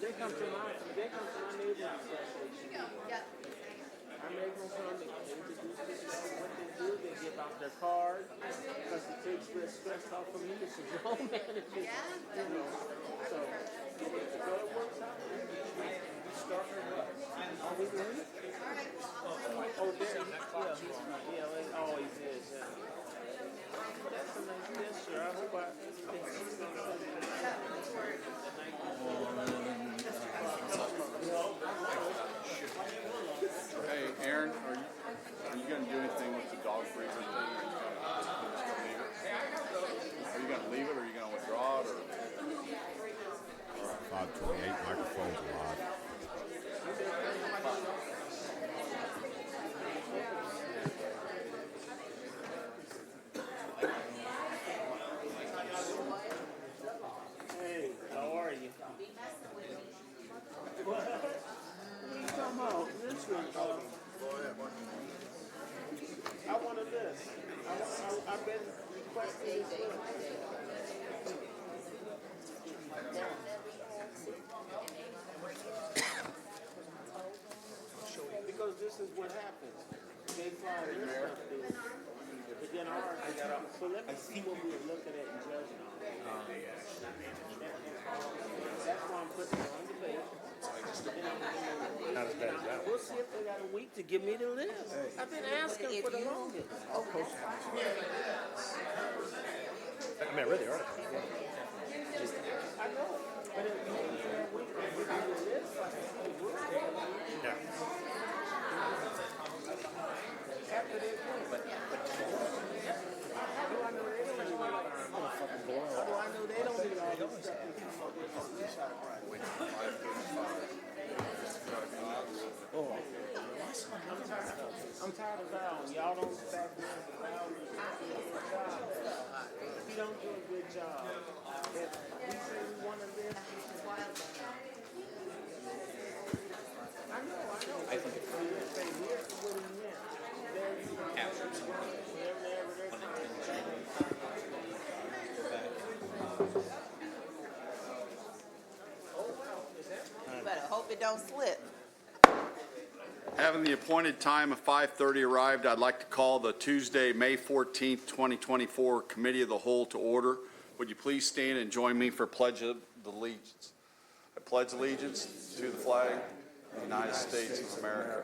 they come to my neighborhood association. Our neighbors come, they introduce themselves. What they do, they give out their card because it takes the stress off of me. It's a grown man, it's just, you know. So it works out. Are we doing it? Oh, there. Yeah, it always is. Yeah. That's a nice gesture. I hope Hey, Aaron, are you going to do anything with the dog freezer thing? Are you going to leave it, or are you going to withdraw it? Or? 528 microphones live. Hey, how are you? What are you talking about? Listen, I wanted this. I've been requesting this list. Because this is what happens. They fly this stuff through. But then ours, so let me see what we're looking at and judging on. That's why I'm putting it on debate. Not as bad as that one. We'll see if they got a week to give me the list. I've been asking for the longest. I mean, I read the article. I know. But if you need a week to give me the list, Yeah. after they do. How do I know they don't need all this? How do I know they don't need all this stuff? I'm tired of Val. Y'all don't back me up. Val is a good job. If you don't do a good job, if we say we want to live, I know. I think it's say here's what he meant. There you go. Capture something. You better hope it don't slip. Having the appointed time of 5:30 arrived, I'd like to call the Tuesday, May 14th, 2024 Committee of the Whole to order. Would you please stand and join me for Pledge of Allegiance? I pledge allegiance to the flag of the United States of America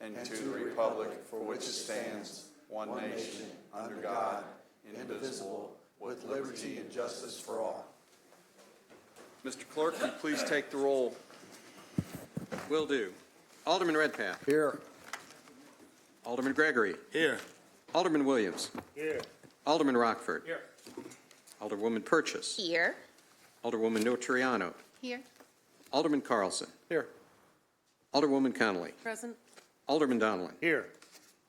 and to the republic for which it stands, one nation, under God, indivisible, with liberty and justice for all. Mr. Clerk, will you please take the roll? Will do. Alderman Redpath. Here. Alderman Gregory. Here. Alderman Williams. Here. Alderman Rockford. Here. Alderwoman Purchase. Here. Alderwoman Notoriano. Here. Alderman Carlson. Here. Alderwoman Connolly. Present. Alderman Donlin. Here.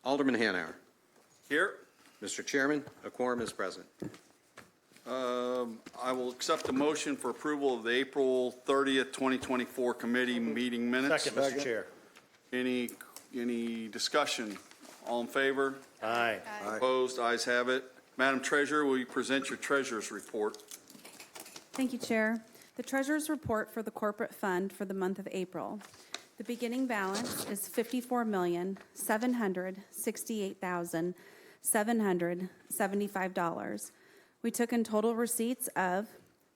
Alderman Hanauer. Here. Mr. Chairman, a quorum is present. I will accept the motion for approval of the April 30th, 2024 committee meeting minutes. Second, Mr. Chair. Any discussion? All in favor? Aye. Opposed? Ayes have it. Madam Treasurer, will you present your treasurer's report? Thank you, Chair. The Treasurer's report for the corporate fund for the month of April. The beginning balance is $54,768,775. We took in total receipts of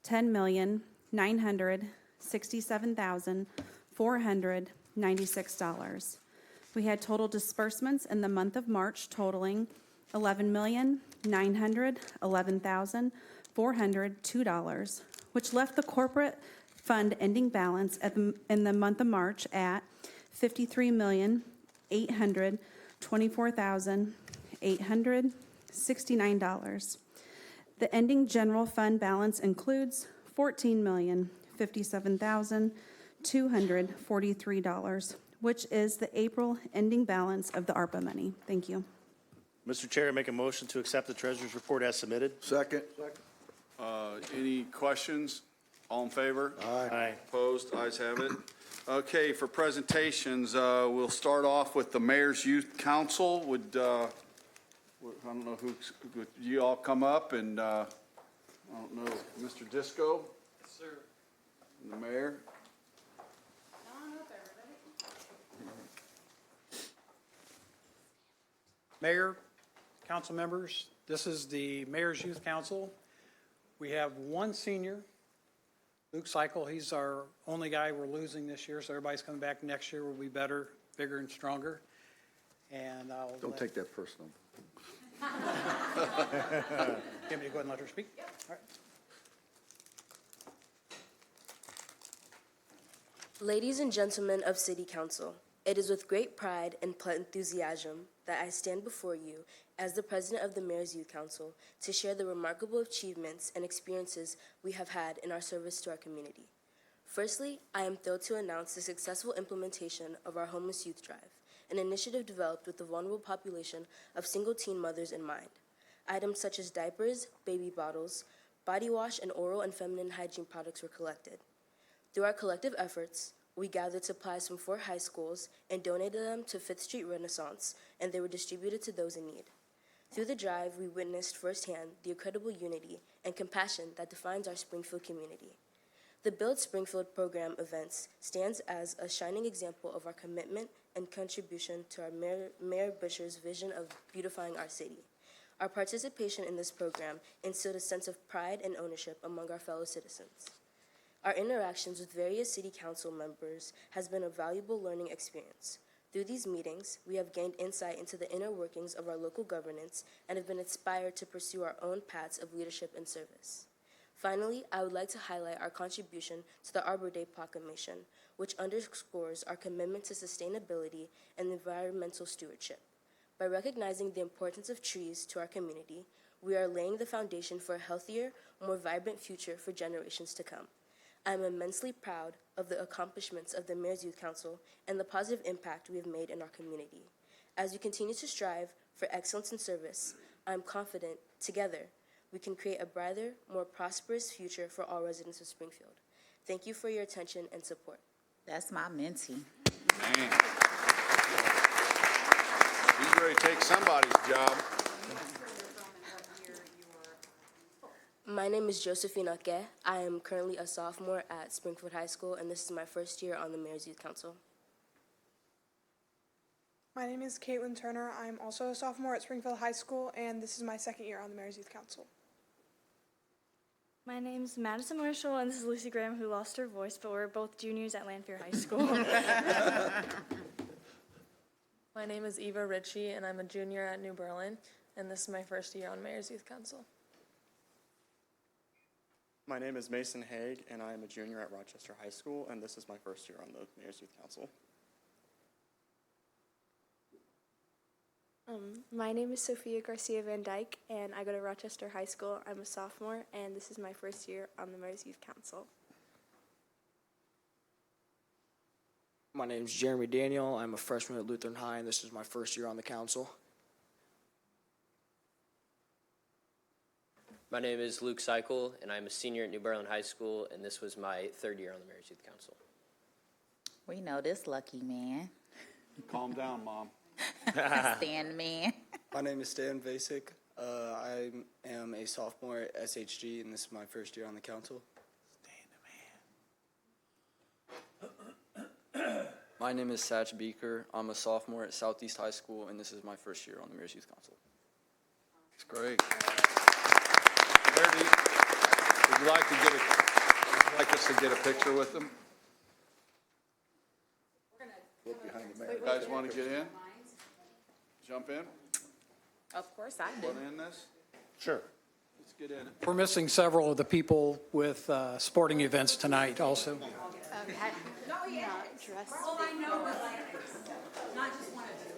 $10,967,496. We had total disbursements in the month of March totaling $11,911,402, which left the corporate fund ending balance in the month of March at $53,824,869. The ending general fund balance includes $14,057,243, which is the April ending balance of the ARPA money. Thank you. Mr. Chair, make a motion to accept the treasurer's report as submitted. Second. Any questions? All in favor? Aye. Opposed? Ayes have it. Okay, for presentations, we'll start off with the Mayor's Youth Council. I don't know would you all come up and, I don't know, Mr. Disco? Yes, sir. And the mayor? Mayor, council members, this is the Mayor's Youth Council. We have one senior, Luke Cycle. He's our only guy we're losing this year, so everybody's coming back next year. We'll be better, bigger, and stronger. And I'll Don't take that personal. Give me to go ahead and let her speak. All right. Ladies and gentlemen of City Council, it is with great pride and enthusiasm that I stand before you as the President of the Mayor's Youth Council to share the remarkable achievements and experiences we have had in our service to our community. Firstly, I am thrilled to announce the successful implementation of our Homeless Youth Drive, an initiative developed with the vulnerable population of single teen mothers in mind. Items such as diapers, baby bottles, body wash, and oral and feminine hygiene products were collected. Through our collective efforts, we gathered supplies from 4 high schools and donated them to 5th Street Renaissance, and they were distributed to those in need. Through the drive, we witnessed firsthand the incredible unity and compassion that defines our Springfield community. The Build Springfield program events stands as a shining example of our commitment and contribution to our Mayor Busher's vision of beautifying our city. Our participation in this program instilled a sense of pride and ownership among our fellow citizens. Our interactions with various city council members has been a valuable learning experience. Through these meetings, we have gained insight into the inner workings of our local governance and have been inspired to pursue our own paths of leadership and service. Finally, I would like to highlight our contribution to the Arbor Day Proclamation, which underscores our commitment to sustainability and environmental stewardship. By recognizing the importance of trees to our community, we are laying the foundation for a healthier, more vibrant future for generations to come. I am immensely proud of the accomplishments of the Mayor's Youth Council and the positive impact we have made in our community. As we continue to strive for excellence in service, I am confident, together, we can create a brighter, more prosperous future for all residents of Springfield. Thank you for your attention and support. That's my mentee. Man. He's ready to take somebody's job. My name is Josephine Ake. I am currently a sophomore at Springfield High School, and this is my first year on the Mayor's Youth Council. My name is Caitlin Turner. I'm also a sophomore at Springfield High School, and this is my second year on the Mayor's Youth Council. My name's Madison Marshall, and this is Lucy Graham, who lost her voice, but we're both juniors at Lanphier High School. My name is Eva Ritchie, and I'm a junior at New Berlin, and this is my first year on Mayor's Youth Council. My name is Mason Haig, and I am a junior at Rochester High School, and this is my first year on the Mayor's Youth Council. My name is Sophia Garcia Van Dyke, and I go to Rochester High School. I'm a sophomore, and this is my first year on the Mayor's Youth Council. My name is Jeremy Daniel. I'm a freshman at Lutheran High, and this is my first year on the council. My name is Luke Cycle, and I'm a senior at New Berlin High School, and this was my 3rd year on the Mayor's Youth Council. We know this lucky man. Calm down, Mom. Stan man. My name is Stan Vasek. I am a sophomore at SHG, and this is my first year on the council. My name is Satch Beaker. I'm a sophomore at Southeast High School, and this is my first year on the Mayor's Youth Council. It's great. Would you like us to get a picture with them? Look behind the mayor. You guys want to get in? Jump in? Of course I do. Want in this? Sure. Let's get in it. We're missing several of the people with sporting events tonight also. Well, I know, but like, not just one of you.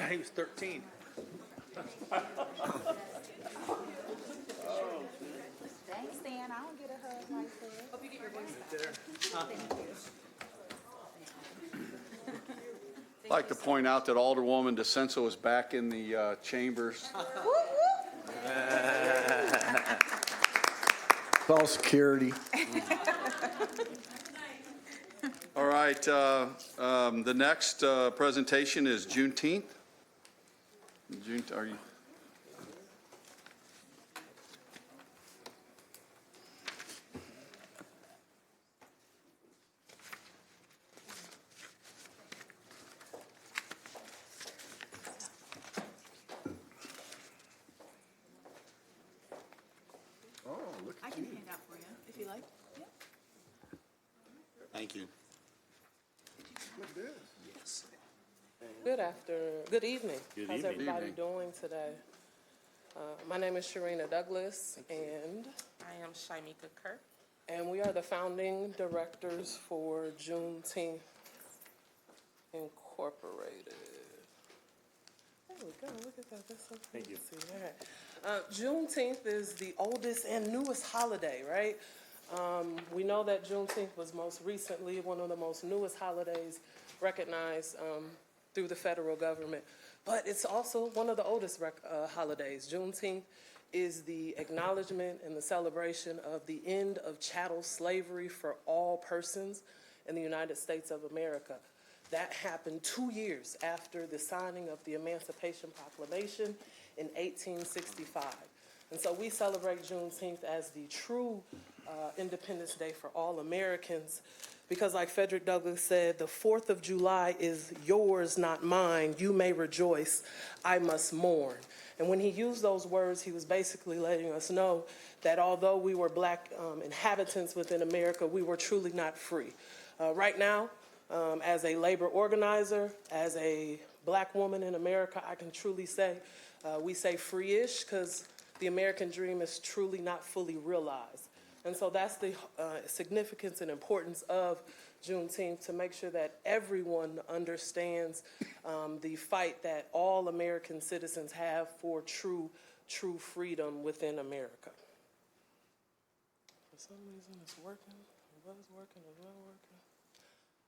He was 13. Thanks, Stan. I don't get a hug like that. Hope you get your voice I'd like to point out that Alderwoman DeCenso is back in the chambers. It's all security. All right, the next presentation is Juneteenth. Are you? I can hand out for you if you like. Thank you. Good evening. Good How's evening. everybody Evening. doing today? My name is Sharina Douglas, and I am Shamika Kirk. we are the founding directors for Juneteenth Incorporated. There we go. Look at that. That's so cool. Thank you. to see that. Juneteenth is the oldest and newest holiday, right? We know that Juneteenth was most recently one of the most newest holidays recognized through the federal government, but it's also one of the oldest holidays. Juneteenth is the acknowledgement and the celebration of the end of chattel slavery for all persons in the United States of America. That happened 2 years after the signing of the Emancipation Proclamation in 1865. And so we celebrate Juneteenth as the true Independence Day for all Americans, because like Frederick Douglass said, the 4th of July is yours, not mine. You may rejoice, I must mourn. And when he used those words, he was basically letting us know that although we were black inhabitants within America, we were truly not free. Right now, as a labor organizer, as a black woman in America, I can truly say we say free-ish because the American dream is truly not fully realized. And so that's the significance and importance of Juneteenth, to make sure that everyone understands the fight that all American citizens have for true freedom within America. For some reason it's working, it was working, it's not working.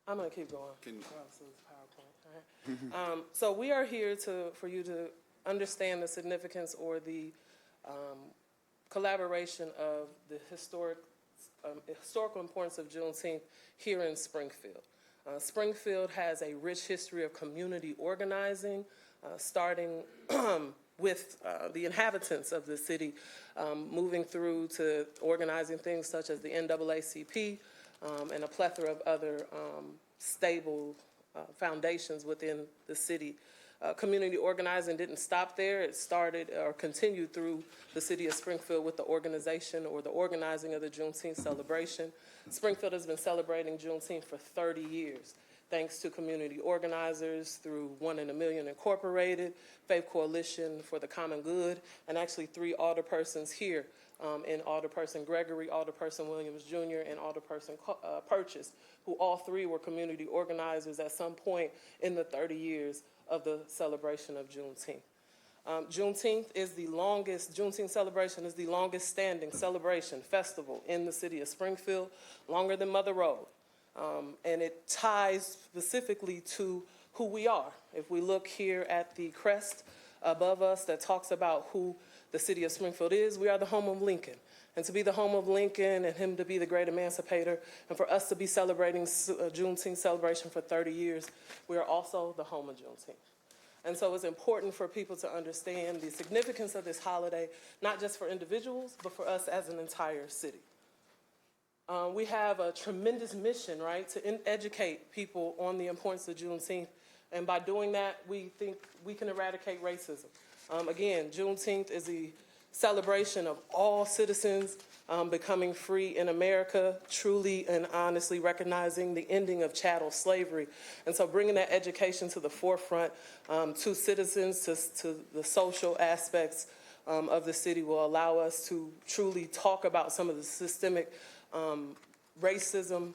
I'm gonna keep going. PowerPoint. All right. So we are here for you to understand the significance or the collaboration of the historical importance of Juneteenth here in Springfield. Springfield has a rich history of community organizing, starting with the inhabitants of the city, moving through to organizing things such as the NAACP and a plethora of other stable foundations within the city. Community organizing didn't stop there. It started or continued through the city of Springfield with the organization or the organizing of the Juneteenth celebration. Springfield has been celebrating Juneteenth for 30 years, thanks to community organizers through 1 in a Million Incorporated, Faith Coalition for the Common Good, and actually 3 alderpersons here in Alderperson Gregory, Alderperson Williams Jr., and Alderperson Purchase, who all 3 were community organizers at some point in the 30 years of the celebration of Juneteenth. Juneteenth celebration is the longest standing celebration festival in the city of Springfield, longer than Mother Road. And it ties specifically to who we are. If we look here at the crest above us that talks about who the city of Springfield is, we are the home of Lincoln. And to be the home of Lincoln and him to be the great emancipator, and for us to be celebrating Juneteenth celebration for 30 years, we are also the home of Juneteenth. And so it's important for people to understand the significance of this holiday, not just for individuals, but for us as an entire city. We have a tremendous mission, right, to educate people on the importance of Juneteenth. And by doing that, we think we can eradicate racism. Again, Juneteenth is the celebration of all citizens becoming free in America, truly and honestly recognizing the ending of chattel slavery. And so bringing that education to the forefront to citizens, to the social aspects of the city will allow us to truly talk about some of the systemic racism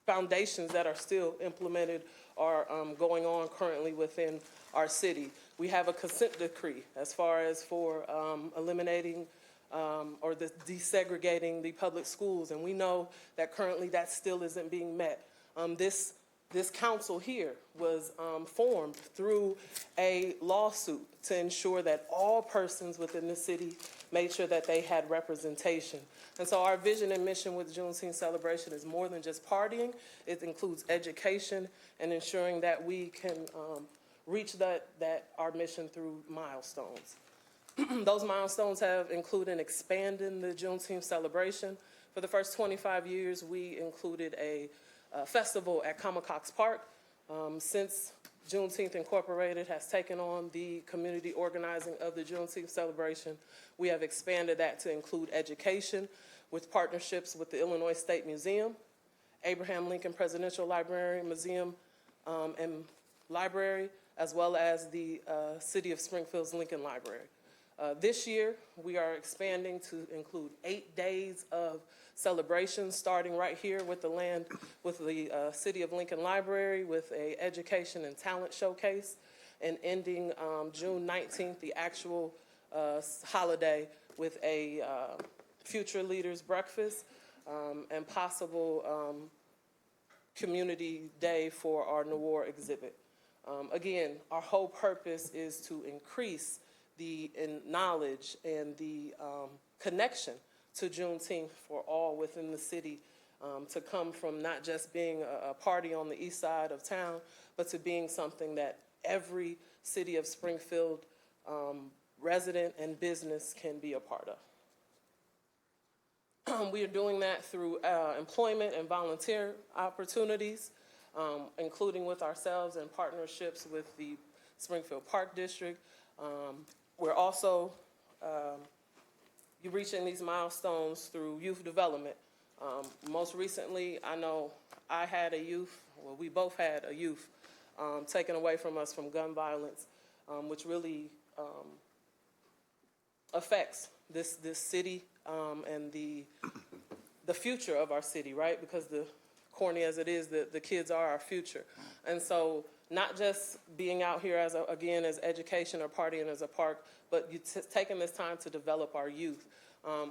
foundations that are still implemented or going on currently within our city. We have a consent decree as far as for eliminating or desegregating the public schools, and we know that currently that still isn't being met. This council here was formed through a lawsuit to ensure that all persons within the city made sure that they had representation. And so our vision and mission with Juneteenth celebration is more than just partying. It includes education and ensuring that we can reach our mission through milestones. Those milestones have included expanding the Juneteenth celebration. For the first 25 years, we included a festival at Comacox Park. Since Juneteenth Incorporated has taken on the community organizing of the Juneteenth celebration, we have expanded that to include education with partnerships with the Illinois State Museum, Abraham Lincoln Presidential Library, Museum, and Library, as well as the City of Springfield's Lincoln Library. This year, we are expanding to include 8 days of celebrations, starting right here with the City of Lincoln Library with a education and talent showcase, and ending June 19th, the actual holiday, with a future leaders breakfast and possible community day for our Noir exhibit. Again, our whole purpose is to increase the knowledge and the connection to Juneteenth for all within the city, to come from not just being a party on the east side of town, but to being something that every City of Springfield resident and business can be a part of. We are doing that through employment and volunteer opportunities, including with ourselves and partnerships with the Springfield Park District. We're also reaching these milestones through youth development. Most recently, I know I had a youth, well, we both had a youth taken away from us from gun violence, which really affects this city and the future of our city, right? Because corny as it is, the kids are our future. And so not just being out here as education or partying as a park, but taking this time to develop our youth.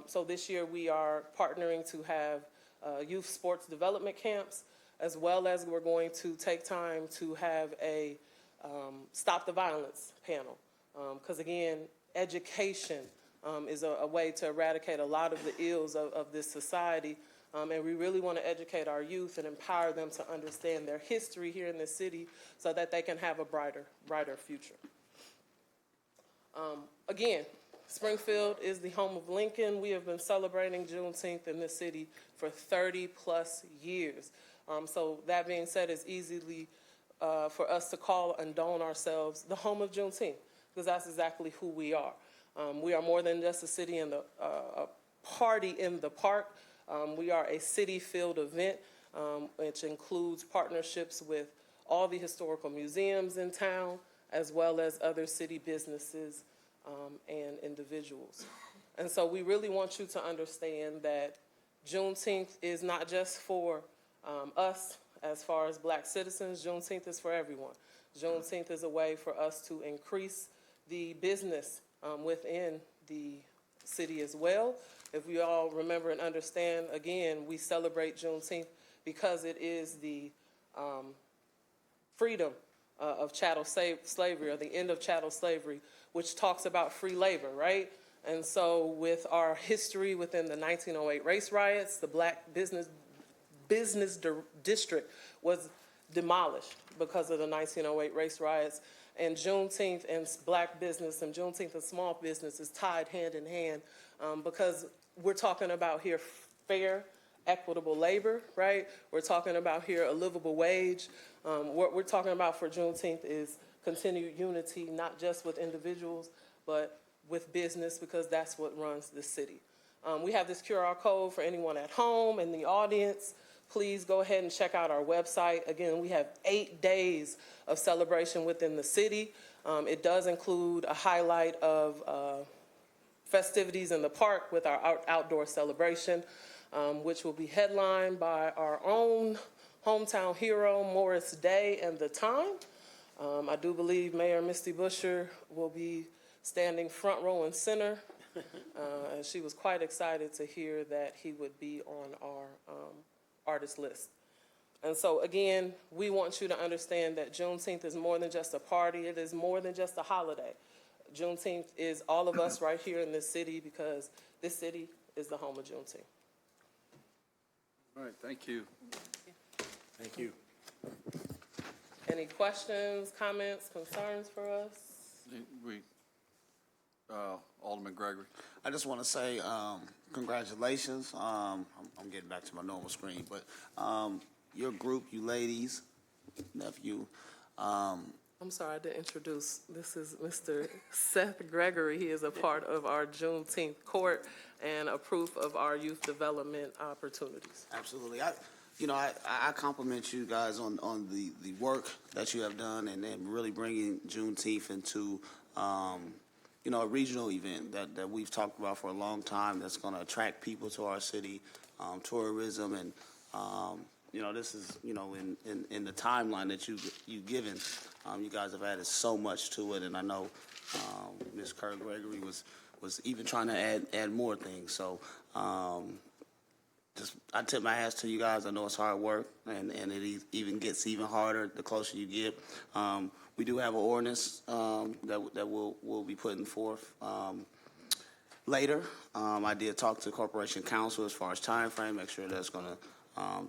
So this year we are partnering to have youth sports development camps, as well as we're going to take time to have a Stop the Violence panel. Because again, education is a way to eradicate a lot of the ills of this society. And we really want to educate our youth and empower them to understand their history here in this city so that they can have a brighter future. Again, Springfield is the home of Lincoln. We have been celebrating Juneteenth in this city for 30 plus years. So that being said, it's easily for us to call and don ourselves the home of Juneteenth, because that's exactly who we are. We are more than just a city and a party in the park. We are a city-filled event, which includes partnerships with all the historical museums in town, as well as other city businesses and individuals. And so we really want you to understand that Juneteenth is not just for us as far as Black citizens. Juneteenth is for everyone. Juneteenth is a way for us to increase the business within the city as well. If we all remember and understand, again, we celebrate Juneteenth because it is the freedom of chattel slavery, or the end of chattel slavery, which talks about free labor, right? And so with our history within the 1908 race riots, the Black business district was demolished because of the 1908 race riots. And Juneteenth and Black business and Juneteenth and small business is tied hand in hand because we're talking about here fair, equitable labor, right? We're talking about here a livable wage. What we're talking about for Juneteenth is continued unity, not just with individuals, but with business, because that's what runs the city. We have this QR code for anyone at home and the audience. Please go ahead and check out our website. Again, we have 8 days of celebration within the city. It does include a highlight of festivities in the park with our outdoor celebration. which will be headlined by our own hometown hero, Morris Day, and the time. I do believe Mayor Misty Busher will be standing front row and center. And she was quite excited to hear that he would be on our artist list. And so again, we want you to understand that Juneteenth is more than just a party. It is more than just a holiday. Juneteenth is all of us right here in this city because this city is the home of Juneteenth. All right, thank you. Thank you. Any questions, comments, concerns for us? Alderman Gregory. I just want to say congratulations. I'm getting back to my normal screen, but your group, you ladies, nephew. I'm sorry, I didn't introduce. This is Mr. Seth Gregory. He is a part of our Juneteenth court and a proof of our youth development opportunities. Absolutely. I compliment you guys on the work that you have done and really bringing Juneteenth into a regional event that we've talked about for a long time that's going to attract people to our city, tourism, and this is in the timeline that you've given. You guys have added so much to it, and I know Ms. Kerr Gregory was even trying to add more things. So I tip my hats to you guys. I know it's hard work, and it even gets even harder the closer you get. We do have an ordinance that we'll be putting forth later. I did talk to Corporation Counsel as far as time frame, make sure that's going to,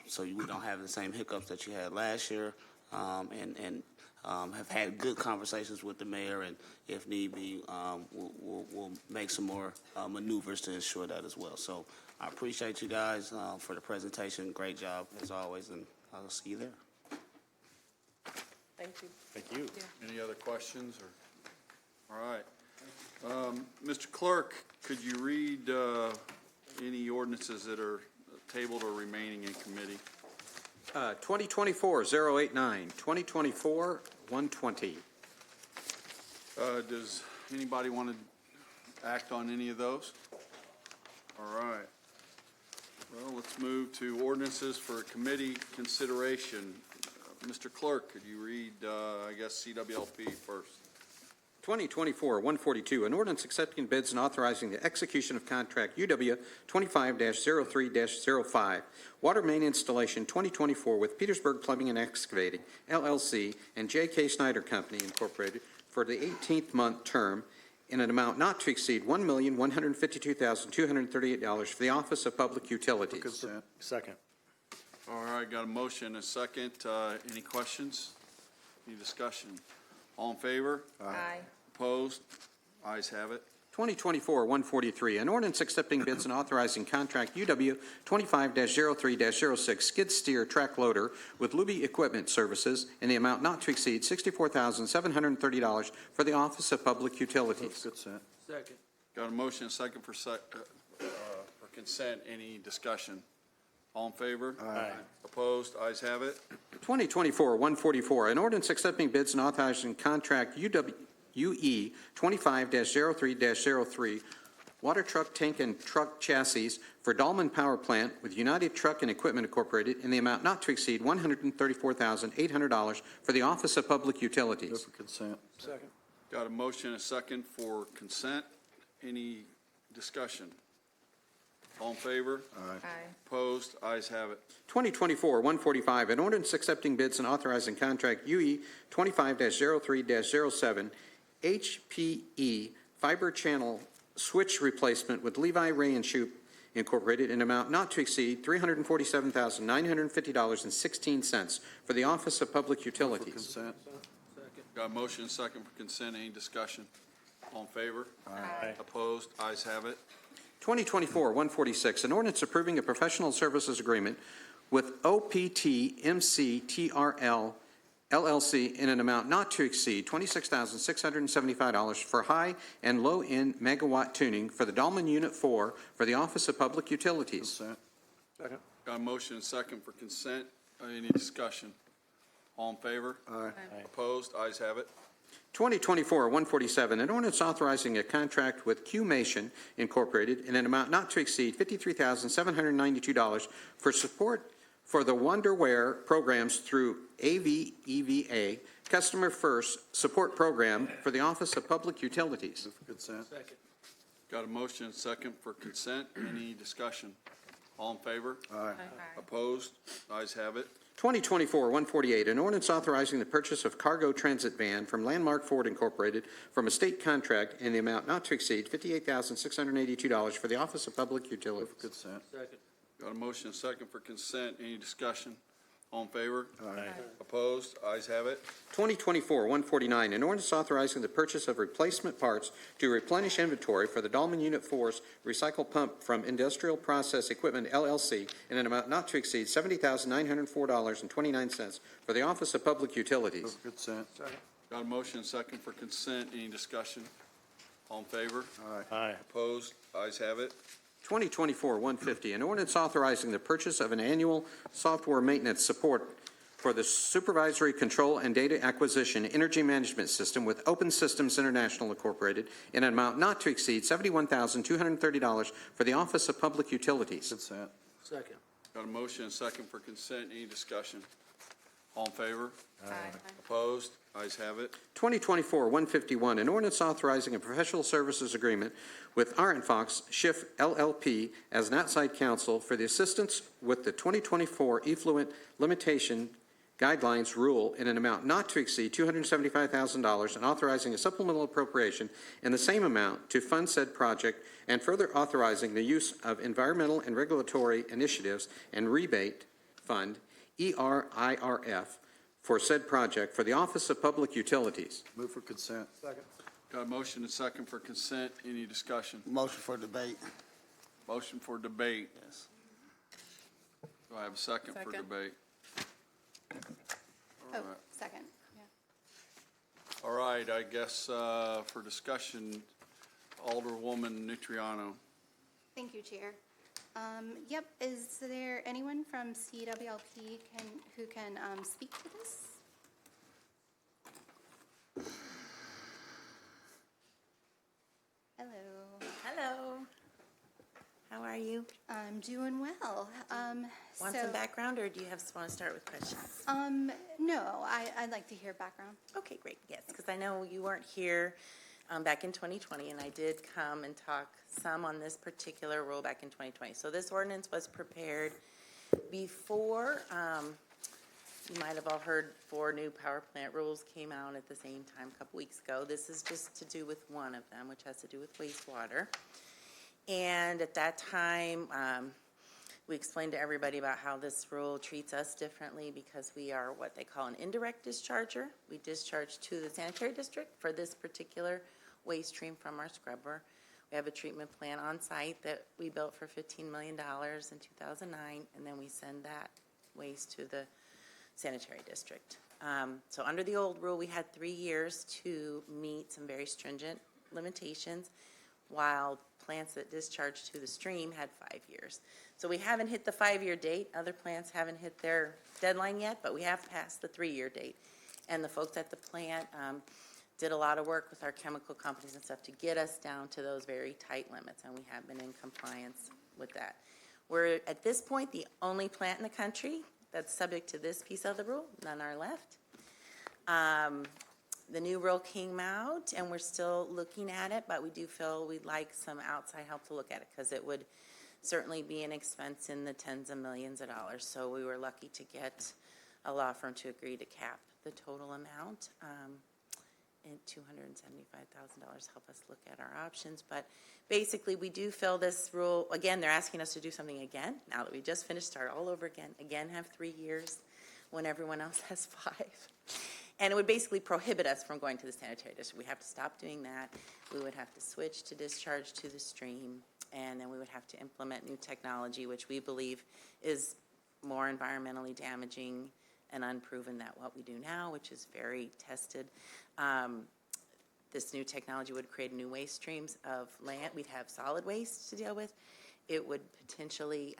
so we don't have the same hiccups that you had last year, and have had good conversations with the mayor, and if need be, we'll make some more maneuvers to ensure that as well. So I appreciate you guys for the presentation. Great job as always, and I'll see you there. Thank you. Thank you. Yeah. Any other questions? All right. Mr. Clerk, could you read any ordinances that are tabled or remaining in committee? 2024-089, 2024-120. Does anybody want to act on any of those? All right. Well, let's move to ordinances for committee consideration. Mr. Clerk, could you read, CWLP first? 2024-142, an ordinance accepting bids and authorizing the execution of contract UW 25-03-05, water main installation 2024 with Petersburg Plumbing and Excavating, LLC, and J.K. Snyder Company, Incorporated, for the 18th-month term in an amount not to exceed $1,152,238 for the Office of Public Utilities. Consent. Second. All right, got a motion and a second. Any questions? Any discussion? All in favor? Aye. Opposed? Ayes have it. 2024-143, an ordinance accepting bids and authorizing contract UW 25-03-06 skid steer track loader with Luby Equipment Services in the amount not to exceed $64,730 for the Office of Public Utilities. Consent. Second. Got a motion and a second for consent. Any discussion? All in favor? Aye. Opposed? Ayes have it. 2024-144, an ordinance accepting bids and authorizing contract UE 25-03-03 water truck tank and truck chassis for Dahlman Power Plant with United Truck and Equipment Incorporated in the amount not to exceed $134,800 for the Office of Public Utilities. For consent. Second. Got a motion and a second for consent. Any discussion? All in favor? Aye. Opposed? Ayes have it. 2024-145, an ordinance accepting bids and authorizing contract UE 25-03-07 HPE fiber channel switch replacement with Levi Ray and Shoup Incorporated in amount not to exceed $347,950.16 for the Office of Public Utilities. For consent. Got a motion and a second for consent. Any discussion? All in favor? Aye. Opposed? Ayes have it. 2024-146, an ordinance approving a professional services agreement with OPT MCTRL LLC in an amount not to exceed $26,675 for high and low-end megawatt tuning for the Dahlman Unit 4 for the Office of Public Utilities. Consent. Second. Got a motion and a second for consent. Any discussion? All in favor? Aye. Opposed? Ayes have it. 2024-147, an ordinance authorizing a contract with Q-Mation Incorporated in an amount not to exceed $53,792 for support for the Wonderware programs through AVEVA Customer First Support Program for the Office of Public Utilities. Move for consent. Second. Got a motion and second for consent. Any discussion? All in favor? Aye. Opposed? Ayes have it. 2024-148, an ordinance authorizing the purchase of cargo transit van from Landmark Ford Incorporated from a state contract in the amount not to exceed $58,682 for the Office of Public Utilities. Move for consent. Second. Got a motion and second for consent. Any discussion? All in favor? Aye. Opposed? Ayes have it. 2024-149, an ordinance authorizing the purchase of replacement parts to replenish inventory for the Dolman Unit 4's recycle pump from Industrial Process Equipment, LLC, in an amount not to exceed $70,904.29 for the Office of Public Utilities. Move for consent. Second. Got a motion and second for consent. Any discussion? All in favor? Aye. Opposed? Ayes have it. 2024-150, an ordinance authorizing the purchase of an annual software maintenance support for the supervisory control and data acquisition energy management system with Open Systems International Incorporated in an amount not to exceed $71,230 for the Office of Public Utilities. Consent. Second. Got a motion and second for consent. Any discussion? All in favor? Aye. Opposed? Ayes have it. 2024-151, an ordinance authorizing a professional services agreement with Arent Fox Schiff LLP as an outside counsel for the assistance with the 2024 effluent limitation guidelines rule in an amount not to exceed $275,000 and authorizing a supplemental appropriation in the same amount to fund said project and further authorizing the use of environmental and regulatory initiatives and rebate fund, ERIRF, for said project for the Office of Public Utilities. Move for consent. Second. Got a motion and second for consent. Any discussion? Motion for debate. Motion for debate. Yes. Do I have a second for debate? All right. Second, yeah. All right, I guess for discussion, Alderwoman Nutriano. Thank you, Chair. Yep, is there anyone from CWLP who can speak to this? Hello. Hello. How are you? I'm doing well. Want some background, or do you want to start with questions? No, I'd like to hear background. Okay, great. Yes, because I know you weren't here back in 2020, and I did come and talk some on this particular rule back in 2020. So this ordinance was prepared before, you might have all heard 4 new power plant rules came out at the same time a couple weeks ago. This is just to do with one of them, which has to do with wastewater. And at that time, we explained to everybody about how this rule treats us differently because we are what they call an indirect discharger. We discharge to the sanitary district for this particular waste stream from our scrubber. We have a treatment plant on site that we built for $15 million in 2009, and then we send that waste to the sanitary district. So under the old rule, we had 3 years to meet some very stringent limitations, while plants that discharge to the stream had 5 years. So we haven't hit the 5-year date. Other plants haven't hit their deadline yet, but we have passed the 3-year date. And the folks at the plant did a lot of work with our chemical companies and stuff to get us down to those very tight limits, and we have been in compliance with that. We're, at this point, the only plant in the country that's subject to this piece of the rule. None are left. The new rule came out, and we're still looking at it, but we do feel we'd like some outside help to look at it because it would certainly be an expense in the tens of millions of dollars. So we were lucky to get a law firm to agree to cap the total amount and $275,000, help us look at our options. But basically, we do feel this rule, again, they're asking us to do something again, now that we just finished, start all over again have 3 years when everyone else has 5. And it would basically prohibit us from going to the sanitary district. We have to stop doing that. We would have to switch to discharge to the stream, and then we would have to implement new technology, which we believe is more environmentally damaging and unproven than what we do now, which is very tested. This new technology would create new waste streams of land. We'd have solid waste to deal with. It would potentially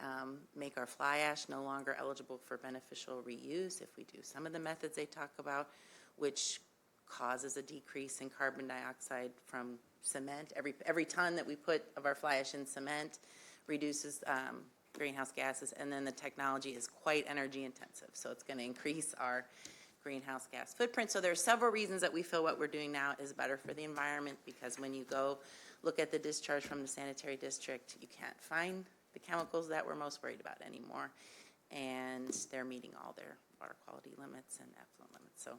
make our fly ash no longer eligible for beneficial reuse if we do some of the methods they talk about, which causes a decrease in carbon dioxide from cement. Every ton that we put of our fly ash in cement reduces greenhouse gases, and then the technology is quite energy intensive, so it's going to increase our greenhouse gas footprint. So there are several reasons that we feel what we're doing now is better for the environment, because when you go look at the discharge from the sanitary district, you can't find the chemicals that we're most worried about anymore, and they're meeting all their water quality limits and effluent limits. So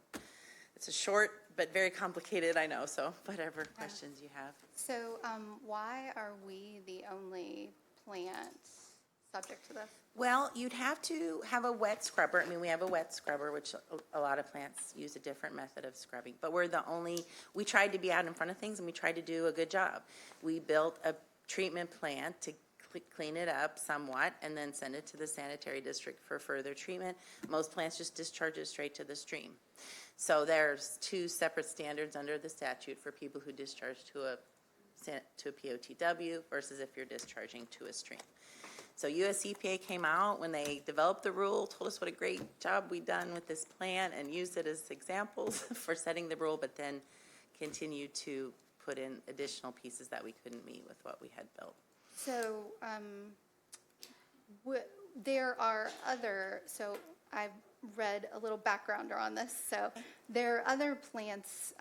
it's a short but very complicated, I know, so whatever questions you have. So why are we the only plant subject to this? Well, you'd have to have a wet scrubber. I mean, we have a wet scrubber, which a lot of plants use a different method of scrubbing. But we're the only, we tried to be out in front of things, and we tried to do a good job. We built a treatment plant to clean it up somewhat and then send it to the sanitary district for further treatment. Most plants just discharge it straight to the stream. So there's two separate standards under the statute for people who discharge to a POTW versus if you're discharging to a stream. So US EPA came out when they developed the rule, told us what a great job we'd done with this plan, and used it as examples for setting the rule, but then continued to put in additional pieces that we couldn't meet with what we had built. So there are other, so I've read a little background on this. So there are other plants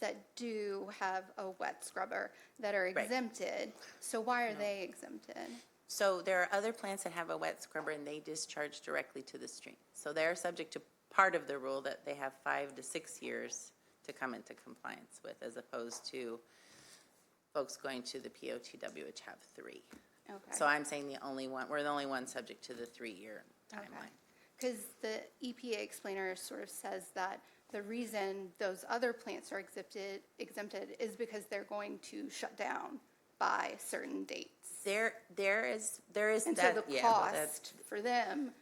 that do have a wet scrubber that are exempted. So why are they exempted? So there are other plants that have a wet scrubber and they discharge directly to the stream. So they're subject to part of the rule that they have 5 to 6 years to come into compliance with, as opposed to folks going to the POTW, which have 3. Okay. So I'm saying we're the only one subject to the 3-year timeline. Because the EPA explainer sort of says that the reason those other plants are exempted is because they're going to shut down by certain dates. There is and that, so the cost for them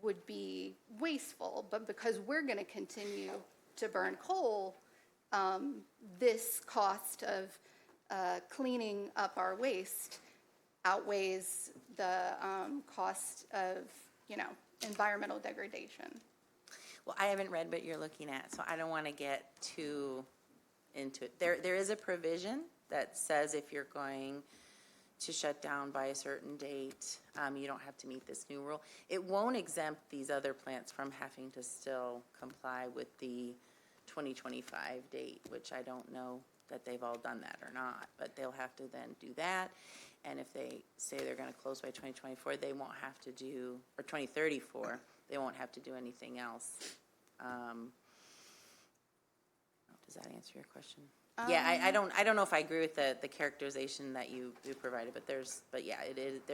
would be wasteful, but because we're going to continue to burn coal, this cost of cleaning up our waste outweighs the cost of, environmental degradation. Well, I haven't read what you're looking at, so I don't want to get too into it. There is a provision that says if you're going to shut down by a certain date, you don't have to meet this new rule. It won't exempt these other plants from having to still comply with the 2025 date, which I don't know that they've all done that or not, but they'll have to then do that. And if they say they're going to close by 2024, they won't have to do, or 2034, they won't have to do anything else. Does that answer your question? Yeah, I don't know if I agree with the characterization that you provided, but there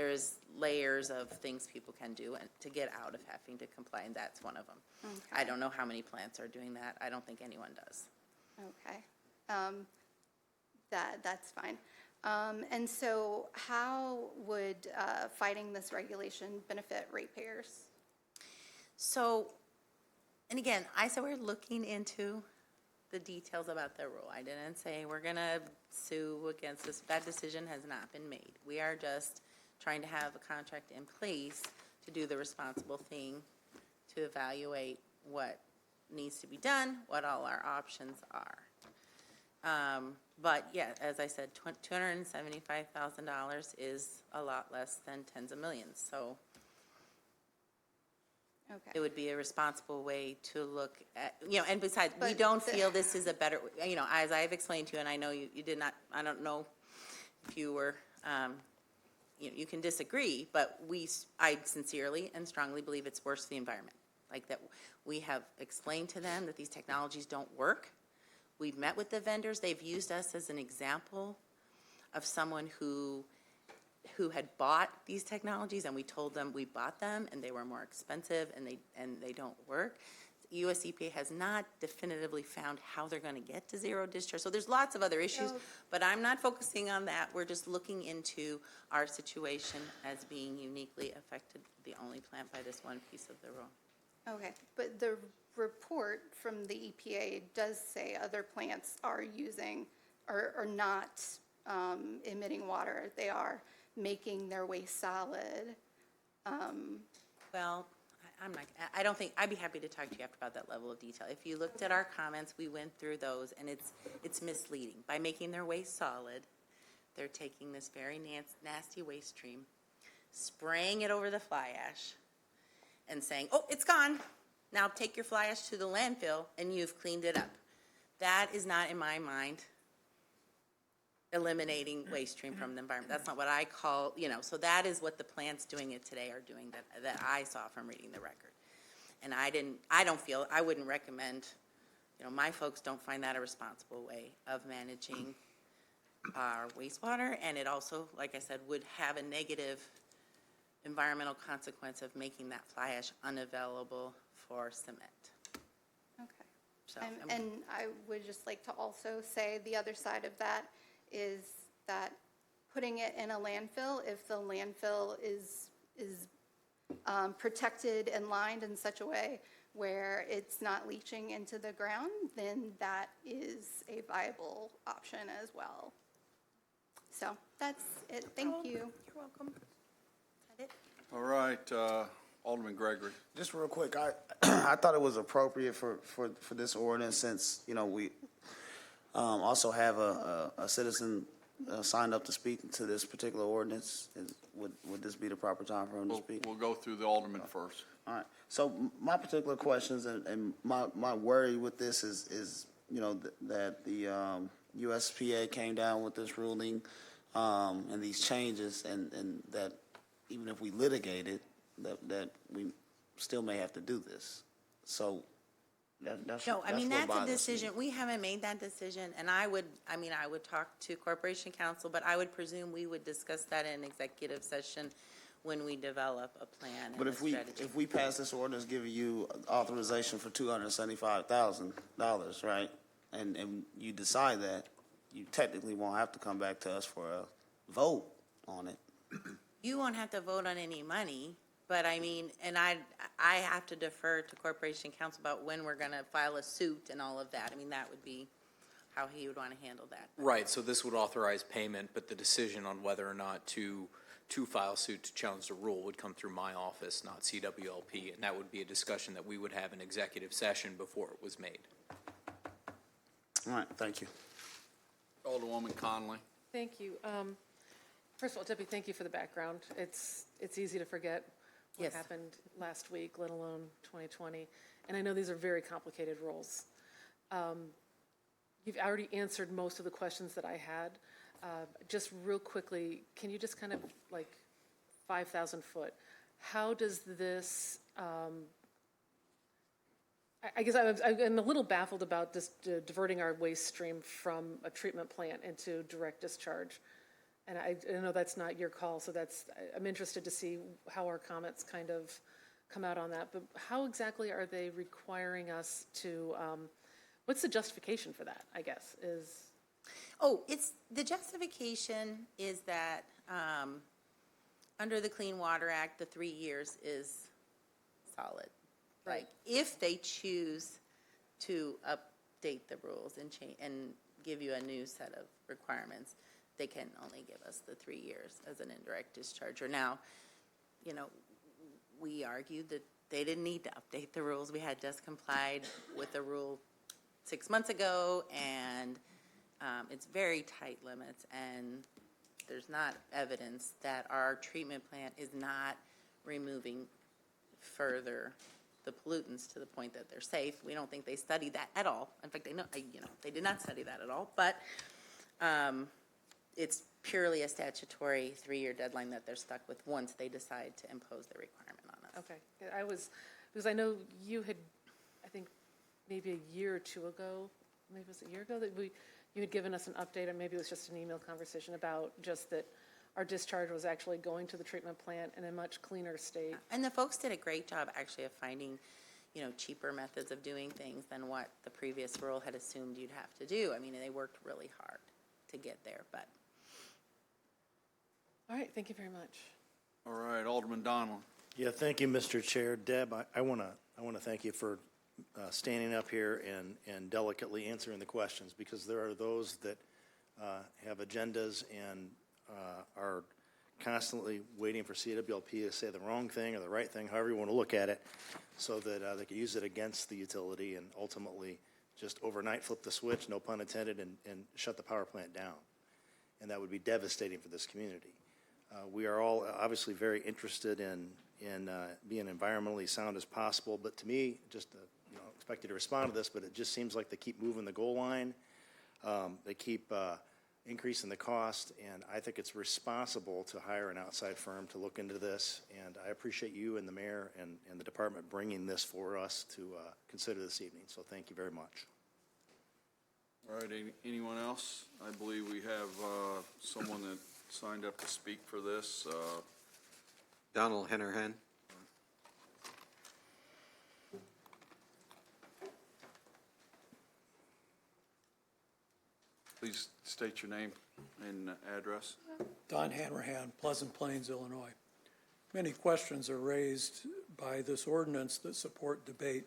is layers of things people can do and to get out of having to comply, and that's one of them. Okay. I don't know how many plants are doing that. I don't think anyone does. Okay, that's fine. And so, how would fighting this regulation benefit ratepayers? So, and again, I said we're looking into the details about the rule. I didn't say we're going to sue against this. That decision has not been made. We are just trying to have a contract in place to do the responsible thing, to evaluate what needs to be done, what all our options are. But yeah, as I said, $275,000 is a lot less than tens of millions. So okay. It would be a responsible way to look at, and besides, we don't feel this is a better, as I've explained to you, and I know you did not, I don't know if you were, you can disagree, but I sincerely and strongly believe it's worse for the environment. Like that we have explained to them that these technologies don't work. We've met with the vendors. They've used us as an example of someone who had bought these technologies, and we told them we bought them and they were more expensive and they don't work. US EPA has not definitively found how they're going to get to zero discharge. So there's lots of other issues, but I'm not focusing on that. We're just looking into our situation as being uniquely affected, the only plant by this one piece of the rule. Okay, but the report from the EPA does say other plants are using or not emitting water. They are making their waste solid. Well, I don't think, I'd be happy to talk to you after about that level of detail. If you looked at our comments, we went through those, and it's misleading. By making their waste solid, they're taking this very nasty waste stream, spraying it over the fly ash, and saying, oh, it's gone. Now take your fly ash to the landfill, and you've cleaned it up. That is not, in my mind, eliminating waste stream from the environment. That's not what I call, so that is what the plants doing it today are doing that I saw from reading the record. And I wouldn't recommend, my folks don't find that a responsible way of managing our wastewater. And it also, like I said, would have a negative environmental consequence of making that fly ash unavailable for cement. Okay. So, And I would just like to also say the other side of that is that putting it in a landfill, if the landfill is protected and lined in such a way where it's not leaching into the ground, then that is a viable option as well. So that's it. Thank you. You're welcome. Is that it? All right, Alderman Gregory. Just real quick, I thought it was appropriate for this ordinance since, we also have a citizen signed up to speak to this particular ordinance. Would this be the proper time for him to speak? We'll go through the Alderman first. All right. So my particular questions and my worry with this is that the USPA came down with this ruling and these changes, and that even if we litigate it, that we still may have to do this. So that's No, what that's a bothers me. decision. We haven't made that decision, and I would talk to Corporation Counsel, but I would presume we would discuss that in executive session when we develop a plan But and a strategy. if we pass this ordinance giving you authorization for $275,000, right, and you decide that, you technically won't have to come back to us for a vote on it. You won't have to vote on any money, but and I have to defer to Corporation Counsel about when we're going to file a suit and all of that. That would be how he would want to handle that. Right, so this would authorize payment, but the decision on whether or not to file suit to challenge the rule would come through my office, not CWLP, and that would be a discussion that we would have in executive session before it was made. All right, thank you. Alderwoman Conley. Thank you. First of all, Debbie, thank you for the background. It's easy to forget what Yes. happened last week, let alone 2020. And I know these are very complicated rules. You've already answered most of the questions that I had. Just real quickly, can you just kind of 5,000 foot, how does this, I guess I'm a little baffled about this diverting our waste stream from a treatment plant into direct discharge. And I know that's not your call, so I'm interested to see how our comments kind of come out on that. But how exactly are they requiring us to, what's the justification for that, I guess, is? The justification is that under the Clean Water Act, the 3 years is solid. Right. If they choose to update the rules and change and give you a new set of requirements, they can only give us the 3 years as an indirect discharger. Now, we argued that they didn't need to update the rules. We had just complied with the rule 6 months ago, and it's very tight limits, and there's not evidence that our treatment plant is not removing further the pollutants to the point that they're safe. We don't think they studied that at all. In fact, they did not study that at all. But it's purely a statutory 3-year deadline that they're stuck with once they decide to impose the requirement on us. Okay. Because I know you had, I think, maybe a year or two ago, maybe it was a year ago, that you had given us an update, or maybe it was just an email conversation about just that our discharge was actually going to the treatment plant in a much cleaner state. And the folks did a great job actually of finding, cheaper methods of doing things than what the previous rule had assumed you'd have to do. They worked really hard to get there, but. All right, thank you very much. All right, Alderman Donlin. Yeah, thank you, Mr. Chair. Deb, I want to thank you for standing up here and delicately answering the questions, because there are those that have agendas and are constantly waiting for CWLP to say the wrong thing or the right thing, however you want to look at it, so that they can use it against the utility and ultimately just overnight flip the switch, no pun intended, and shut the power plant down. And that would be devastating for this community. We are all obviously very interested in being environmentally sound as possible, but to me, just expect you to respond to this, but it just seems like they keep moving the goal line. They keep increasing the cost, and I think it's responsible to hire an outside firm to look into this, and I appreciate you and the mayor and the department bringing this for us to consider this evening, so thank you very much. All right, anyone else? I believe we have someone that signed up to speak for this. Donald Hennerhan. Please state your name and address. Don Hanrahan, Pleasant Plains, Illinois. Many questions are raised by this ordinance that support debate.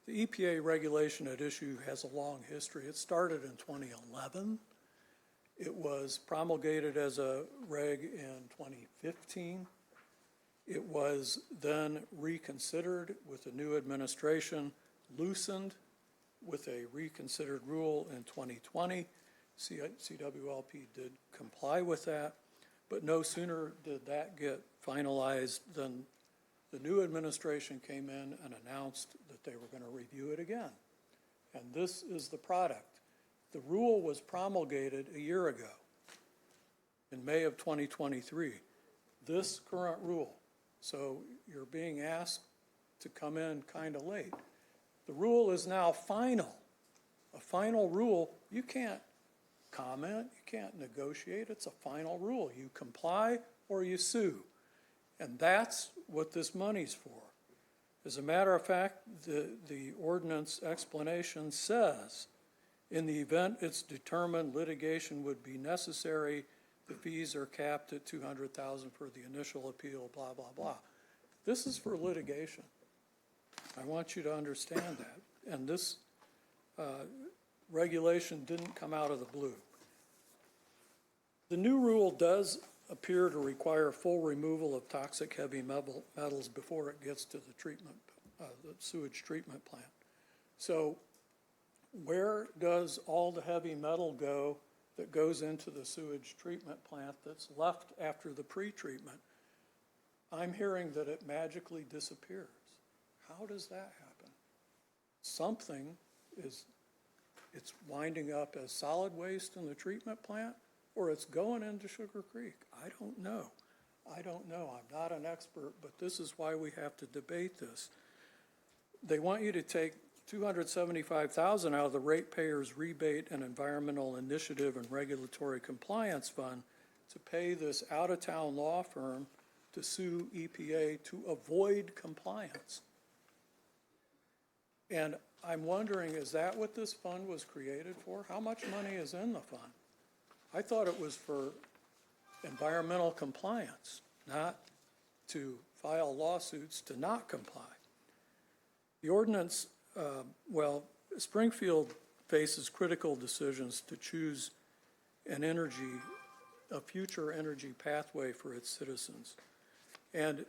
The EPA regulation at issue has a long history. It started in 2011. It was promulgated as a reg in 2015. It was then reconsidered with a new administration, loosened with a reconsidered rule in 2020. CWLP did comply with that, but no sooner did that get finalized than the new administration came in and announced that they were going to review it again. And this is the product. The rule was promulgated a year ago, in May of 2023. This current rule. So you're being asked to come in kind of late. The rule is now final. A final rule, you can't comment, you can't negotiate, it's a final rule. You comply or you sue. And that's what this money's for. As a matter of fact, the ordinance explanation says, in the event it's determined litigation would be necessary, the fees are capped at $200,000 for the initial appeal, blah, blah, blah. This is for litigation. I want you to understand that. And this regulation didn't come out of the blue. The new rule does appear to require full removal of toxic heavy metals before it gets to the treatment, the sewage treatment plant. So where does all the heavy metal go that goes into the sewage treatment plant that's left after the pre-treatment? I'm hearing that it magically disappears. How does that happen? Something is, it's winding up as solid waste in the treatment plant, or it's going into Sugar Creek. I don't know. I don't know. I'm not an expert, but this is why we have to debate this. They want you to take $275,000 out of the ratepayers rebate and environmental initiative and regulatory compliance fund to pay this out-of-town law firm to sue EPA to avoid compliance. And I'm wondering, is that what this fund was created for? How much money is in the fund? I thought it was for environmental compliance, not to file lawsuits to not comply. The ordinance, Springfield faces critical decisions to choose a future energy pathway for its citizens. And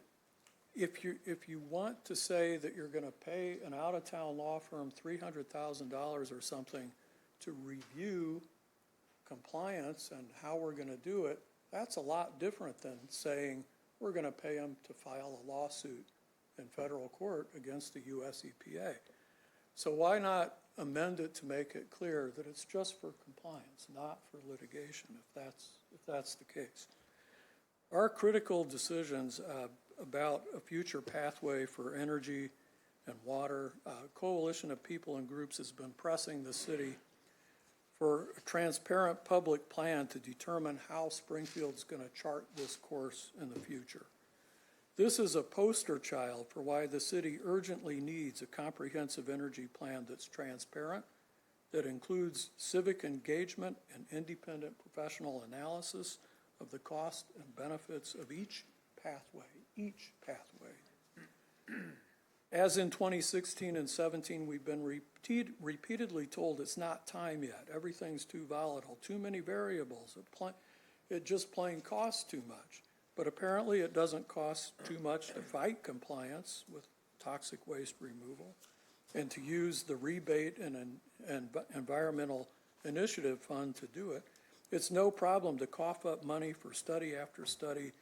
if you want to say that you're going to pay an out-of-town law firm $300,000 or something to review compliance and how we're going to do it, that's a lot different than saying we're going to pay them to file a lawsuit in federal court against the US EPA. So why not amend it to make it clear that it's just for compliance, not for litigation, if that's the case. Our critical decisions about a future pathway for energy and water, a coalition of people and groups has been pressing the city for a transparent public plan to determine how Springfield's going to chart this course in the future. This is a poster child for why the city urgently needs a comprehensive energy plan that's transparent, that includes civic engagement and independent professional analysis of the cost and benefits of each pathway. As in 2016 and 17, we've been repeatedly told it's not time yet. Everything's too volatile, too many variables. It just plain costs too much. but apparently it doesn't cost too much to fight compliance with toxic waste removal and to use the rebate and environmental initiative fund to do it. It's no problem to cough up money for study after study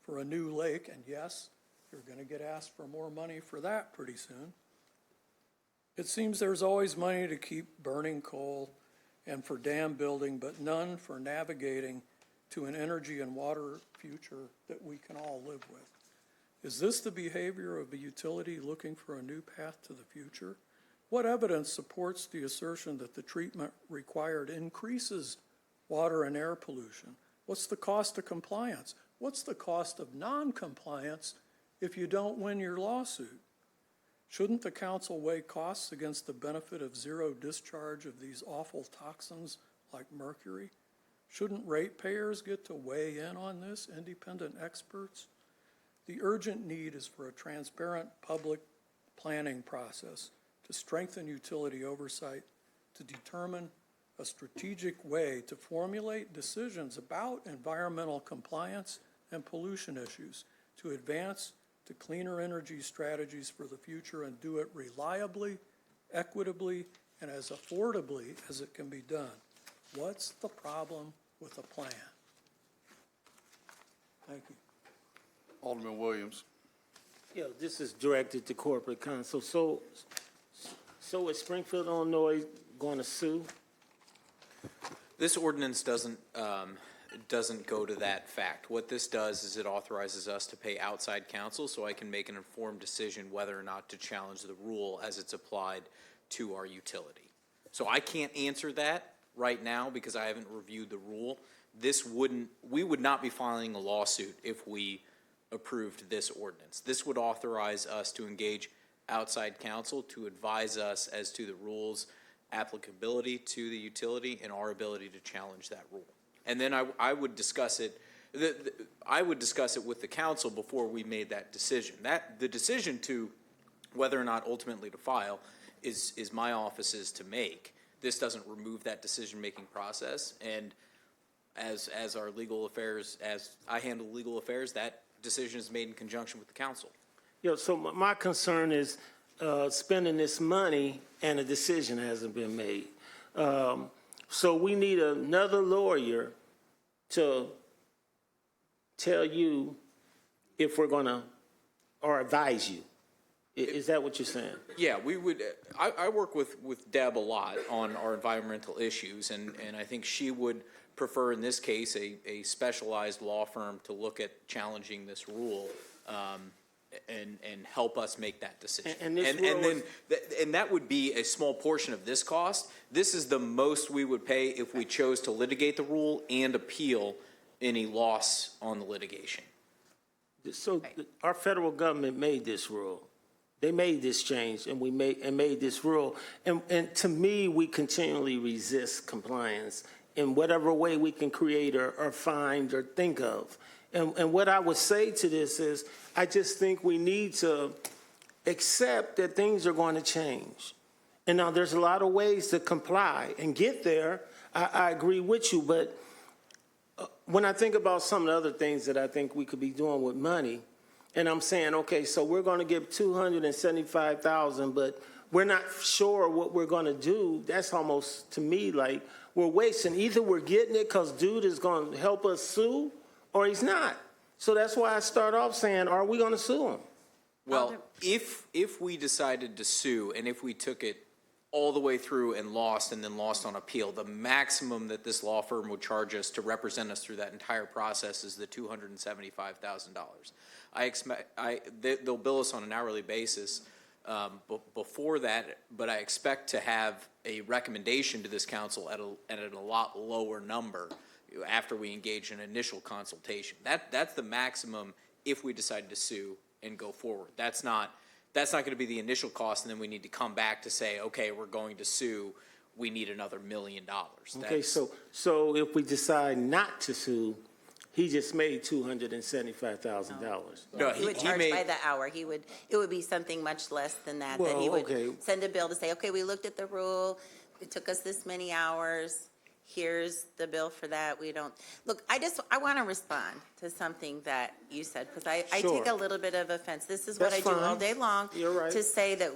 for a new lake, and yes, you're going to get asked for more money for that pretty soon. It seems there's always money to keep burning coal and for dam building, but none for navigating to an energy and water future that we can all live with. Is this the behavior of a utility looking for a new path to the future? What evidence supports the assertion that the treatment required increases water and air pollution? What's the cost of compliance? What's the cost of non-compliance if you don't win your lawsuit? Shouldn't the council weigh costs against the benefit of zero discharge of these awful toxins like mercury? Shouldn't ratepayers get to weigh in on this, independent experts? The urgent need is for a transparent public planning process to strengthen utility oversight, to determine a strategic way to formulate decisions about environmental compliance and pollution issues, to advance to cleaner energy strategies for the future and do it reliably, equitably, and as affordably as it can be done. What's the problem with a plan? Thank you. Alderman Williams. Yeah, this is directed to corporate counsel. So is Springfield, Illinois going to sue? This ordinance doesn't go to that fact. What this does is it authorizes us to pay outside counsel so I can make an informed decision whether or not to challenge the rule as it's applied to our utility. So I can't answer that right now because I haven't reviewed the rule. We would not be filing a lawsuit if we approved this ordinance. This would authorize us to engage outside counsel to advise us as to the rules applicability to the utility and our ability to challenge that rule. And then I would discuss it. I would discuss it with the council before we made that decision. The decision to whether or not ultimately to file is my office's to make. This doesn't remove that decision-making process. And as our legal affairs, as I handle legal affairs, that decision is made in conjunction with the council. So my concern is spending this money and a decision hasn't been made. So we need another lawyer to tell you if we're going to, or advise you. Is that what you're saying? Yeah, we would. I work with Deb a lot on our environmental issues, and I think she would prefer in this case a specialized law firm to look at challenging this rule and help us make that decision. And that would be a small portion of this cost. This is the most we would pay if we chose to litigate the rule and appeal any loss on the litigation. So our federal government made this rule. They made this change, and made this rule. And to me, we continually resist compliance in whatever way we can create or find or think of. And what I would say to this is, I just think we need to accept that things are going to change. And now there's a lot of ways to comply and get there. I agree with you, but when I think about some of the other things that I think we could be doing with money, and I'm saying, okay, so we're going to give $275,000, but we're not sure what we're going to do. That's almost, to me, like we're wasting. Either we're getting it because dude is going to help us sue, or he's not. So that's why I start off saying, are we going to sue him? Well, if we decided to sue and if we took it all the way through and then lost on appeal, the maximum that this law firm would charge us to represent us through that entire process is the $275,000. I expect they'll bill us on an hourly basis before that, but I expect to have a recommendation to this council at a lot lower number after we engage in initial consultation. That's the maximum if we decide to sue and go forward. That's not going to be the initial cost, and then we need to come back to say, okay, we're going to sue. We need another $1 million. Okay, so if we decide not to sue, he just made $275,000. No, he would charge by the hour. It would be something much less than that. Well, that he would okay. send a bill to say, okay, we looked at the rule. It took us this many hours. here's the bill for that, we don't. Look, I want to respond to something that you said, because I Sure. take a little bit of offense. This is what That's I do all fine. day long. You're right. To say that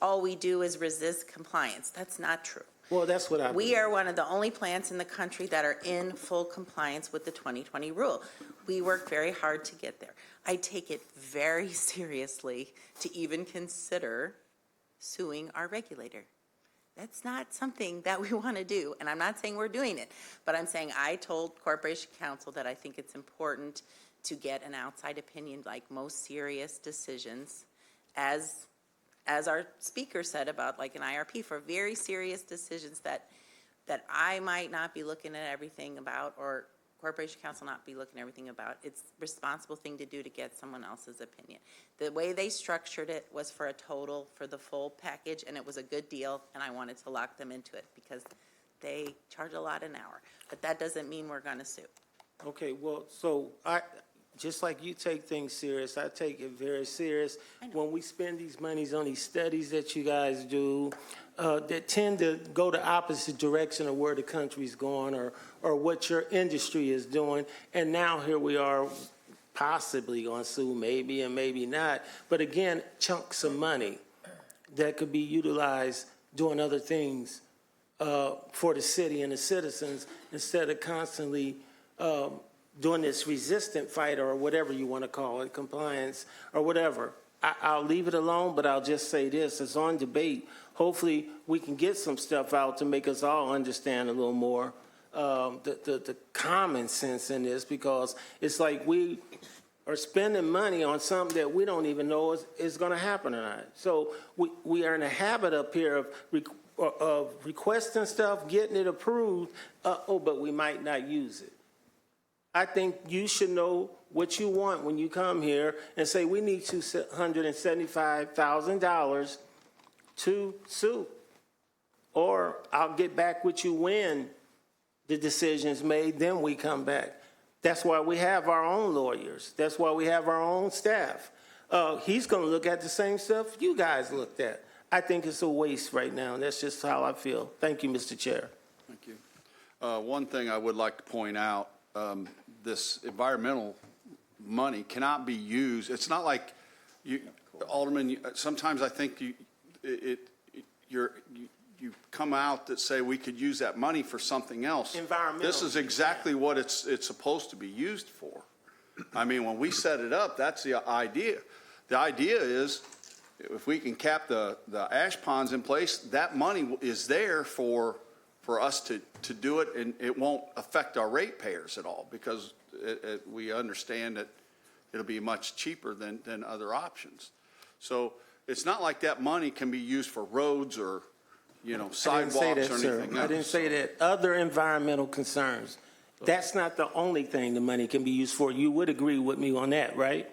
all we do is resist compliance. That's not true. Well, that's what I We believe. are one of the only plants in the country that are in full compliance with the 2020 rule. We work very hard to get there. I take it very seriously to even consider suing our regulator. That's not something that we want to do, and I'm not saying we're doing it, but I'm saying I told Corporation Counsel that I think it's important to get an outside opinion, like most serious decisions, as our speaker said about like an IRP, for very serious decisions that I might not be looking at everything about, or Corporation Counsel not be looking at everything about. It's a responsible thing to do to get someone else's opinion. The way they structured it was for a total, for the full package, and it was a good deal, and I wanted to lock them into it because they charge a lot an hour. But that doesn't mean we're going to sue. Okay, well, so just like you take things serious, I take it very serious. When we spend these monies on these studies that you guys do, that tend to go the opposite direction of where the country's going or what your industry is doing. And now here we are possibly going to sue, maybe and maybe not. But again, chunks of money that could be utilized doing other things for the city and the citizens instead of constantly doing this resistant fight or whatever you want to call it, compliance or whatever. I'll leave it alone, but I'll just say this, it's on debate. Hopefully we can get some stuff out to make us all understand a little more the common sense in this, because it's like we are spending money on something that we don't even know is going to happen or not. So we are in a habit up here of requesting stuff, getting it approved, but we might not use it. I think you should know what you want when you come here and say, we need $275,000 to sue. Or I'll get back with you when the decision's made, then we come back. That's why we have our own lawyers. That's why we have our own staff. He's going to look at the same stuff you guys looked at. I think it's a waste right now, and that's just how I feel. Thank you, Mr. Chair. Thank you. One thing I would like to point out, this environmental money cannot be used. It's not like Alderman, sometimes I think you come out that say we could use that money for something else. Environmental. This is exactly what it's supposed to be used for. I mean, when we set it up, that's the idea. The idea is if we can cap the ash ponds in place, that money is there for us to do it, and it won't affect our ratepayers at all, because we understand that it'll be much cheaper than other options. So it's not like that money can be used for roads or, sidewalks or anything else. I didn't say that. Other environmental concerns. That's not the only thing the money can be used for. You would agree with me on that, right?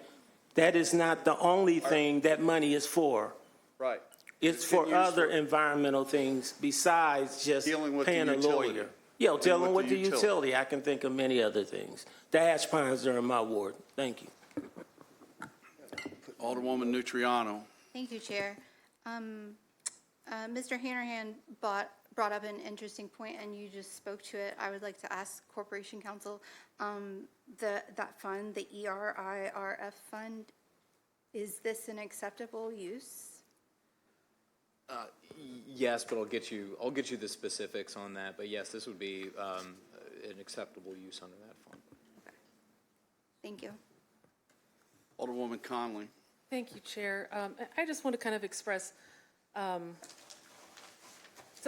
That is not the only thing that money is for. Right. It's for other environmental things besides just paying a lawyer. Yeah, dealing with the utility. I can think of many other things. The ash ponds are in my ward. Thank you. Alderwoman Nutriano. Thank you, Chair. Mr. Hanrahan brought up an interesting point, and you just spoke to it. I would like to ask Corporation Counsel, that fund, the ERIRF fund, is this an acceptable use? Yes, but I'll get you the specifics on that. But yes, this would be an acceptable use under that fund. Okay. Thank you. Alderwoman Conley. Thank you, Chair. I just want to kind of express, so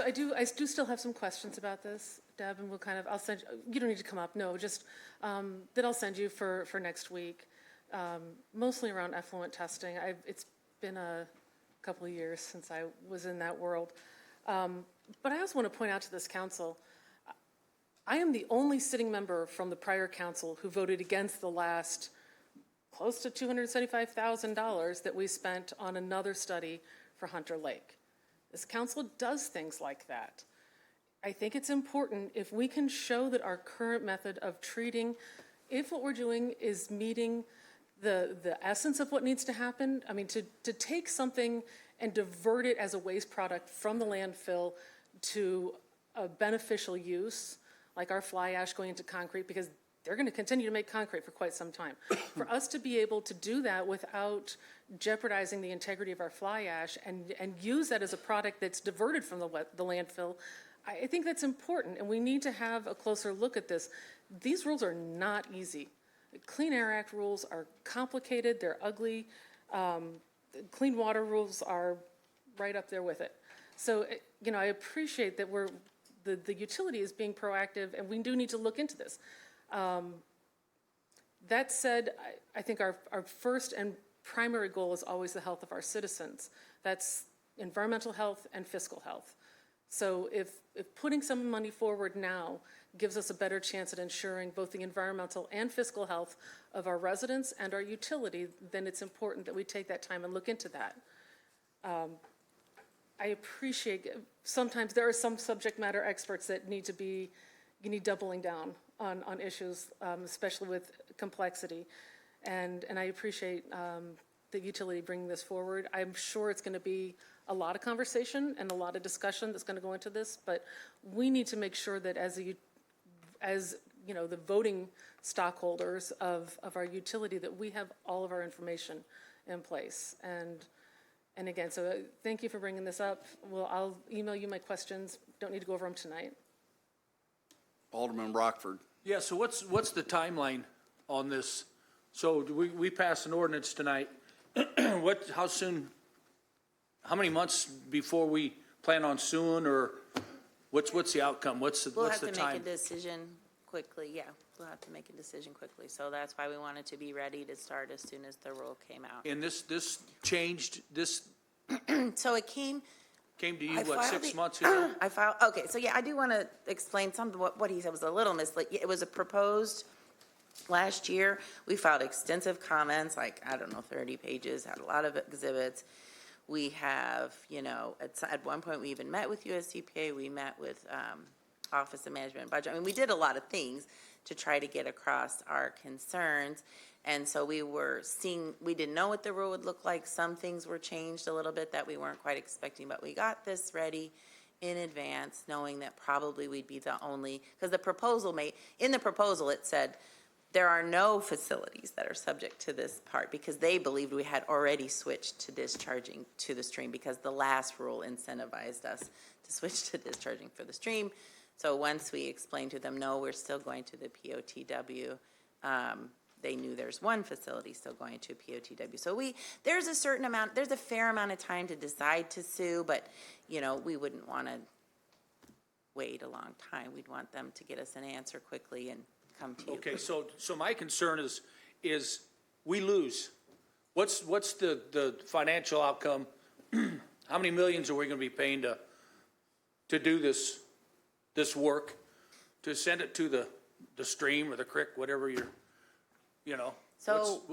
I do still have some questions about this, Deb, and I'll send you don't need to come up, no, just that I'll send you for next week, mostly around effluent testing. It's been a couple of years since I was in that world. But I also want to point out to this council, I am the only sitting member from the prior council who voted against the last close to $275,000 that we spent on another study for Hunter Lake. This council does things like that. I think it's important if we can show that our current method of treating, if what we're doing is meeting the essence of what needs to happen, I mean, to take something and divert it as a waste product from the landfill to a beneficial use, like our fly ash going into concrete, because they're going to continue to make concrete for quite some time. For us to be able to do that without jeopardizing the integrity of our fly ash and use that as a product that's diverted from the landfill, I think that's important, and we need to have a closer look at this. These rules are not easy. The Clean Air Act rules are complicated, they're ugly. Clean water rules are right up there with it. So, I appreciate that the utility is being proactive, and we do need to look into this. That said, I think our first and primary goal is always the health of our citizens. That's environmental health and fiscal health. So if putting some money forward now gives us a better chance at ensuring both the environmental and fiscal health of our residents and our utility, then it's important that we take that time and look into that. I appreciate, sometimes there are some subject matter experts that need doubling down on issues, especially with complexity. And I appreciate the utility bringing this forward. I'm sure it's going to be a lot of conversation and a lot of discussion that's going to go into this, but we need to make sure that as the voting stockholders of our utility, that we have all of our information in place. And again, so thank you for bringing this up. I'll email you my questions. Don't need to go over them tonight. Alderman Rockford. Yeah, so what's the timeline on this? So do we pass an ordinance tonight. How soon, how many months before we plan on suing, or what's the outcome? What's the time? We'll have to make a decision quickly, yeah. We'll have to make a decision quickly. So that's why we wanted to be ready to start as soon as the rule came out. And this changed, this So it came to you, I what, filed 6 months ago? Okay, so yeah, I do want to explain some of what he said was a little misleading. It was a proposed last year. We filed extensive comments, like, 30 pages, had a lot of exhibits. We have, at one point, we even met with USCPA, we met with Office of Management and Budget. I mean, we did a lot of things to try to get across our concerns. And so we didn't know what the rule would look like. Some things were changed a little bit that we weren't quite expecting, but we got this ready in advance, knowing that probably we'd be the only, because in the proposal it said, there are no facilities that are subject to this part, because they believed we had already switched to discharging to the stream, because the last rule incentivized us to switch to discharging for the stream. So once we explained to them, no, we're still going to the POTW, they knew there's one facility still going to POTW. So there's a fair amount of time to decide to sue, but, we wouldn't want to wait a long time. We'd want them to get us an answer quickly and come to you. Okay, so my concern is we lose. What's the financial outcome? How many millions are we going to be paying to do this work, to send it to the stream or the creek, whatever So,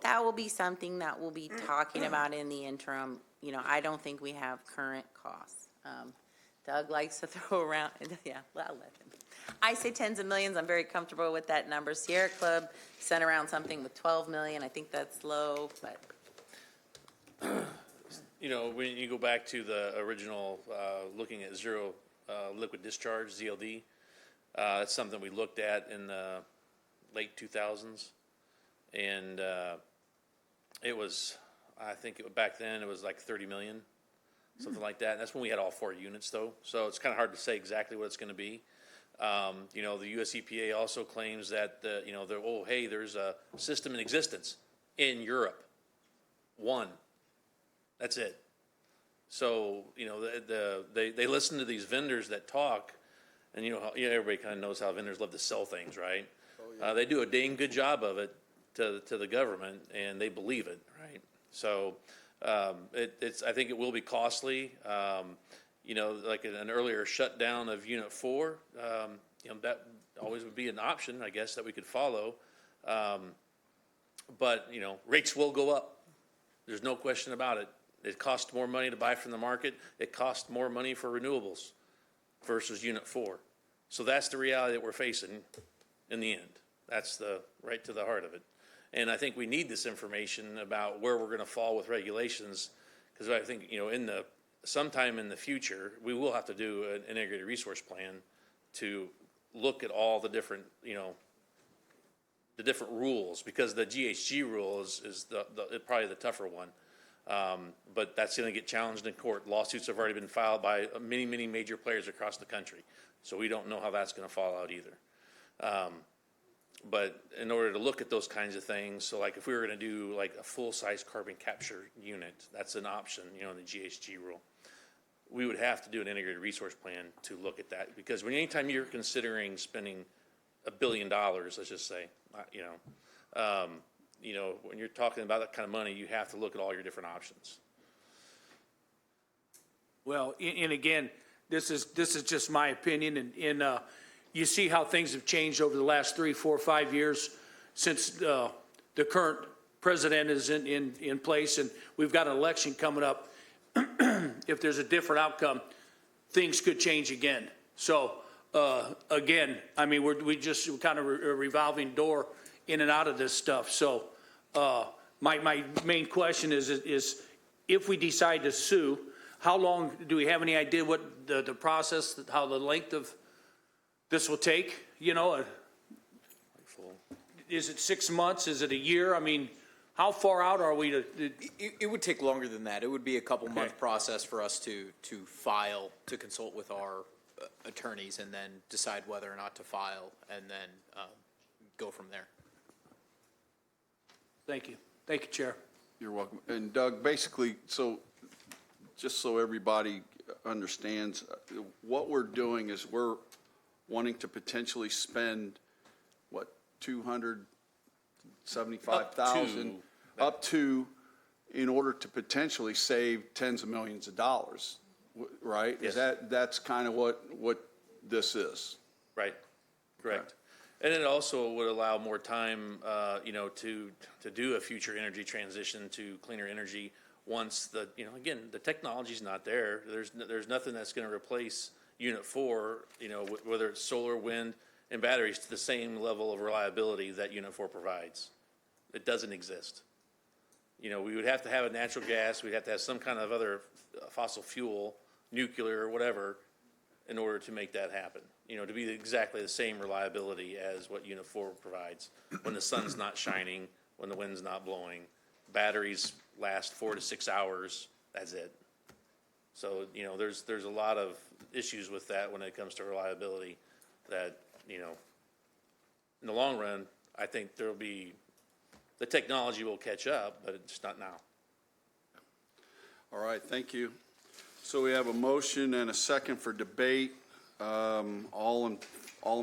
that will be something that we'll be talking about in the interim. I don't think we have current costs. Doug likes to throw around, yeah, well, I'll let him. I say tens of millions. I'm very comfortable with that number. Sierra Club sent around something with 12 million. I think that's low, but. When you go back to the original looking at zero liquid discharge, ZLD, that's something we looked at in the late 2000s. And it was, I think back then it was like 30 million, something like that. And that's when we had all 4 units though. So it's kind of hard to say exactly what it's going to be. The US EPA also claims that, there's a system in existence in Europe. One. That's it. So, they listen to these vendors that talk, and everybody kind of knows how vendors love to sell things, right? Oh, yeah. They do a dang good job of it to the government, and they believe it, right? So, I think it will be costly. Like an earlier shutdown of Unit 4, that always would be an option, I guess, that we could follow. But rates will go up. There's no question about it. It costs more money to buy from the market. It costs more money for renewables versus Unit 4. So that's the reality that we're facing in the end. That's right to the heart of it. And I think we need this information about where we're going to fall with regulations, because I think, in the sometime in the future, we will have to do an integrated resource plan to look at all the different, the different rules, because the GHG rule is probably the tougher one. But that's going to get challenged in court. Lawsuits have already been filed by many, many major players across the country. So we don't know how that's going to fall out either. But in order to look at those kinds of things, so like if we were going to do like a full-size carbon capture unit, that's an option, in the GHG rule. We would have to do an integrated resource plan to look at that, because anytime you're considering spending $1 billion, let's just say, when you're talking about that kind of money, you have to look at all your different options. Well, and again, this is just my opinion, and you see how things have changed over the last 3, 4, 5 years since the current president is in place, and we've got an election coming up. If there's a different outcome, things could change again. So again, I mean, we're just kind of a revolving door in and out of this stuff. So my main question is if we decide to sue, how long, do we have any idea what the process, how the length of this will take? Is it 6 months? Is it a year? I mean, how far out are we to? It would take longer than that. It would be a couple-month process for us to file, to consult with our attorneys, and then decide whether or not to file, and then go from there. Thank you. Thank you, Chair. You're welcome. And Doug, basically, just so everybody understands, what we're doing is we're wanting to potentially spend, what, $275,000 up to, in order to potentially save tens of millions of dollars, right? Yes. That's kind of what this is. Right, correct. And it also would allow more time, to do a future energy transition to cleaner energy once again, the technology's not there. There's nothing that's going to replace Unit 4, whether it's solar, wind, and batteries, to the same level of reliability that Unit 4 provides. It doesn't exist. We would have to have a natural gas, we'd have to have some kind of other fossil fuel, nuclear, or whatever, in order to make that happen. To be exactly the same reliability as what Unit 4 provides. When the sun's not shining, when the wind's not blowing, batteries last 4 to 6 hours, that's it. So, there's a lot of issues with that when it comes to reliability that, in the long run, I think the technology will catch up, but it's not now. All right, thank you. So we have a motion and a second for debate. All in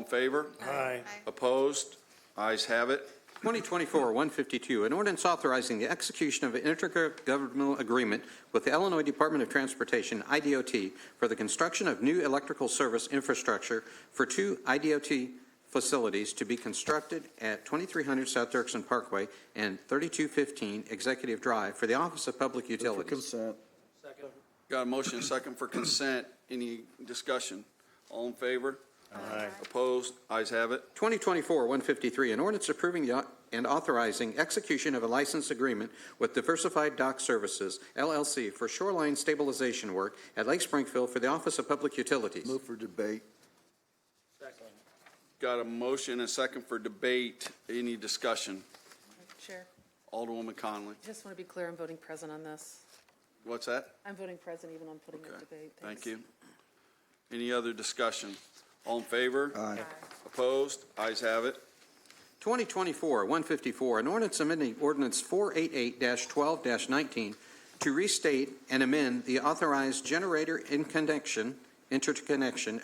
favor? Aye. Opposed? Ayes have it. 2024-152, an ordinance authorizing the execution of an intergovernmental agreement with the Illinois Department of Transportation, IDOT, for the construction of new electrical service infrastructure for 2 IDOT facilities to be constructed at 2300 South Dirksen Parkway and 3215 Executive Drive for the Office of Public Utilities. Consent. Got a motion and a second for consent. Any discussion? All in favor? Aye. Opposed? Ayes have it. 2024-153, an ordinance approving and authorizing execution of a license agreement with Diversified Dock Services, LLC, for shoreline stabilization work at Lake Springfield for the Office of Public Utilities. Move for debate. Got a motion and a second for debate. Any discussion? Chair, Alderwoman Conley. I just want to be clear, I'm voting present on this. What's that? I'm voting present even on putting Okay. up debate. Thank Thanks. you. Any other discussion? All in favor? Aye. Opposed? Ayes have it. 2024-154, an ordinance amending Ordinance 488-12-19 to restate and amend the authorized generator interconnection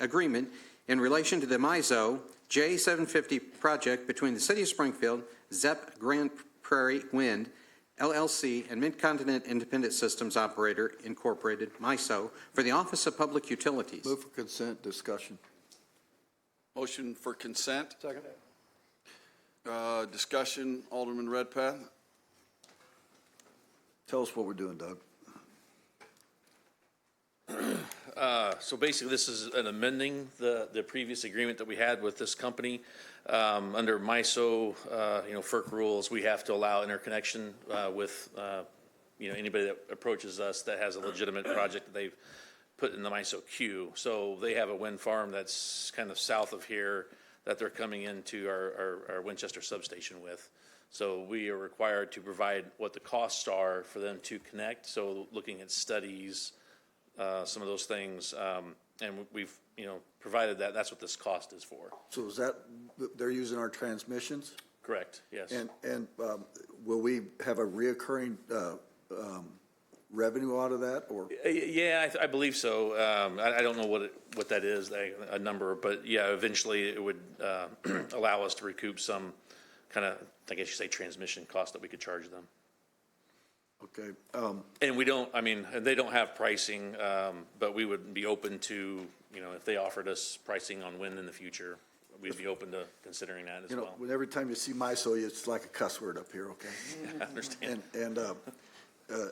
agreement in relation to the MISO J750 project between the City of Springfield, ZEP Grand Prairie Wind, LLC, and Mid-Continent Independent Systems Operator, Incorporated, MISO, for the Office of Public Utilities. Move for consent. Discussion. Motion for consent. Second. Discussion, Alderman Redpath. Tell us what we're doing, Doug. So basically, this is an amending the previous agreement that we had with this company. Under MISO, FERC rules, we have to allow interconnection with anybody that approaches us that has a legitimate project that they've put in the MISO queue. So they have a wind farm that's kind of south of here that they're coming into our Winchester substation with. So we are required to provide what the costs are for them to connect. So looking at studies, some of those things, and we've, provided that. That's what this cost is for. So is that, they're using our transmissions? Correct, yes. And will we have a reoccurring revenue out of that, or? Yeah, I believe so. I don't know what that is, a number, but yeah, eventually it would allow us to recoup some kind of, I guess you say, transmission cost that we could charge them. Okay. And we don't, and they don't have pricing, but we would be open to, if they offered us pricing on wind in the future, we'd be open to considering that as well. Every time you see MISO, it's like a cuss word up here, okay? I understand. And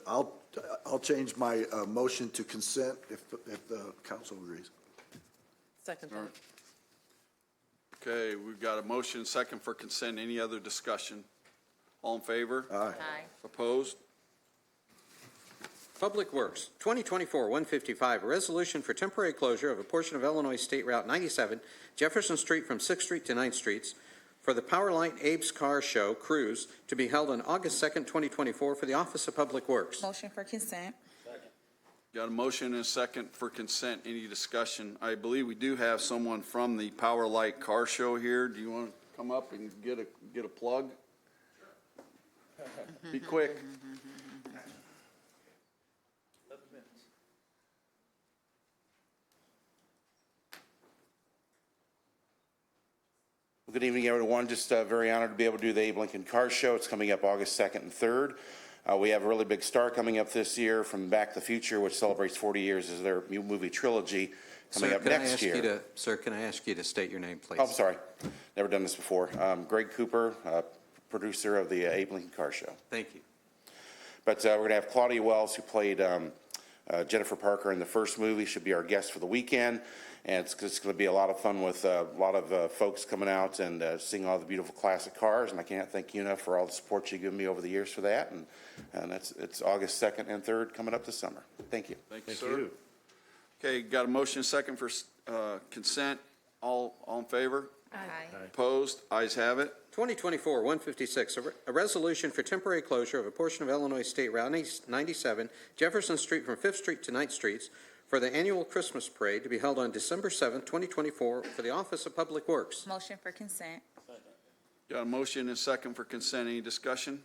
I'll change my motion to consent if the council agrees. Second that. Okay, we've got a motion second for consent. Any other discussion? All in favor? Aye. Opposed? Public Works, 2024-155, a resolution for temporary closure of a portion of Illinois State Route 97, Jefferson Street from 6th Street to 9th Streets, for the Powerlight Abe's Car Show Cruise to be held on August 2nd, 2024, for the Office of Public Works. Motion for consent. Got a motion and a second for consent. Any discussion? I believe we do have someone from the Powerlight Car Show here. Do you want to come up and get a plug? Be quick. Good evening, everyone. Just very honored to be able to do the Abe Lincoln Car Show. It's coming up August 2nd and 3rd. We have a really big star coming up this year from Back to the Future, which celebrates 40 years as their movie trilogy coming up next year. Sir, can I ask you to state your name, please? Oh, sorry. Never done this before. Greg Cooper, producer of the Abe Lincoln Car Show. Thank you. But we're going to have Claudia Wells, who played Jennifer Parker in the first movie. Should be our guest for the weekend. And it's going to be a lot of fun with a lot of folks coming out and seeing all the beautiful classic cars. And I can't thank you enough for all the support you've given me over the years for that. And it's August 2nd and 3rd coming up this summer. Thank you. Thank you, sir. Okay, got a motion second for consent. All in favor? Aye. Opposed? Ayes have it. 2024-156, a resolution for temporary closure of a portion of Illinois State Route 97, Jefferson Street from 5th Street to 9th Streets, for the annual Christmas parade to be held on December 7th, 2024, for the Office of Public Works. Motion for consent. Got a motion and a second for consent. Any discussion?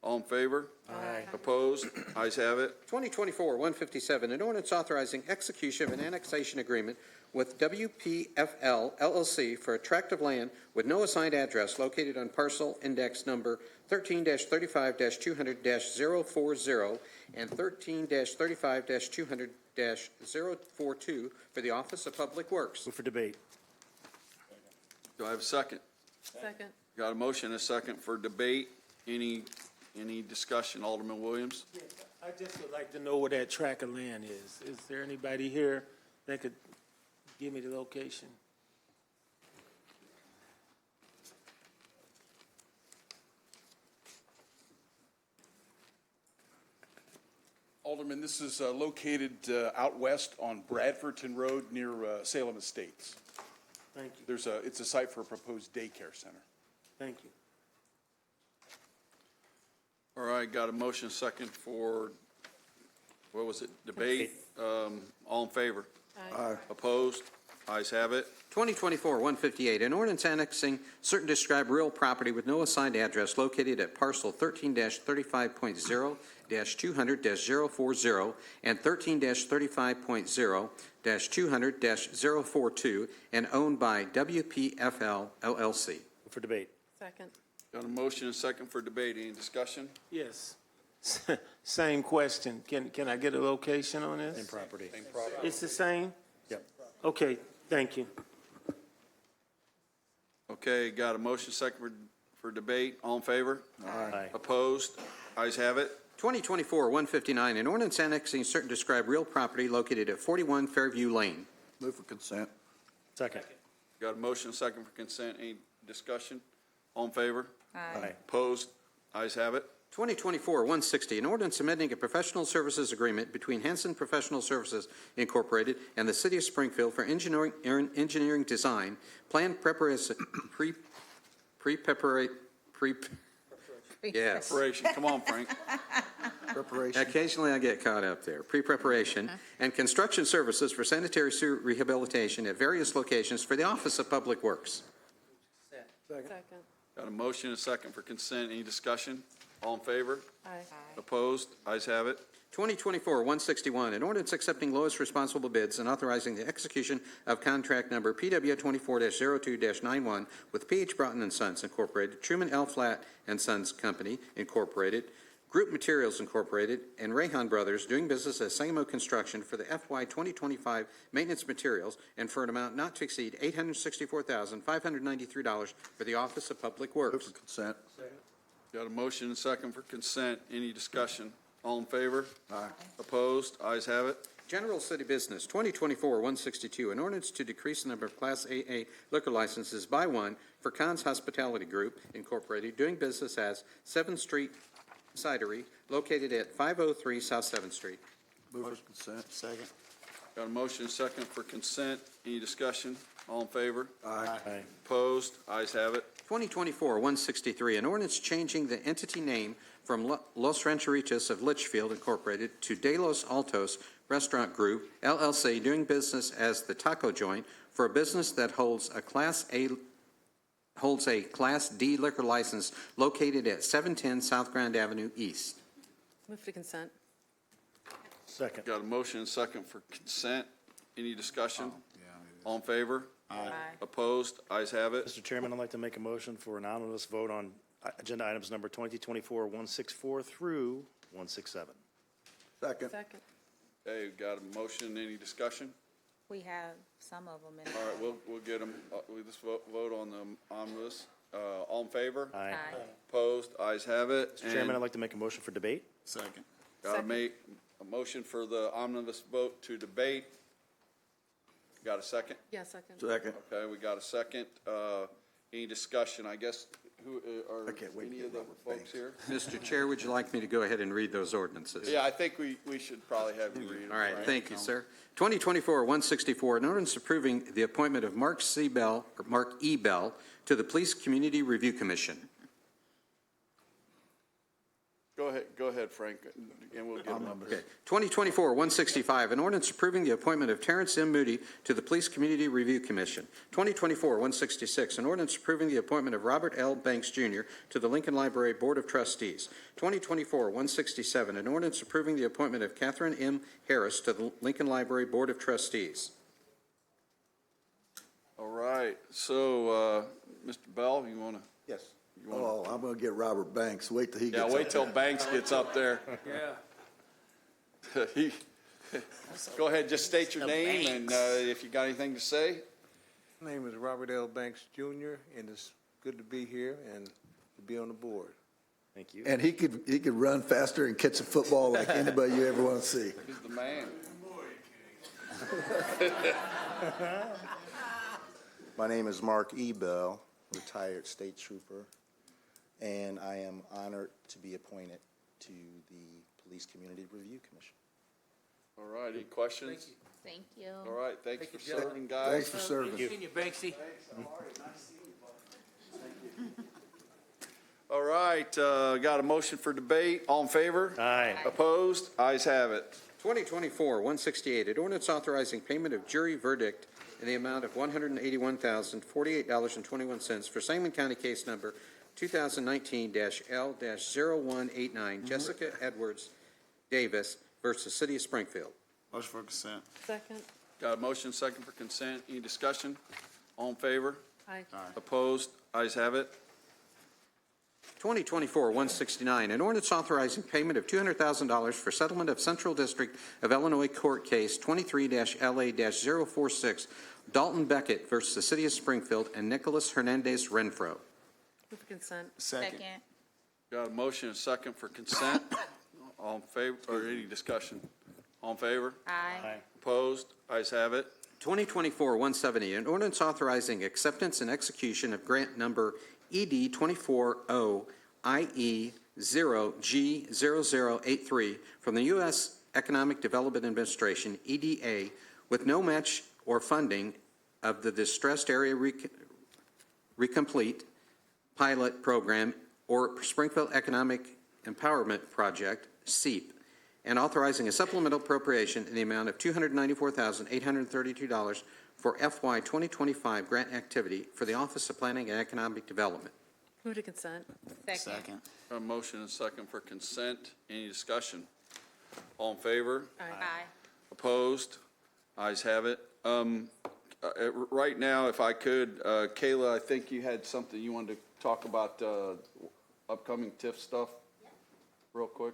All in favor? Aye. Opposed? Ayes have it. 2024-157, an ordinance authorizing execution of an annexation agreement with WPFL LLC for a tract of land with no assigned address located on parcel index number 13-35-200-040 and 13-35-200-042 for the Office of Public Works. Move for debate. Do I have a second? Second. Got a motion and a second for debate. Any discussion? Alderman Williams? Yeah, I just would like to know where that tract of land is. Is there anybody here that could give me the location? Alderman, this is located out west on Bradfordton Road near Salem Estates. Thank you. It's a site for a proposed daycare center. Thank you. All right, got a motion second for, what was it, debate? All in favor? Aye. Opposed? Ayes have it. 2024-158, an ordinance annexing certain described real property with no assigned address located at parcel 13-35.0-200-040 and 13-35.0-200-042 and owned by WPFL LLC. For debate. Second. Got a motion and second for debate. Any discussion? Yes. Same question. Can I get a location on this? Same property. It's the same? Yep. Okay, thank you. Okay, got a motion second for debate. All in favor? Aye. Opposed? Ayes have it. 2024-159, an ordinance annexing certain described real property located at 41 Fairview Lane. Move for consent. Second. Got a motion second for consent. Any discussion? All in favor? Aye. Opposed? Ayes have it. 2024-160, an ordinance amending a professional services agreement between Hanson Professional Services Incorporated and the City of Springfield for engineering design, plan preparation, yes. Preparation, come on, Frank. Preparation. Occasionally I get caught up there. Pre-preparation and construction services for sanitary sewer rehabilitation at various locations for the Office of Public Works. Second. Got a motion and a second for consent. Any discussion? All in favor? Aye. Opposed? Ayes have it. 2024-161, an ordinance accepting lowest responsible bids and authorizing the execution of contract number PW 24-02-91 with P.H. Broughton & Sons Incorporated, Truman L. Flatt & Sons Company Incorporated, Group Materials Incorporated, and Rayhan Brothers doing business as Sangamo Construction for the FY 2025 maintenance materials and for an amount not to exceed $864,593 for the Office of Public Works. Move for consent. Got a motion and a second for consent. Any discussion? All in favor? Aye. Opposed? Ayes have it. General City Business, 2024-162, an ordinance to decrease the number of Class AA liquor licenses by one for Conn's Hospitality Group Incorporated, doing business as 7th Street Cidery, located at 503 South 7th Street. Move for consent. Second. Got a motion and a second for consent. Any discussion? All in favor? Aye. Opposed? Ayes have it. 2024-163, an ordinance changing the entity name from Los Rancheritos of Litchfield Incorporated to De Los Altos Restaurant Group, LLC, doing business as the Taco Joint for a business that holds a Class D liquor license located at 710 South Grand Avenue East. Move to consent. Second. Got a motion and a second for consent. Any discussion? All in favor? Aye. Opposed? Ayes have it. Mr. Chairman, I'd like to make a motion for an anonymous vote on agenda items number 2024-164 through 167. Second. Second. Okay, got a motion. Any discussion? We have some of them in. All right, we'll get them. We just vote on them on this. All in favor? Aye. Opposed? Ayes have it. Mr. Chairman, I'd like to make a motion for debate. Second. Got to make a motion for the omnibus vote to debate. Got a second? Yeah, second. Second. Okay, we got a second. Any discussion? I guess, who are I can't wait to any get of the Robert folks here? Mr. Chair, would you like me to go ahead and read those ordinances? Yeah, I think we should probably have you read them. All right, Frank. thank you, sir. 2024-164, an ordinance approving the appointment of Mark E. Bell to the Police Community Review Commission. Go ahead, Frank, and we'll get them up Okay. here. 2024-165, an ordinance approving the appointment of Terrence M. Moody to the Police Community Review Commission. 2024-166, an ordinance approving the appointment of Robert L. Banks, Jr. to the Lincoln Library Board of Trustees. 2024-167, an ordinance approving the appointment of Catherine M. Harris to the Lincoln Library Board of Trustees. All right, so, Mr. Bell, you want to? Yes. Oh, I'm going to get Robert Banks. Wait till he gets Yeah, up wait till there. Banks gets up there. Yeah. Go ahead, just state your name and if you got anything to say. My name is Robert L. Banks, Jr., and it's good to be here and to be on the board. Thank you. And he could run faster and catch a football like anybody you ever want to see. He's the man. My name is Mark E. Bell, retired state trooper, and I am honored to be appointed to the Police Community Review Commission. All right, any questions? Thank you. All right, thanks for serving, guys. Thanks for serving. Good seeing you, Banksy. All right, got a motion for debate. All in favor? Aye. Opposed? Ayes have it. 2024-168, an ordinance authorizing payment of jury verdict in the amount of $181,048.21 for Sangamon County case number 2019-L-0189, Jessica Edwards Davis versus City of Springfield. Motion for consent. Second. Got a motion second for consent. Any discussion? All in favor? Aye. Opposed? Ayes have it. 2024-169, an ordinance authorizing payment of $200,000 for settlement of Central District of Illinois Court Case 23-LA-046, Dalton Beckett versus the City of Springfield and Nicholas Hernandez Renfro. Move for consent. Second. Got a motion and second for consent. All in favor, or any discussion? All in favor? Aye. Opposed? Ayes have it. 2024-170, an ordinance authorizing acceptance and execution of grant number ED 240 IE G0083 from the U.S. Economic Development Administration, EDA, with no match or funding of the Distressed Area Recomplete Pilot Program or Springfield Economic Empowerment Project, SEEP, and authorizing a supplemental appropriation in the amount of $294,832 for FY 2025 grant activity for the Office of Planning and Economic Development. Move to consent. Second. A motion and second for consent. Any discussion? All in favor? Aye. Opposed? Ayes have it. Right now, if I could, Kayla, I think you had something you wanted to talk about, upcoming TIF stuff, real quick,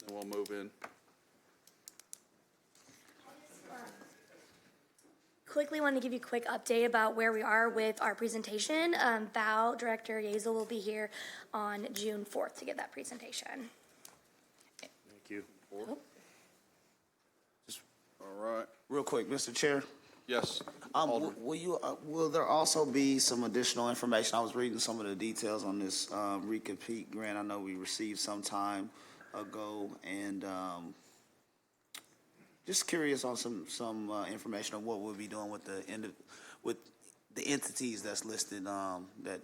and we'll move in. Quickly want to give you a quick update about where we are with our presentation. Val Director Yezel will be here on June 4th to give that presentation. Thank you. All right. Real quick, Mr. Chair. Yes. Will there also be some additional information? I was reading some of the details on this recompete grant. I know we received some time ago, and just curious on some information on what we'll be doing with the entities that's listed that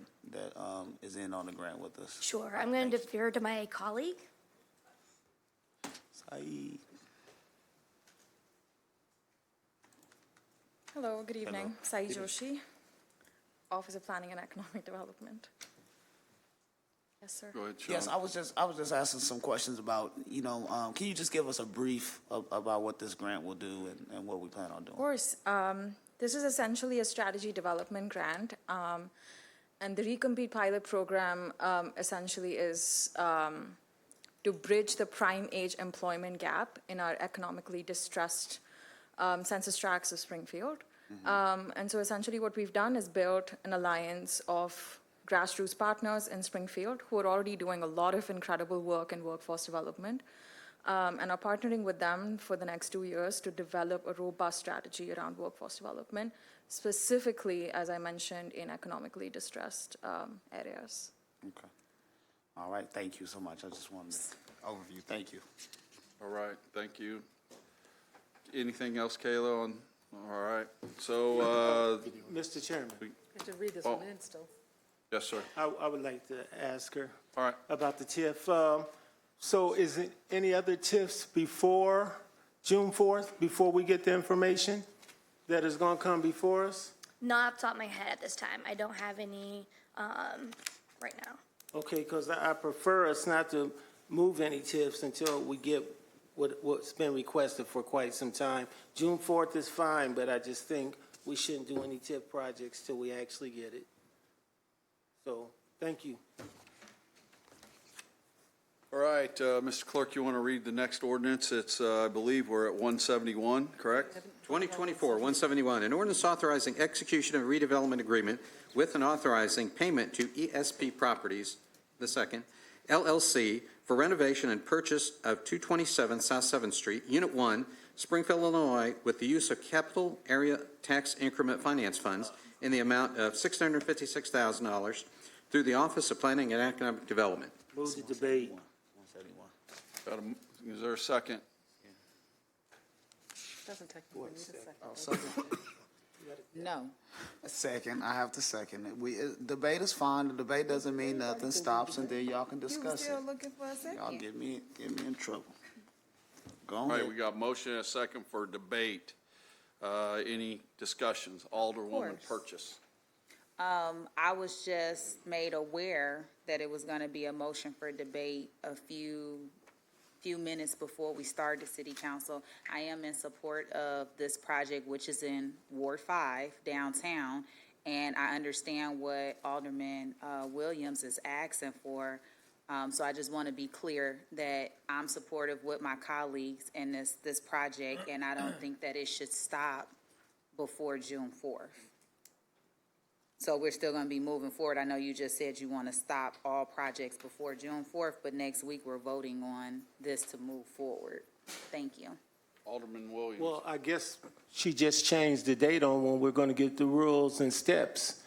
is in on the grant with us. Sure, I'm going to defer to my colleague. Saeed. Hello, good evening. Sai Joshi, Office of Planning and Economic Development. Yes, sir. Go ahead, Sean. Yes, I was just asking some questions about, can you just give us a brief about what this grant will do and what we plan on doing? Of course. This is essentially a strategy development grant, and the Recompete Pilot Program essentially is to bridge the prime age employment gap in our economically distressed census tracts of Springfield. And so essentially what we've done is built an alliance of grassroots partners in Springfield who are already doing a lot of incredible work in workforce development, and are partnering with them for the next 2 years to develop a robust strategy around workforce development, specifically, as I mentioned, in economically distressed areas. Okay. All right, thank you so much. I just wanted an overview. Thank you. All right, thank you. Anything else, Kayla? All right, so, Mr. Chairman, I have to read this one in still. yes, sir. I would like to ask her All right. about the TIF. So is it any other TIFs before June 4th, before we get the information that is going to come before us? Not off the top of my head at this time. I don't have any right now. Okay, because I prefer us not to move any TIFs until we get what's been requested for quite some time. June 4th is fine, but I just think we shouldn't do any TIF projects till we actually get it. So, thank you. All right, Mr. Clerk, you want to read the next ordinance? It's, I believe we're at 171, correct? 2024-171, an ordinance authorizing execution of a redevelopment agreement with and authorizing payment to ESP Properties, the second, LLC, for renovation and purchase of 227 South 7th Street, Unit 1, Springfield, Illinois, with the use of capital area tax increment finance funds in the amount of $656,000 through the Office of Planning and Economic Development. Move the debate. 171. Is there a second? Doesn't technically need a second. No. A second, I have to second it. Debate is fine. The debate doesn't mean nothing. Stops and then y'all can discuss it. looking for a second? Y'all get me in trouble. Go All right, ahead. we got motion and a second for debate. Any discussions? Alderwoman Purchase. I was just made aware that it was going to be a motion for debate a few minutes before we started city council. I am in support of this project, which is in Ward 5 downtown, and I understand what Alderman Williams is asking for. So I just want to be clear that I'm supportive with my colleagues in this project, and I don't think that it should stop before June 4th. So we're still going to be moving forward. I know you just said you want to stop all projects before June 4th, but next week we're voting on this to move forward. Thank you. Alderman Williams. Well, I guess she just changed the date on when we're going to get the rules and steps.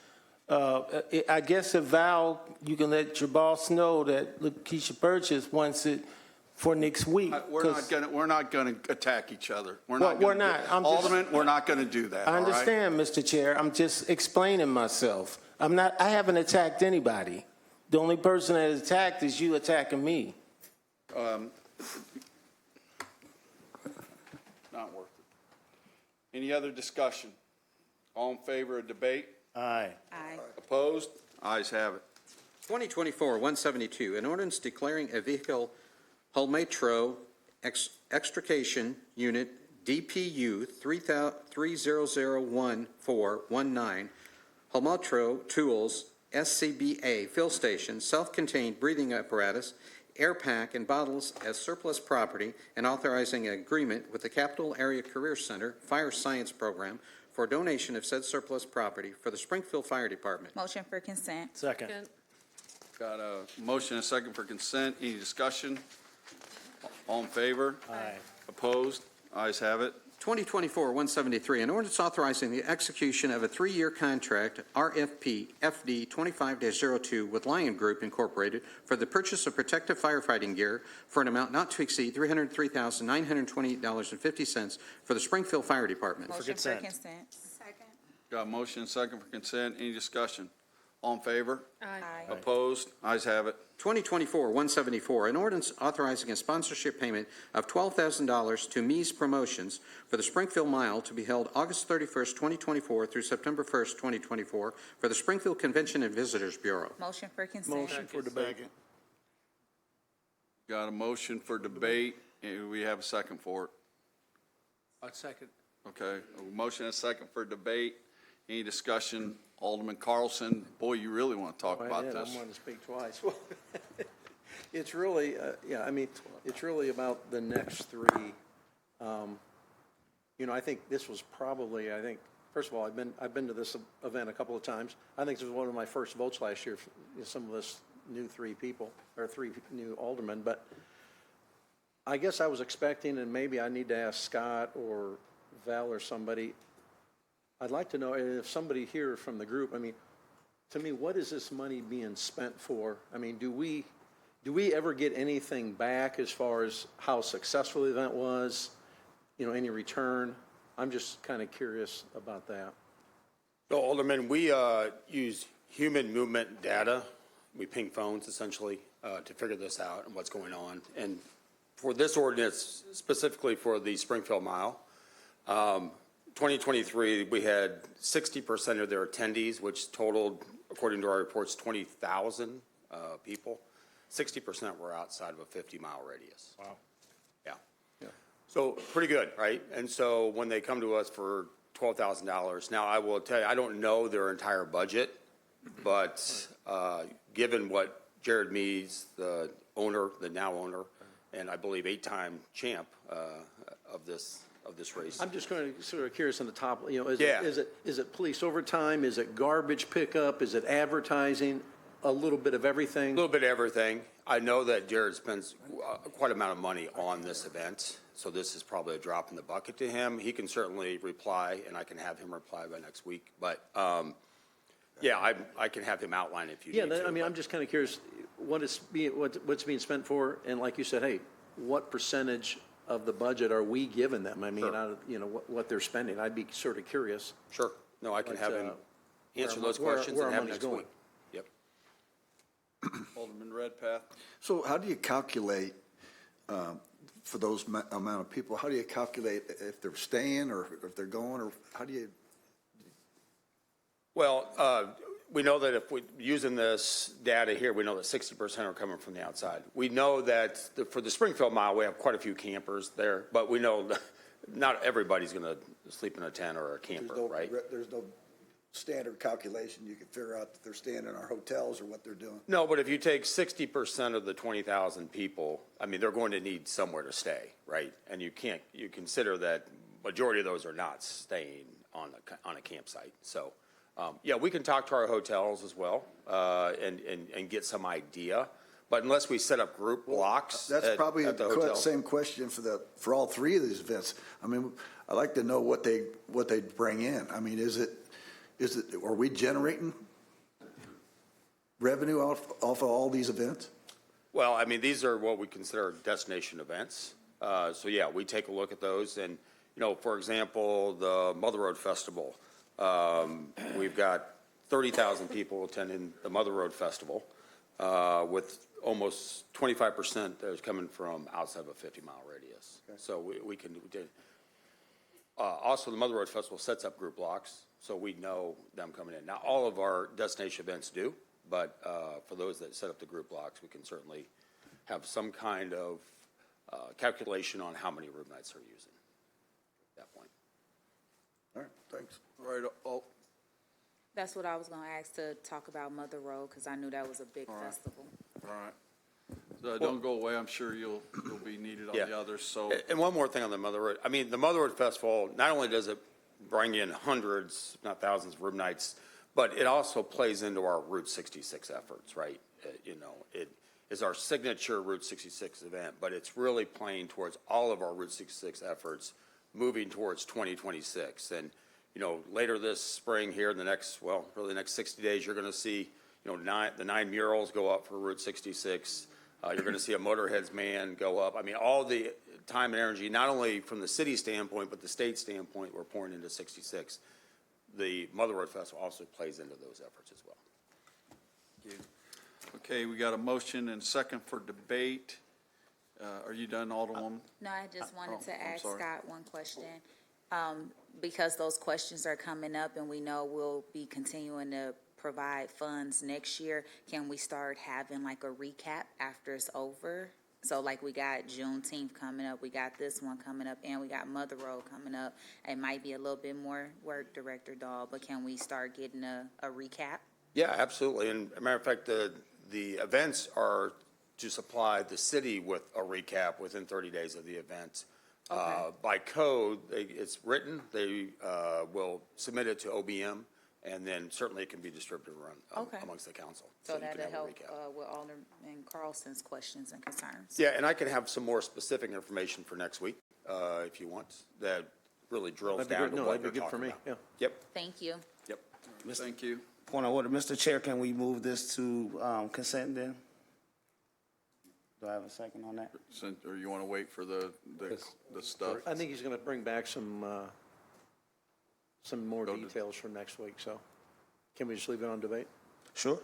I guess if Val, you can let your boss know that Lakeisha Burgess wants it for next week. We're not gonna attack each other. We're not. Alderman, we're not gonna do that, I all right? understand, Mr. Chair. I'm just explaining myself. I haven't attacked anybody. The only person that is attacked is you attacking me. Not worth it. Any other discussion? All in favor of debate? Aye. Aye. Opposed? Ayes have it. 2024-172, an ordinance declaring a vehicle hull metro extrication unit DPU 3001-419 Holmetro Tools SCBA fill station, self-contained breathing apparatus, air pack, and bottles as surplus property, and authorizing an agreement with the Capital Area Career Center Fire Science Program for donation of said surplus property for the Springfield Fire Department. Motion for consent. Second. Got a motion and a second for consent. Any discussion? All in favor? Aye. Opposed? Ayes have it. 2024-173, an ordinance authorizing the execution of a 3-year contract, RFP FD 25-02, with Lion Group Incorporated for the purchase of protective firefighting gear for an amount not to exceed $303,928.50 for the Springfield Fire Department. Motion for consent. Second. Got a motion and a second for consent. Any discussion? All in favor? Aye. Opposed? Ayes have it. 2024-174, an ordinance authorizing a sponsorship payment of $12,000 to Mies Promotions for the Springfield Mile to be held August 31st, 2024 through September 1st, 2024 for the Springfield Convention and Visitors Bureau. Motion for consent. Motion for debate. Got a motion for debate. We have a second for it. Second. Okay. A motion and a second for debate. Any discussion? Alderman Carlson, boy, you really want to talk about this. I wanted to speak twice. It's really, it's really about the next three. I think this was probably, first of all, I've been to this event a couple of times. I think this was one of my first votes last year, some of us new three new aldermen, but I guess I was expecting, and maybe I need to ask Scott or Val or somebody, I'd like to know if somebody here from the group, to me, what is this money being spent for? Do we ever get anything back as far as how successful the event was? Any return? I'm just kind of curious about that. So, Alderman, we use human movement data. We ping phones, essentially, to figure this out and what's going on. And for this ordinance, specifically for the Springfield Mile, 2023, we had 60% of their attendees, which totaled, according to our reports, 20,000 people. 60% were outside of a 50-mile radius. Wow. Yeah. So pretty good, right? And so when they come to us for $12,000, now I will tell you, I don't know their entire budget, but given what Jared Mees, the now owner, and I believe 8-time champ of this race. I'm just kind of sort of curious on the top, is it police overtime? Is it garbage pickup? Is it advertising? A little bit of everything? A little bit of everything. I know that Jared spends quite an amount of money on this event, so this is probably a drop in the bucket to him. He can certainly reply, and I can have him reply by next week. But, I can have him outline if you need to. I'm just kind of curious what's being spent for, and like you said, hey, what percentage of the budget are we giving them? Sure. What they're spending. I'd be sort of curious. Sure. No, I can have him answer those questions and have him next week. Yep. Alderman Redpath. So how do you calculate, for those amount of people, how do you calculate if they're staying or if they're going, or how do you? Well, we know that if we're using this data here, we know that 60% are coming from the outside. We know that for the Springfield Mile, we have quite a few campers there, but we know not everybody's going to sleep in a tent or a camper, right? There's no standard calculation you can figure out that they're staying in our hotels or what they're doing. No, but if you take 60% of the 20,000 people, they're going to need somewhere to stay, right? And you consider that majority of those are not staying on a campsite. So, we can talk to our hotels as well and get some idea. But unless we set up group blocks, that's probably the hotel. Same question for all three of these events. I'd like to know what they bring in. Are we generating revenue off of all these events? Well, I mean, these are what we consider destination events. So yeah, we take a look at those and, you know, for example, the Mother Road Festival. We've got 30,000 people attending the Mother Road Festival, with almost 25% that is coming from outside of a 50-mile radius. Okay. So we did. Also, the Mother Road Festival sets up group blocks, so we know them coming in. Now, all of our destination events do, but for those that set up the group blocks, we can certainly have some kind of calculation on how many room nights they're using at that point. All right, thanks. All right, That's what I was gonna ask to talk about Mother Road, because I knew that was a big festival. all right. So don't go away. I'm sure you'll be needed on Yeah. the others, so. And one more thing on the Mother Road. I mean, the Mother Road Festival, not only does it bring in hundreds, if not thousands of room nights, but it also plays into our Route 66 efforts, right? You know, it is our signature Route 66 event, but it's really playing towards all of our Route 66 efforts, moving towards 2026. And, you know, later this spring here, in the next, well, really the next 60 days, you're going to see, you know, the 9 murals go up for Route 66. You're going to see a Motorheads man go up. I mean, all the time and energy, not only from the city standpoint, but the state standpoint, we're pouring into 66. The Mother Road Festival also plays into those efforts as well. Thank you. Okay, we got a motion and second for debate. Are you done, Alderwoman? No, I just wanted to I'm ask sorry. Scott one question. Because those questions are coming up and we know we'll be continuing to provide funds next year, can we start having like a recap after it's over? So like we got Juneteenth coming up, we got this one coming up, and we got Mother Road coming up. It might be a little bit more work, Director Dahl, but can we start getting a recap? Yeah, absolutely. And as a matter of fact, the events are to supply the city with a recap within 30 days of the event. Okay. By code, it's written, they will submit it to OBM, and then certainly it can be distributed around Okay. amongst the council. So you can that'll have a help recap. with Alderman Carlson's questions and concerns. Yeah, and I can have some more specific information for next week, if you want, that really drills That'd be down good. to No, what that'd be you're good for talking me, about. yeah. Yep, Thank you. yep. Thank you. Point of order, Mr. Chair, can we move this to consent then? Do I have a second on that? Or you want to wait for the stuff? I think he's going to bring back some more details for next week, so can we just leave it on debate? Sure.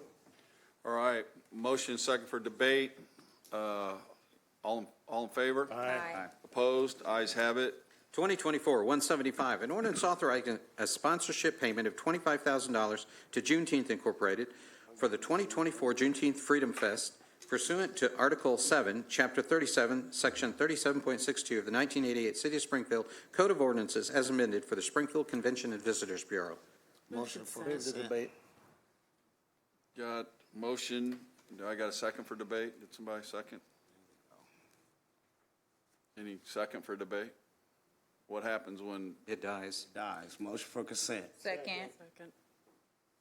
All right, motion second for debate. All in favor? Aye. Opposed? Ayes have it. 2024-175, an ordinance authorizing a sponsorship payment of $25,000 to Juneteenth Incorporated for the 2024 Juneteenth Freedom Fest pursuant to Article 7, Chapter 37, Section 37.62 of the 1988 City of Springfield Code of Ordinances as amended for the Springfield Convention and Visitors Bureau. Motion for Move the consent. debate. Got motion. Do I got a second for debate? Did somebody second? Any second for debate? What happens when, It dies. Dies. Motion for consent. Second.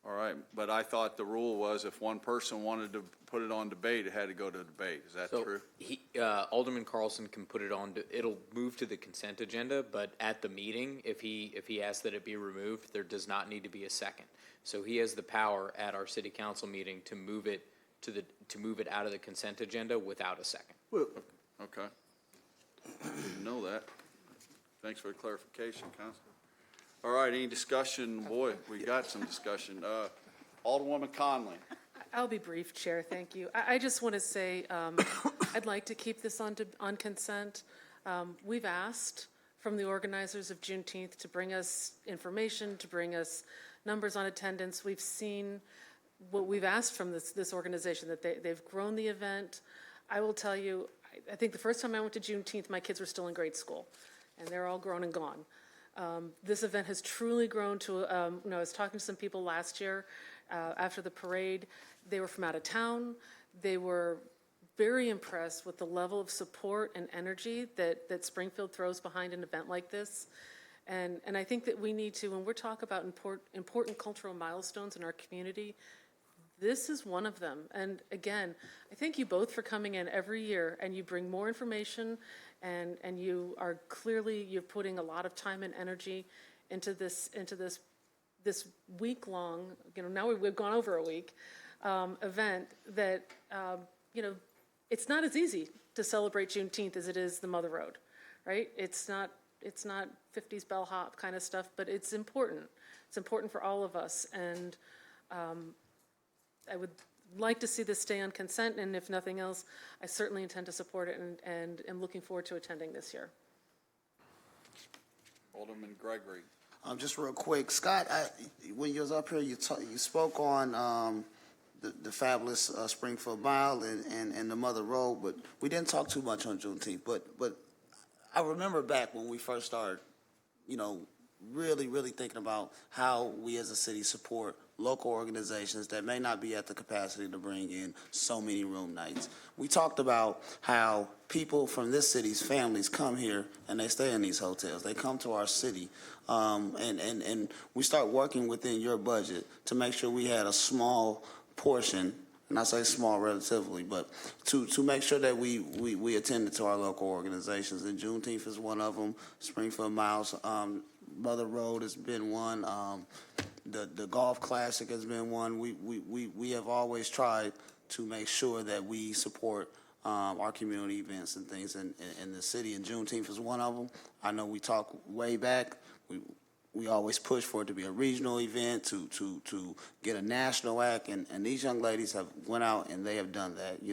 all right, but I thought the rule was if one person wanted to put it on debate, it had to go to debate. Is that So true? Alderman Carlson can put it on, it'll move to the consent agenda, but at the meeting, if he asks that it be removed, there does not need to be a second. So he has the power at our city council meeting to move it out of the consent agenda without a second. Okay. Didn't know that. Thanks for the clarification, Counselor. All right, any discussion? Boy, we got some discussion. Alderwoman Conley. I'll be brief, Chair, thank you. I just want to say, I'd like to keep this on consent. We've asked from the organizers of Juneteenth to bring us information, to bring us numbers on attendance. We've seen what we've asked from this organization, that they've grown the event. I will tell you, I think the first time I went to Juneteenth, my kids were still in grade school, and they're all grown and gone. This event has truly grown to, I was talking to some people last year after the parade. They were from out of town. They were very impressed with the level of support and energy that Springfield throws behind an event like this. And I think that we need to, when we're talking about important cultural milestones in our community, this is one of them. And again, I thank you both for coming in every year, and you bring more information, and you are clearly, you're putting a lot of time and energy into this week-long, now we've gone over a week, event that, it's not as easy to celebrate Juneteenth as it is the Mother Road, right? It's not 50s bellhop kind of stuff, but it's important. It's important for all of us, and I would like to see this stay on consent, and if nothing else, I certainly intend to support it and am looking forward to attending this year. Alderman Gregory. Just real quick, Scott, when you was up here, you spoke on the fabulous Springfield Mile and the Mother Road, but we didn't talk too much on Juneteenth. But I remember back when we first started, really thinking about how we as a city support local organizations that may not be at the capacity to bring in so many room nights. We talked about how people from this city's families come here and they stay in these hotels. They come to our city, and we start working within your budget to make sure we had a small portion, and I say small relatively, but to make sure that we attended to our local organizations. And Juneteenth is one of them. Springfield Miles, Mother Road has been one. The Golf Classic has been one. We have always tried to make sure that we support our community events and things in the city, and Juneteenth is one of them. I know we talked way back. We always push for it to be a regional event, to get a national act, and these young ladies have went out and they have done that.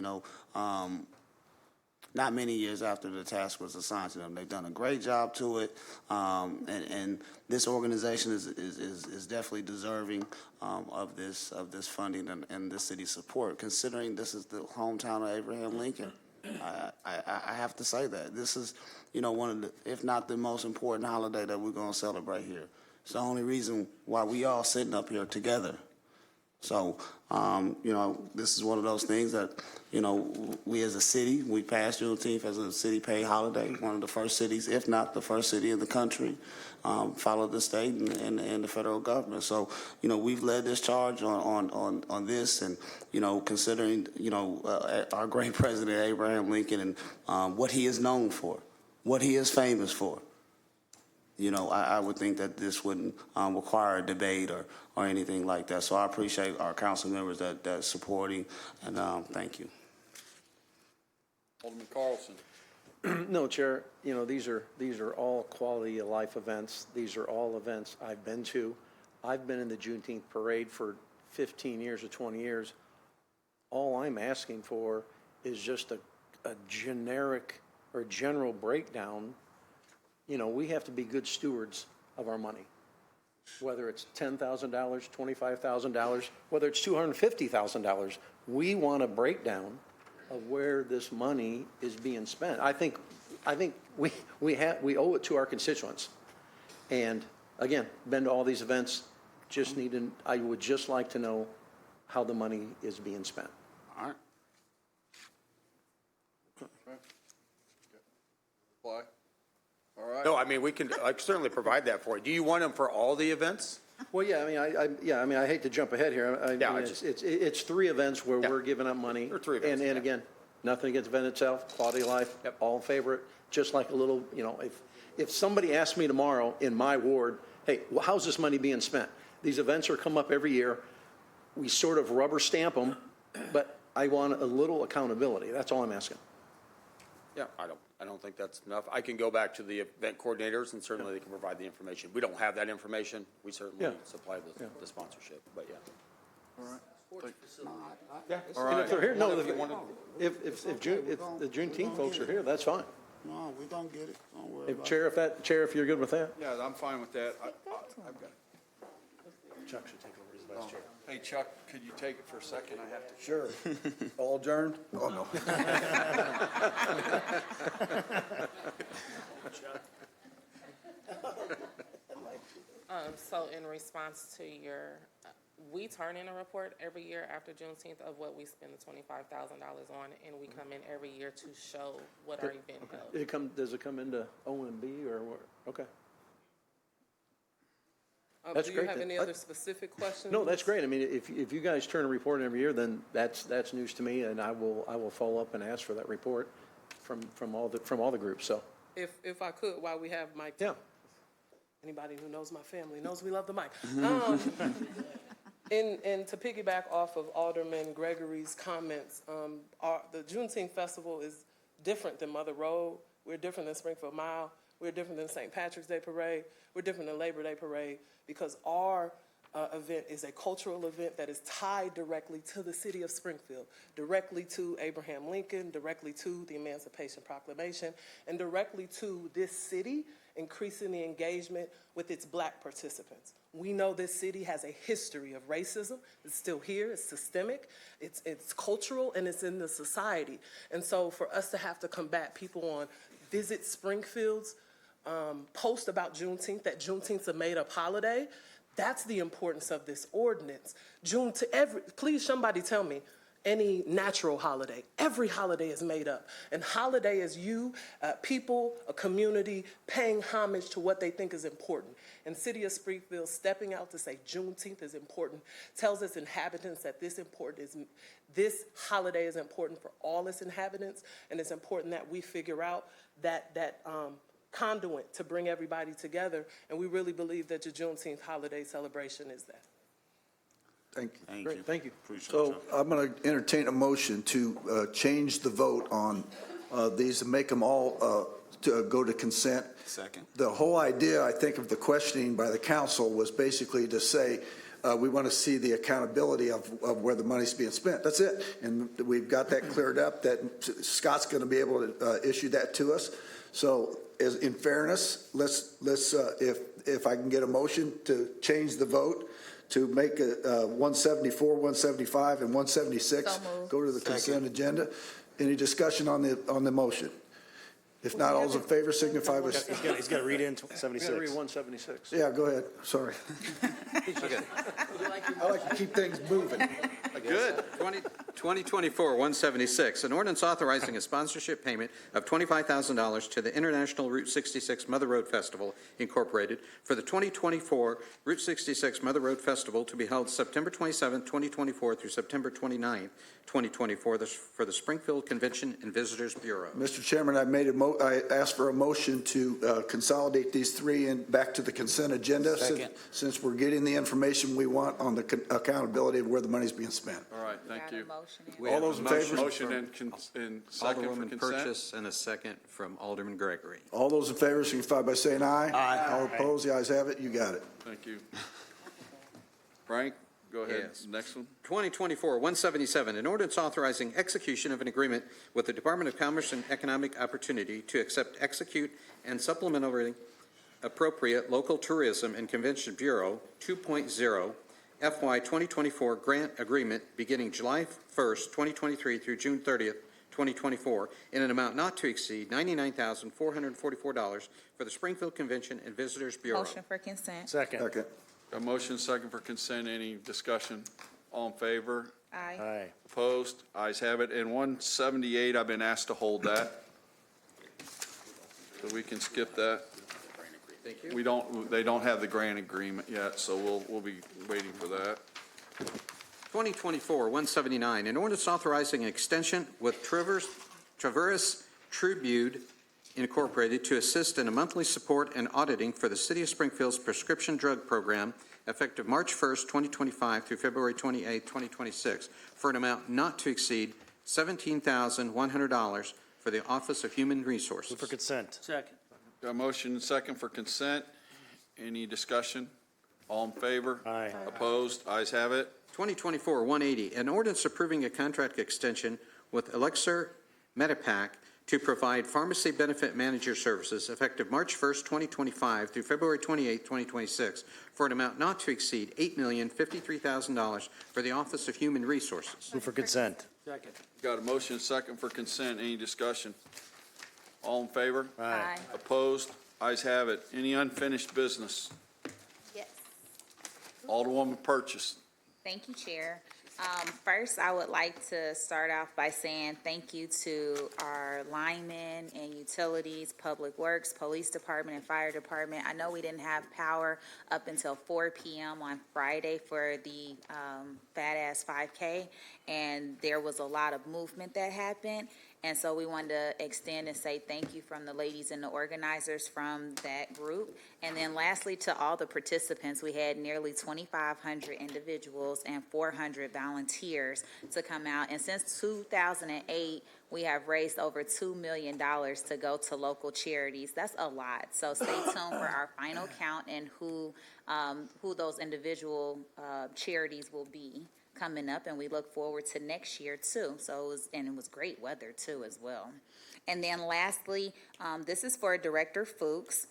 Not many years after the task was assigned to them, they've done a great job to it, and this organization is definitely deserving of this funding and this city's support. Considering this is the hometown of Abraham Lincoln, I have to say that this is, one of the, if not the most important holiday that we're going to celebrate here. It's the only reason why we all sitting up here together. So, this is one of those things that, we as a city, we passed Juneteenth as a city paid holiday, one of the first cities, if not the first city in the country, followed the state and the federal government. So, we've led this charge on this, and, considering, our great president, Abraham Lincoln, and what he is known for, what he is famous for. I would think that this wouldn't require a debate or anything like that. So I appreciate our council members that supporting, and thank you. Alderman Carlson. No, Chair, these are all quality of life events. These are all events I've been to. I've been in the Juneteenth parade for 15 years or 20 years. All I'm asking for is just a generic or general breakdown. We have to be good stewards of our money, whether it's $10,000, $25,000, whether it's $250,000. We want a breakdown of where this money is being spent. I think we owe it to our constituents. And again, been to all these events. I would just like to know how the money is being spent. All right. Reply. All right. No, I mean, we can certainly provide that for you. Do you want them for all the events? Well, yeah, I mean, I hate to jump ahead here. It's three events where we're giving up money. Or three events. And again, nothing against the event itself, quality of life, all in favor of it. Just like a little, if somebody asked me tomorrow in my ward, hey, how's this money being spent? These events are come up every year. We sort of rubber stamp them, but I want a little accountability. That's all I'm asking. Yeah, I don't think that's enough. I can go back to the event coordinators, and certainly they can provide the information. We don't have that information. We certainly supply the sponsorship, but yeah. All right. Yeah. All right. If they're here, no, if the Juneteenth folks are here, that's fine. No, we don't get it. Don't worry about Chair, if you're good with that. Yeah, I'm fine with that. I've got Chuck should take over as vice chair. Hey, Chuck, could you take it for a second? I have to. Sure. All adjourned? Oh, no. So in response to we turn in a report every year after Juneteenth of what we spend the $25,000 on, and we come in every year to show what our event held. Does it come into O&B or what? Okay. Do you have any other specific questions? No, that's great. I mean, if you guys turn a report every year, then that's news to me, and I will follow up and ask for that report from all the groups. So if I could, while we have Mike. Yeah. Anybody who knows my family knows we love the mic. And to piggyback off of Alderman Gregory's comments, the Juneteenth Festival is different than Mother Road. We're different than Springfield Mile. We're different than St. Patrick's Day Parade. We're different than Labor Day Parade because our event is a cultural event that is tied directly to the city of Springfield, directly to Abraham Lincoln, directly to the Emancipation Proclamation, and directly to this city increasing the engagement with its Black participants. We know this city has a history of racism. It's still here, it's systemic, it's cultural, and it's in the society. And so for us to have to combat people on Visit Springfield's post about Juneteenth, that Juneteenth's a made-up holiday, that's the importance of this ordinance. Please somebody tell me any natural holiday. Every holiday is made up. And holiday is you, people, a community paying homage to what they think is important. And City of Springfield stepping out to say Juneteenth is important tells its inhabitants that this holiday is important for all its inhabitants, and it's important that we figure out that conduit to bring everybody together, and we really believe that the Juneteenth holiday celebration is that. Thank you. Great, thank you. So I'm going to entertain a motion to change the vote on these and make them all to go to consent. Second. The whole idea, I think, of the questioning by the council was basically to say, we want to see the accountability of where the money's being spent. That's it. And we've got that cleared up, that Scott's going to be able to issue that to us. So in fairness, let's if I can get a motion to change the vote to make 174, 175, and 176 go to the consent agenda. Any discussion on the motion? If not, all those in favor signify by... He's got to read in 76. Read 176. Yeah, go ahead. Sorry. I like to keep things moving. Good. 2024-176, an ordinance authorizing a sponsorship payment of $25,000 to the International Route 66 Mother Road Festival, Incorporated, for the 2024 Route 66 Mother Road Festival to be held September 27, 2024 through September 29, 2024 for the Springfield Convention and Visitors Bureau. Mr. Chairman, I asked for a motion to consolidate these three and back to the consent agenda since we're getting the information we want on the accountability of where the money's being spent. All right, thank you. All those in favor? Motion and second for Alderwoman consent. Purchase and a second from Alderman Gregory. All those in favor signify by saying aye. Aye. All opposed, the ayes have it. You got it. Thank you. Frank, go ahead. Yes. Next one. 2024-177, an ordinance authorizing execution of an agreement with the Department of Commerce and Economic Opportunity to accept, execute, and supplementally appropriate Local Tourism and Convention Bureau 2.0 FY 2024 grant agreement beginning July 1st, 2023 through June 30th, 2024 in an amount not to exceed $99,444 for the Springfield Convention and Visitors Bureau. Motion for consent. Second. A motion second for consent. Any discussion? All in favor? Aye. Aye. Opposed? Ayes have it. And 178, I've been asked to hold that. So we can skip that. Thank you. They don't have the grant agreement yet, so we'll be waiting for that. 2024-179, an ordinance authorizing an extension with Traverse Tribune Incorporated to assist in a monthly support and auditing for the City of Springfield's prescription drug program effective March 1st, 2025 through February 28th, 2026 for an amount not to exceed $17,100 for the Office of Human Resources. Move for consent. Second. Got a motion and second for consent. Any discussion? All in favor? Aye. Opposed? Ayes have it. 2024-180, an ordinance approving a contract extension with Elixir Medipac to provide pharmacy benefit manager services effective March 1st, 2025 through February 28th, 2026 for an amount not to exceed $8,053,000 for the Office of Human Resources. Move for consent. Second. Got a motion and second for consent. Any discussion? All in favor? Aye. Opposed? Ayes have it. Any unfinished business? Yes. Alderwoman Purchase. Thank you, Chair. First, I would like to start off by saying thank you to our linemen and utilities, public works, police department, and fire department. I know we didn't have power up until 4 p.m. on Friday for the Fat Ass 5K, and there was a lot of movement that happened. And so we wanted to extend and say thank you from the ladies and the organizers from that group. And then lastly, to all the participants, we had nearly 2,500 individuals and 400 volunteers to come out. And since 2008, we have raised over $2 million to go to local charities. That's a lot. So stay tuned for our final count and who those individual charities will be coming up, and we look forward to next year too. So it was great weather too as well. And then lastly, this is for Director Fuchs.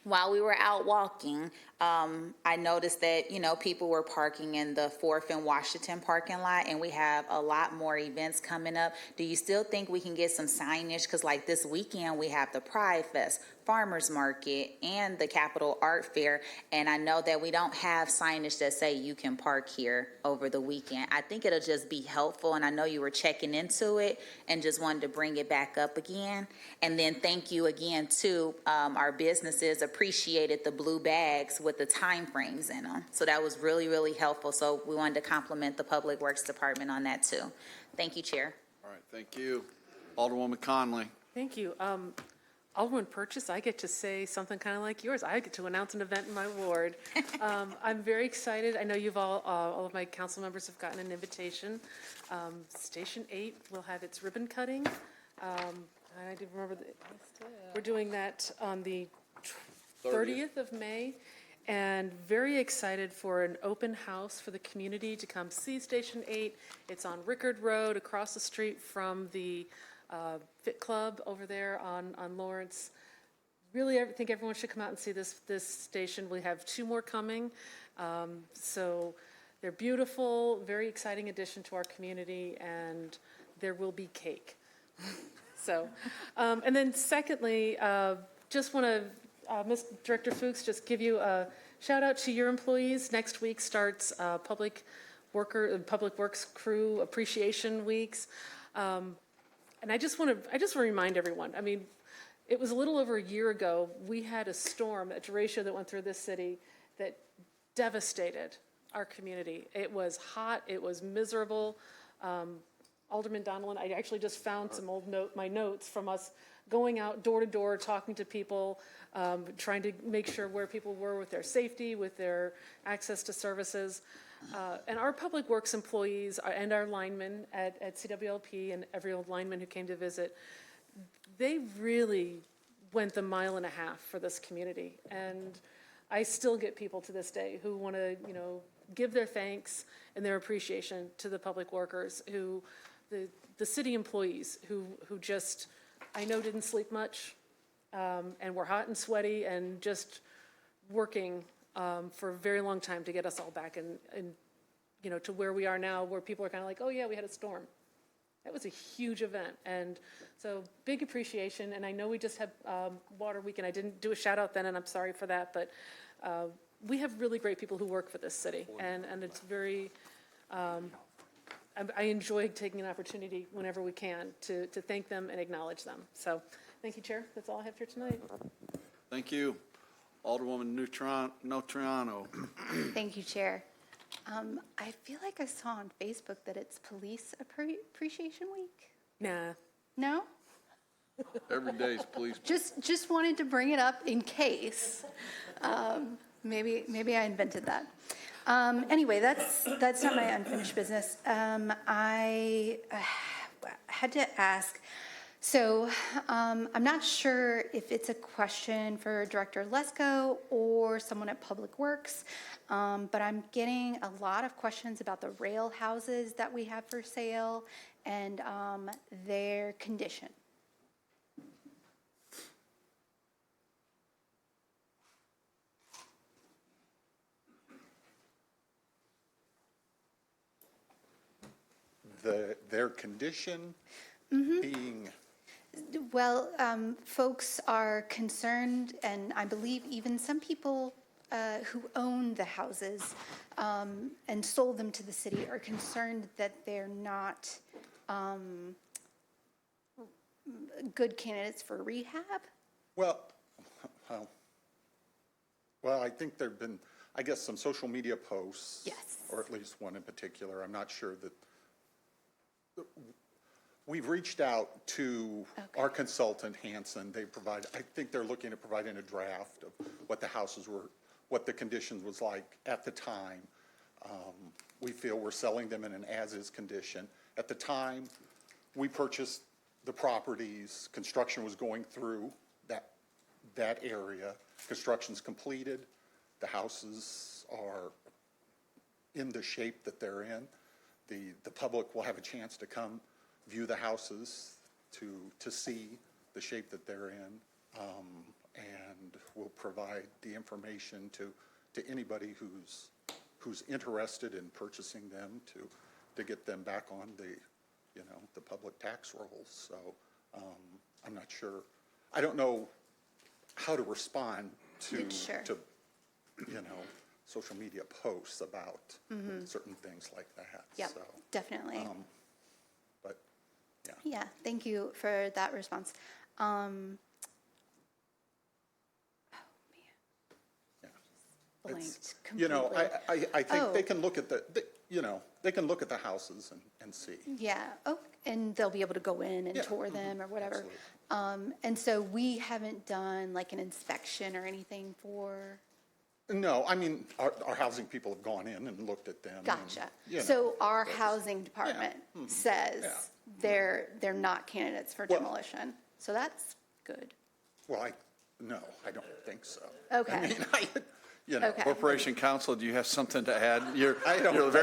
While we were out walking, I noticed that, people were parking in the 4th and Washington parking lot, and we have a lot more events coming up. Do you still think we can get some signage? Because like this weekend, we have the Pride Fest, Farmers Market, and the Capitol Art Fair, and I know that we don't have signage that say you can park here over the weekend. I think it'll just be helpful, and I know you were checking into it and just wanted to bring it back up again. And then thank you again to our businesses appreciated the blue bags with the time frames in them. So that was really, really helpful. So we wanted to compliment the Public Works Department on that too. Thank you, Chair. All right, thank you. Alderwoman Conley. Thank you. Alderman Purchase, I get to say something kind of like yours. I get to announce an event in my ward. I'm very excited. I know you've all of my council members have gotten an invitation. Station 8 will have its ribbon cutting. I do remember we're doing that on the 30th of May. And very excited for an open house for the community to come see Station 8. It's on Rickard Road across the street from the Fit Club over there on Lawrence. Really, I think everyone should come out and see this station. We have 2 more coming. So they're beautiful, very exciting addition to our community, and there will be cake. So, and then secondly, just want to, Ms. Director Fuchs, just give you a shout out to your employees. Next week starts Public Works Crew Appreciation Weeks. And I just want to remind everyone, I mean, it was a little over a year ago, we had a storm, a derecho that went through this city that devastated our community. It was hot, it was miserable. Alderman Donilon, I actually just found some my notes from us going out door to door, talking to people, trying to make sure where people were with their safety, with their access to services. And our Public Works employees and our linemen at CWLP and every old lineman who came to visit, they really went the mile and a half for this community. And I still get people to this day who want to, give their thanks and their appreciation to the public workers, the city employees who just, I know, didn't sleep much and were hot and sweaty and just working for a very long time to get us all back and to where we are now, where people are kind of like, oh yeah, we had a storm. That was a huge event. And so big appreciation. And I know we just had Water Week, and I didn't do a shout out then, and I'm sorry for that, but we have really great people who work for this city. And it's very, I enjoy taking an opportunity whenever we can to thank them and acknowledge them. So thank you, Chair. That's all I have here tonight. Thank you. Alderwoman Notriano. Thank you, Chair. I feel like I saw on Facebook that it's Police Appreciation Week. Nah. No? Every day's police. Just wanted to bring it up in case. Maybe I invented that. Anyway, that's not my unfinished business. I had to ask. So I'm not sure if it's a question for Director Lesko or someone at Public Works, but I'm getting a lot of questions about the rail houses that we have for sale and their condition. Their condition being... Well, folks are concerned, and I believe even some people who own the houses and sold them to the city are concerned that they're not good candidates for rehab. Well, I think there've been, I guess, some social media posts. Yes. Or at least one in particular. I'm not sure that... We've reached out to our consultant, Hanson. They provide, I think they're looking at providing a draft of what the houses were, what the conditions was like at the time. We feel we're selling them in an as-is condition. At the time we purchased the properties, construction was going through that area. Construction's completed. The houses are in the shape that they're in. The public will have a chance to come view the houses to see the shape that they're in, and we'll provide the information to anybody who's interested in purchasing them to get them back on the public tax rolls. So I'm not sure. I don't know how to respond to social media posts about certain things like that. Yep, So, definitely. but yeah. Yeah, thank you for that response. Blanked completely. I think they can look at they can look at the houses and see. Yeah, and they'll be able to go in and tour them or whatever. And so we haven't done like an inspection or anything for. No, I mean, our housing people have gone in and looked at them. Gotcha. And, so our housing department says they're not candidates for demolition. So that's good. Well, I don't think so. Okay. I mean, Okay. Corporation Counsel, do you have something to add? You're animated.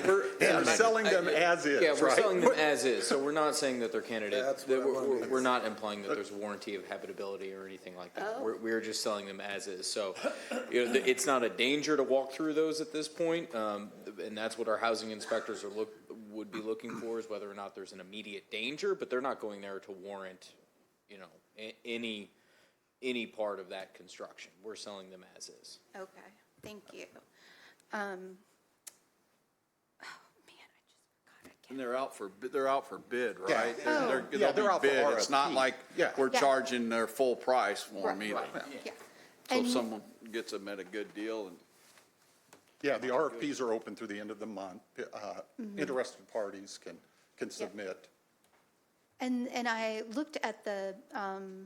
We're selling them as is. Yeah, we're right? selling them as is, so we're not saying that they're candidates. We're not implying that there's warranty of habitability or anything like that. We're just selling them as is. So, it's not a danger to walk through those at this point, and that's what our housing inspectors would be looking for, is whether or not there's an immediate danger, but they're not going there to warrant, any part of that construction. We're selling them as is. Okay, thank you. And they're out for bid, right? Yeah. They'll They're out be for bid. RFP. It's not like we're Yeah. charging their full price for them either. Right. Yeah. So if And- someone gets them at a good deal, and Yeah, the RFPs are open through the end of the month. Interested parties can submit. And I looked at the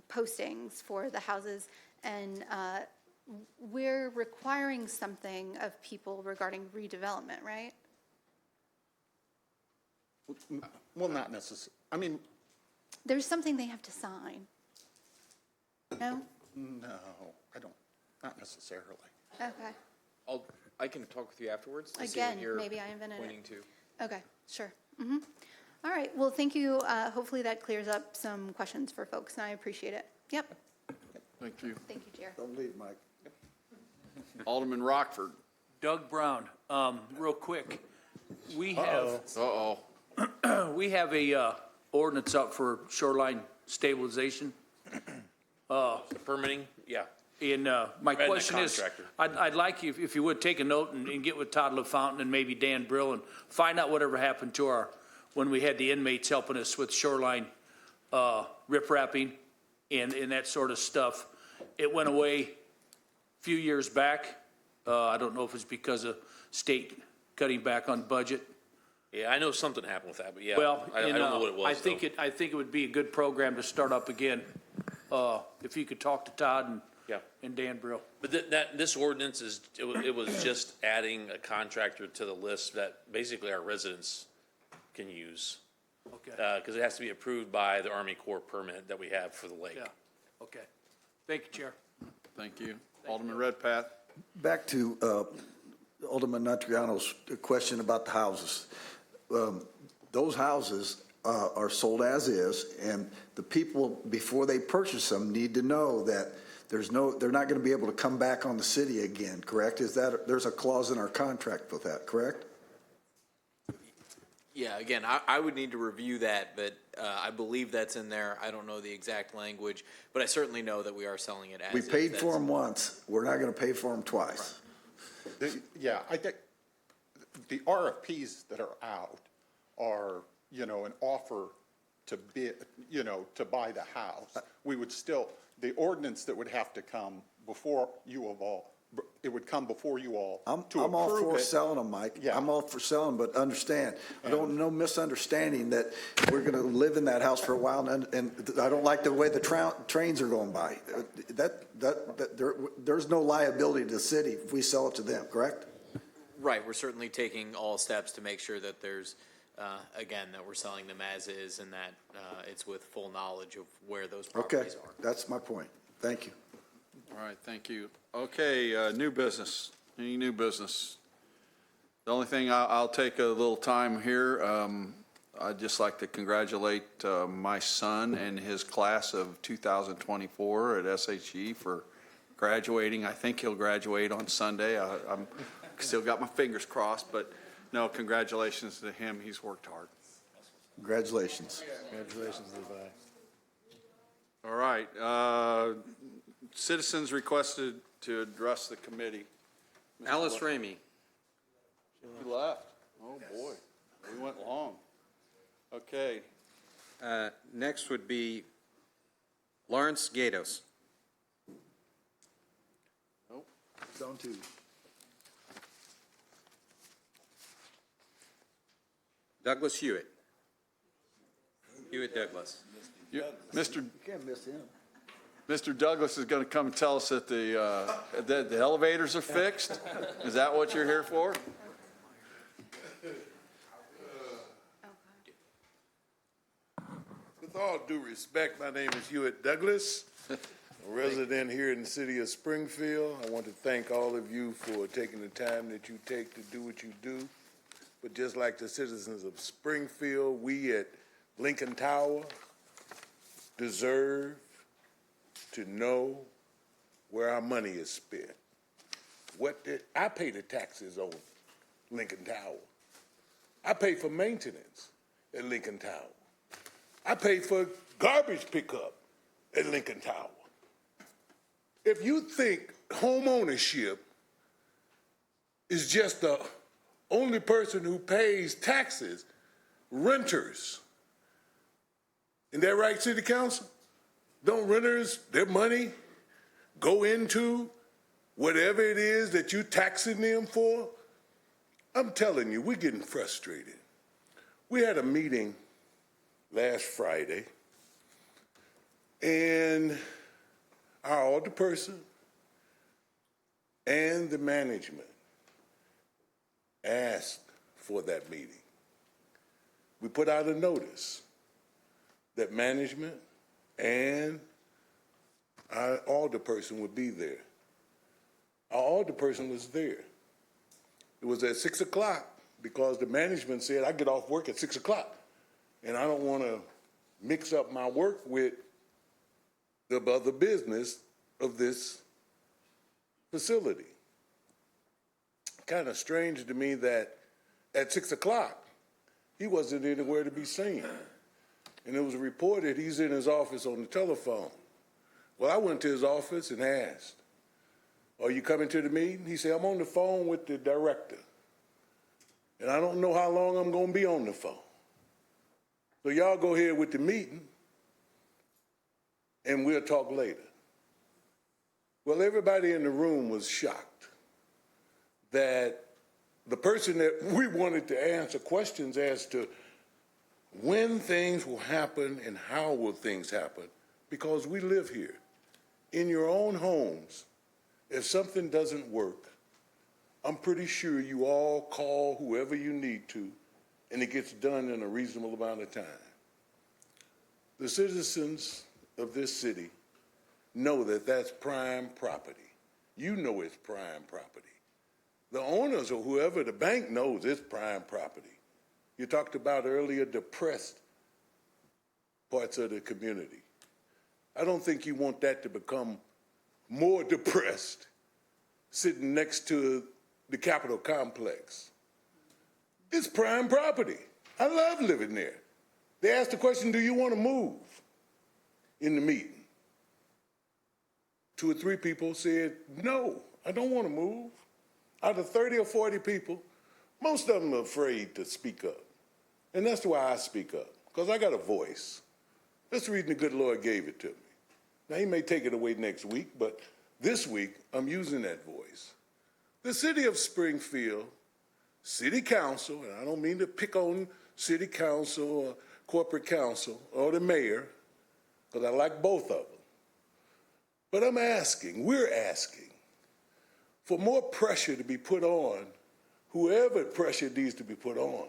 postings for the houses, and we're requiring something of people regarding redevelopment, right? Well, not necessarily. I mean, There's something they have to sign. No? no, I don't. Not necessarily. Okay. I can talk with you afterwards to see what Again, you're maybe I invented pointing it. to. Okay, sure. All right, well, thank you. Hopefully that clears up some questions for folks, and I appreciate it. Yep. thank you. Thank you, Chair. Don't leave, Mike. Alderman Rockford. Doug Brown, real quick. We have, we have a ordinance up for shoreline stabilization. Permitting, yeah. And my Right, the question is, contractor. I'd like you, if you would, take a note and get with Todd LaFountain and maybe Dan Brill and find out whatever happened to when we had the inmates helping us with shoreline riprapping and that sort of stuff. It went away a few years back. I don't know if it's because of state cutting back on budget. Yeah, I know something happened with that, but yeah, Well, I don't know what it was. I think it would be a good program to start up again, if you could talk to Todd and Dan Brill. But this ordinance it was just adding a contractor to the list that basically our residents can use. Okay. Because it has to be approved by the Army Corps permit that we have for the lake. Yeah, okay. Thank you, Chair. Thank you. Alderman Redpath. Back to Alderman Natriano's question about the houses. Those houses are sold as is, and the people, before they purchase them, need to know that they're not going to be able to come back on the city again, correct? There's a clause in our contract with that, correct? Yeah, again, I would need to review that, but I believe that's in there. I don't know the exact language, but I certainly know that we are selling it as We is. paid for them once. We're not going to pay for them twice. Yeah, I think the RFPs that are out are, an offer to bid, to buy the house. We would still, the ordinance that would have to come before you it would come before you all I'm to all approve for it. selling them, Mike. Yeah. I'm all for selling, but understand, I don't, no misunderstanding that we're going to live in that house for a while, and I don't like the way the trains are going by. There's no liability to the city if we sell it to them, correct? Right, we're certainly taking all steps to make sure that there's, again, that we're selling them as is and that it's with full knowledge of where those Okay, properties are. that's my point. Thank you. All right, thank you. Okay, new business. Any new business? The only thing, I'll take a little time here. I'd just like to congratulate my son and his class of 2024 at SHE for graduating. I think he'll graduate on Sunday. I'm still got my fingers crossed, but no, congratulations to him. He's worked hard. Congratulations. Congratulations, Levi. All right. Citizens requested to address the committee. Alice Ramey. You left? Oh, boy. We went long. Okay. Next would be Lawrence Gatos. Nope. Zone 2. Douglas Hewitt. Hewitt Douglas. Mr. Can't miss him. Mr. Douglas is going to come and tell us that the elevators are fixed? Is that what you're here for? With all due respect, my name is Hewitt Douglas, a resident here in the city of Springfield. I want to thank all of you for taking the time that you take to do what you do. But just like the citizens of Springfield, we at Lincoln Tower deserve to know where our money is spent. I pay the taxes on Lincoln Tower. I pay for maintenance at Lincoln Tower. I pay for garbage pickup at Lincoln Tower. If you think home ownership is just the only person who pays taxes, renters, isn't that right, City Council? Don't renters, their money, go into whatever it is that you're taxing them for? I'm telling you, we're getting frustrated. We had a meeting last Friday, and our alderperson and the management asked for that meeting. We put out a notice that management and our alderperson would be there. Our alderperson was there. It was at 6 o'clock because the management said, I get off work at 6 o'clock and I don't want to mix up my work with the other business of this facility. Kind of strange to me that at 6 o'clock, he wasn't anywhere to be seen. And it was reported he's in his office on the telephone. Well, I went to his office and asked, are you coming to the meeting? He said, I'm on the phone with the director. And I don't know how long I'm going to be on the phone. So y'all go ahead with the meeting, and we'll talk later. Well, everybody in the room was shocked that the person that we wanted to answer questions as to when things will happen and how will things happen, because we live here. In your own homes, if something doesn't work, I'm pretty sure you all call whoever you need to, and it gets done in a reasonable amount of time. The citizens of this city know that that's prime property. You know it's prime property. The owners or whoever, the bank knows it's prime property. You talked about earlier depressed parts of the community. I don't think you want that to become more depressed sitting next to the Capitol complex. It's prime property. I love living there. They asked the question, do you want to move in the meeting? 2 or 3 people said, no, I don't want to move. Out of 30 or 40 people, most of them are afraid to speak up. And that's why I speak up, because I got a voice. This reason the good Lord gave it to me. Now, he may take it away next week, but this week, I'm using that voice. The city of Springfield, city council, and I don't mean to pick on city council or corporate council or the mayor, because I like both of them. But we're asking for more pressure to be put on whoever pressure needs to be put on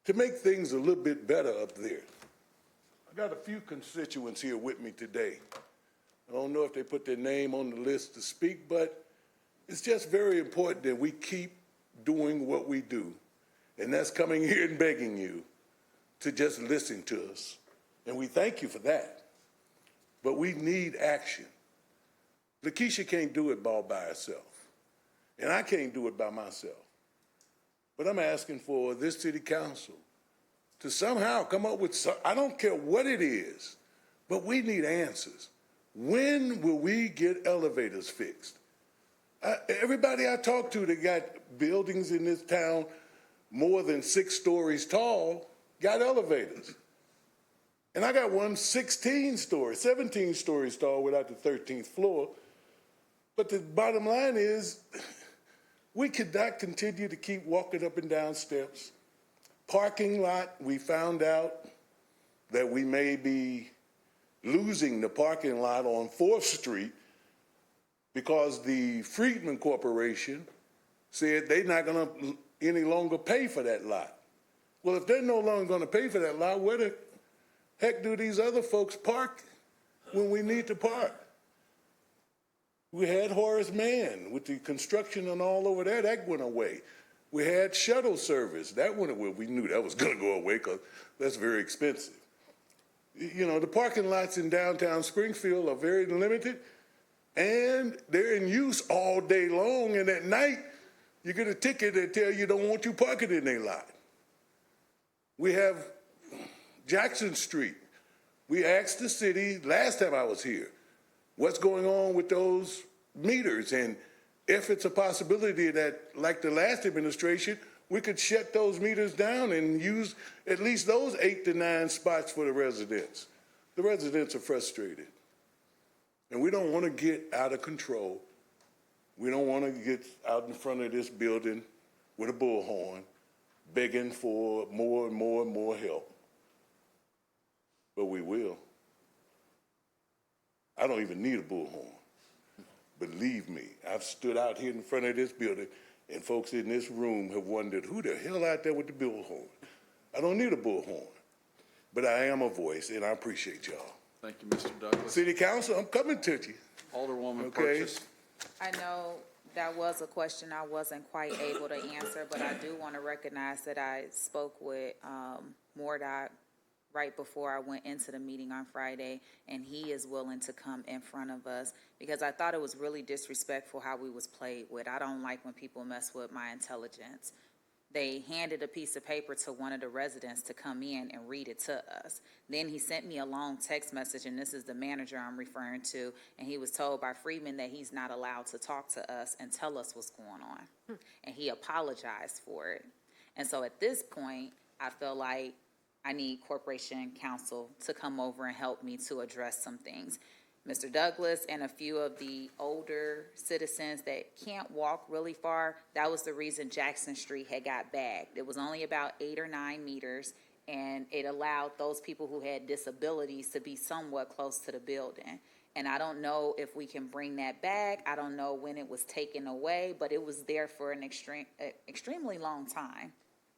to make things a little bit better up there. I got a few constituents here with me today. I don't know if they put their name on the list to speak, but it's just very important that we keep doing what we do. And that's coming here and begging you to just listen to us. And we thank you for that. But we need action. Lakeisha can't do it all by herself. And I can't do it by myself. But I'm asking for this city council to somehow come up with I don't care what it is, but we need answers. When will we get elevators fixed? Everybody I talk to that got buildings in this town more than 6 stories tall got elevators. And I got one 17 stories tall without the 13th floor. But the bottom line is, we could not continue to keep walking up and down steps. Parking lot, we found out that we may be losing the parking lot on 4th Street because the Freedman Corporation said they're not going to any longer pay for that lot. Well, if they're no longer going to pay for that lot, where the heck do these other folks park when we need to park? We had Horace Mann with the construction and all over there, that went away. We had shuttle service, that went away. We knew that was going to go away because that's very expensive. You know, the parking lots in downtown Springfield are very limited, and they're in use all day long, and at night, you get a ticket that tell you don't want you parking in their lot. We have Jackson Street. We asked the city last time I was here, what's going on with those meters, and if it's a possibility that, like the last administration, we could shut those meters down and use at least those 8 to 9 spots for the residents. The residents are frustrated, and we don't want to get out of control. We don't want to get out in front of this building with a bullhorn begging for more and more and more help. But we will. I don't even need a bullhorn. Believe me, I've stood out here in front of this building, and folks in this room have wondered, who the hell out there with the bullhorn? I don't need a bullhorn, but I am a voice, and I appreciate y'all. Thank you, Mr. Douglas. City Council, I'm coming to you. Alderwoman Okay. Purchase. I know that was a question I wasn't quite able to answer, but I do want to recognize that I spoke with Mordock right before I went into the meeting on Friday, and he is willing to come in front of us because I thought it was really disrespectful how we was played with. I don't like when people mess with my intelligence. They handed a piece of paper to one of the residents to come in and read it to us. Then he sent me a long text message, and this is the manager I'm referring to, and he was told by Freeman that he's not allowed to talk to us and tell us what's going on. And he apologized for it. And so at this point, I feel like I need Corporation Counsel to come over and help me to address some things. Mr. Douglas and a few of the older citizens that can't walk really far, that was the reason Jackson Street had got bagged. It was only about 8 or 9 meters, and it allowed those people who had disabilities to be somewhat close to the building. And I don't know if we can bring that back. I don't know when it was taken away, but it was there for an extremely long time.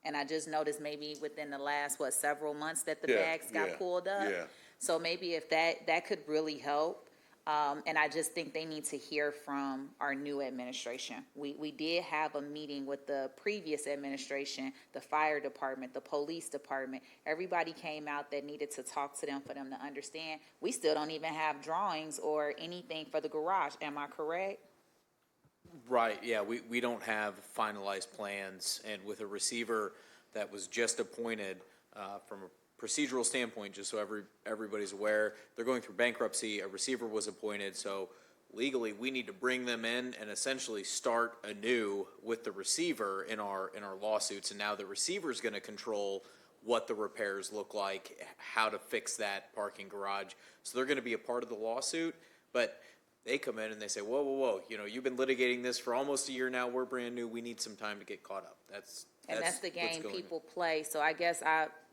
And I just noticed maybe within the last, several months that the bags got pulled up. Yeah. So maybe if that could really help. And I just think they need to hear from our new administration. We did have a meeting with the previous administration, the fire department, the police department. Everybody came out that needed to talk to them for them to understand. We still don't even have drawings or anything for the garage. Am I correct? Right, yeah, we don't have finalized plans, and with a receiver that was just appointed, from a procedural standpoint, just so everybody's aware, they're going through bankruptcy, a receiver was appointed, so legally, we need to bring them in and essentially start anew with the receiver in our lawsuits, and now the receiver's gonna control what the repairs look like, how to fix that parking garage, so they're gonna be a part of the lawsuit, but They come in and they say, whoa, whoa, whoa, you know, you've been litigating this for almost a year now, we're brand new, we need some time to get caught up. That's the what's game going on. people play. So I guess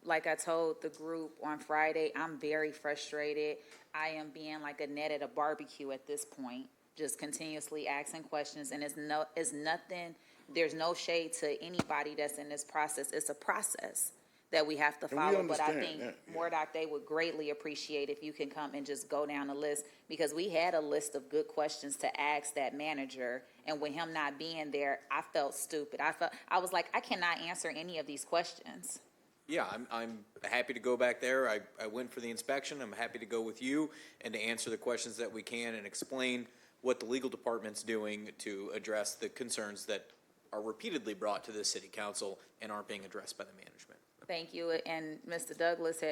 like I told the group on Friday, I'm very frustrated. I am being like a net at a barbecue at this point, just continuously asking questions, and it's nothing, there's no shade to anybody that's in this process. It's a process that we have to follow, but I think Mordock, they would greatly appreciate if you can come and just go down the list, because we had a list of good questions to ask that manager, and with him not being there, I felt stupid. I was like, I cannot answer any of these questions. Yeah, I'm happy to go back there. I went for the inspection. I'm happy to go with you and to answer the questions that we can and explain what the legal department's doing to address the concerns that are repeatedly brought to the city council and aren't being addressed by the management. Thank you. And Mr. Douglas